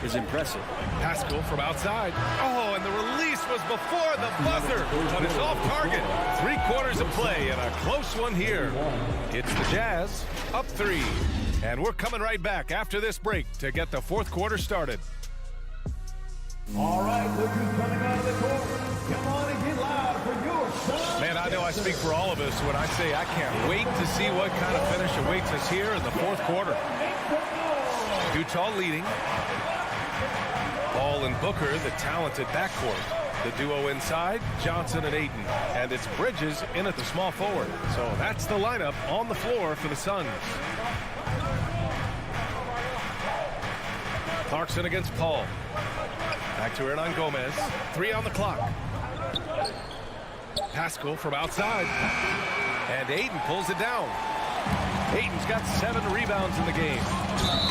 is impressive. Pascal from outside. Oh, and the release was before the buzzer, but it's off target. 3 quarters of play and a close one here. It's the Jazz up 3. And we're coming right back after this break to get the fourth quarter started. All right, look who's coming out of the court. Come on and get loud for your son. Man, I know I speak for all of us when I say I can't wait to see what kind of finish awaits us here in the fourth quarter. Utah leading. Ball and Booker, the talented backcourt. The duo inside, Johnson and Ayton. And it's Bridges in at the small forward. So that's the lineup on the floor for the Suns. Clarkson against Paul. Back to Hernan Gomez. 3 on the clock. Pascal from outside. And Ayton pulls it down. Ayton's got 7 rebounds in the game.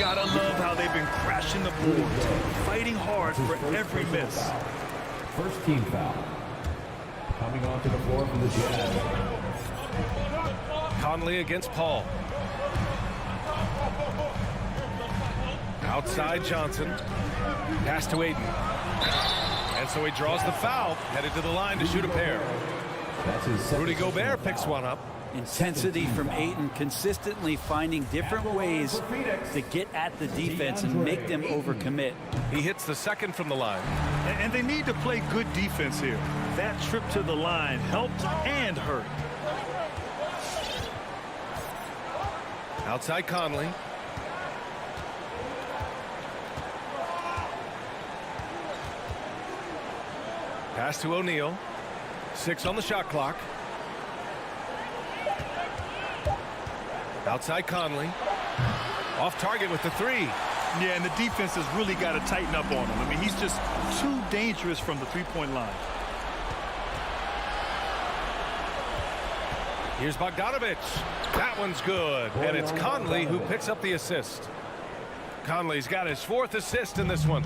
Gotta love how they've been crashing the boards, fighting hard for every miss. First team foul. Coming onto the floor for the Jazz. Conley against Paul. Outside Johnson. Pass to Ayton. And so he draws the foul, headed to the line to shoot a pair. Rudy Gobert picks one up. Intensity from Ayton, consistently finding different ways to get at the defense and make them overcommit. He hits the second from the line. And they need to play good defense here. That trip to the line helped and hurt. Outside Conley. Pass to O'Neal. 6 on the shot clock. Outside Conley. Off target with the 3. Yeah, and the defense has really got to tighten up on him. I mean, he's just too dangerous from the three-point line. Here's Bogdanovich. That one's good. And it's Conley who picks up the assist. Conley's got his 4th assist in this one.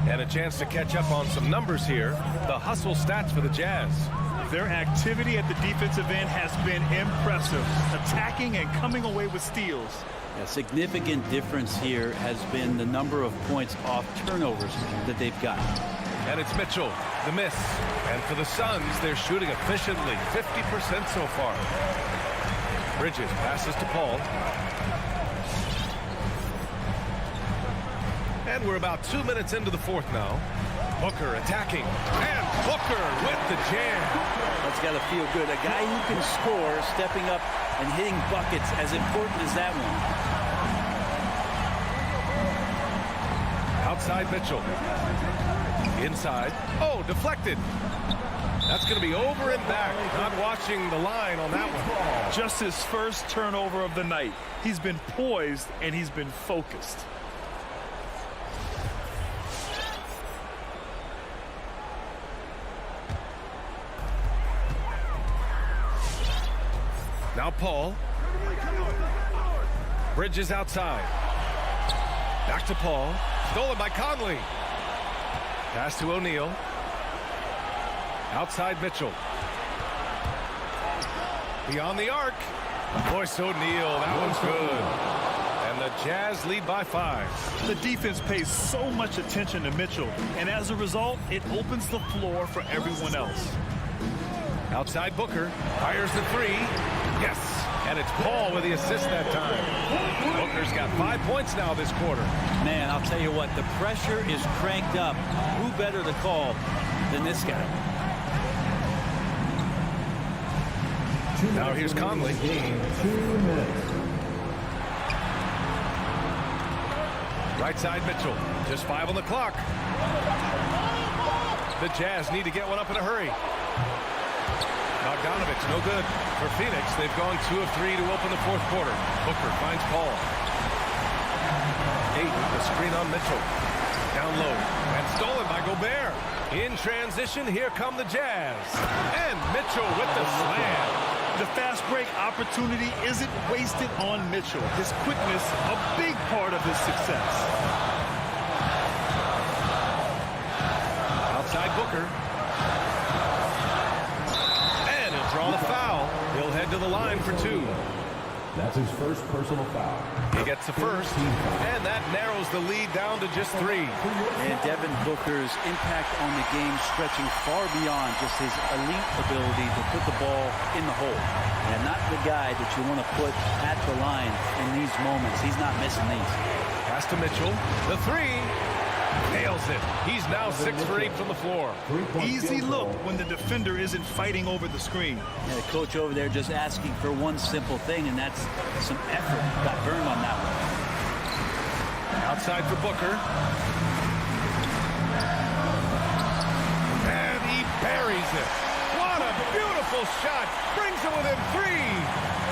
And a chance to catch up on some numbers here. The hustle stats for the Jazz. Their activity at the defensive end has been impressive. Attacking and coming away with steals. A significant difference here has been the number of points off turnovers that they've gotten. And it's Mitchell, the miss. And for the Suns, they're shooting efficiently, 50% so far. Bridges passes to Paul. And we're about 2 minutes into the fourth now. Booker attacking. And Booker with the jam. That's got to feel good. A guy who can score, stepping up and hitting buckets, as important as that one. Outside Mitchell. Inside. Oh, deflected. That's going to be over and back. Not watching the line on that one. Just his first turnover of the night. He's been poised and he's been focused. Now Paul. Bridges outside. Back to Paul. Stolen by Conley. Pass to O'Neal. Outside Mitchell. Beyond the arc. Royce O'Neal. That one's good. And the Jazz lead by 5. The defense pays so much attention to Mitchell, and as a result, it opens the floor for everyone else. Outside Booker. Fires the 3. Yes. And it's Paul with the assist that time. Booker's got 5 points now this quarter. Man, I'll tell you what, the pressure is cranked up. Who better to call than this guy? Now here's Conley. 2 minutes. Right side Mitchell. Just 5 on the clock. The Jazz need to get one up in a hurry. Bogdanovich, no good. For Phoenix, they've gone 2 of 3 to open the 4th quarter. Booker finds Paul. 8, the screen on Mitchell. Down low. And stolen by Gobert. In transition, here come the Jazz. And Mitchell with the slam. The fast break opportunity isn't wasted on Mitchell. His quickness, a big part of his success. Outside Booker. Draw the foul. He'll head to the line for 2. That's his first personal foul. He gets the first, and that narrows the lead down to just 3. And Devin Booker's impact on the game stretching far beyond just his elite ability to put the ball in the hole. And not the guy that you want to put at the line in these moments. He's not missing these. Pass to Mitchell. The 3. Nails it. He's now 6 for 8 from the floor. Easy look when the defender isn't fighting over the screen. And the coach over there just asking for one simple thing, and that's some effort. Got burned on that one. Outside for Booker. And he buries it. What a beautiful shot. Brings it within 3.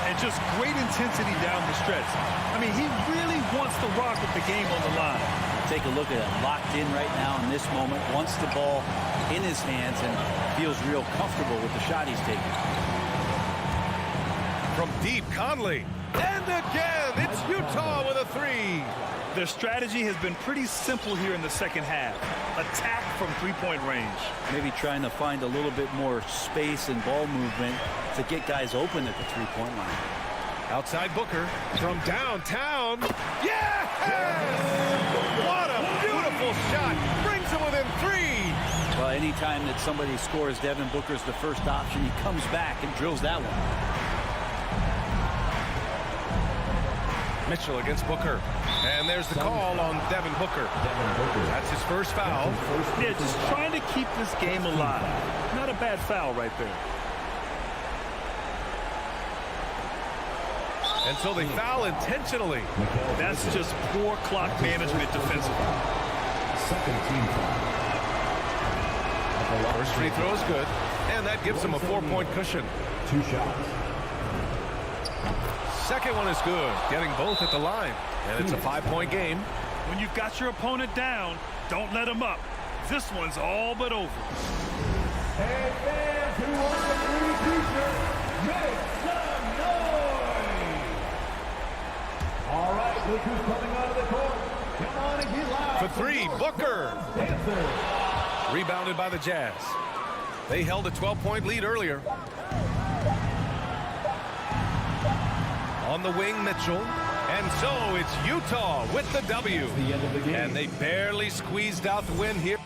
And just great intensity down the stretch. I mean, he really wants to rock with the game on the line. Take a look at it. Locked in right now in this moment. Wants the ball in his hands and feels real comfortable with the shot he's taking. From deep, Conley. And again, it's Utah with a 3. Their strategy has been pretty simple here in the second half. Attack from three-point range. Maybe trying to find a little bit more space and ball movement to get guys open at the three-point line. Outside Booker from downtown. Yes! What a beautiful shot. Brings it within 3. Well, anytime that somebody scores, Devin Booker's the first option. He comes back and drills that one. Mitchell against Booker. And there's the call on Devin Booker. That's his first foul. Yeah, just trying to keep this game alive. Not a bad foul right there. And so they foul intentionally. That's just poor clock management defensively. Second team foul. First free throw is good. And that gives them a 4-point cushion. 2 shots. Second one is good. Getting both at the line. And it's a 5-point game. When you've got your opponent down, don't let him up. This one's all but over. Hey, fans who want the free t-shirt, make some noise! All right, look who's coming out of the court. Come on and get loud. For 3, Booker. Dancer. Rebounded by the Jazz. They held a 12-point lead earlier. On the wing, Mitchell. And so it's Utah with the W. The end of the game. And they barely squeezed out the win here.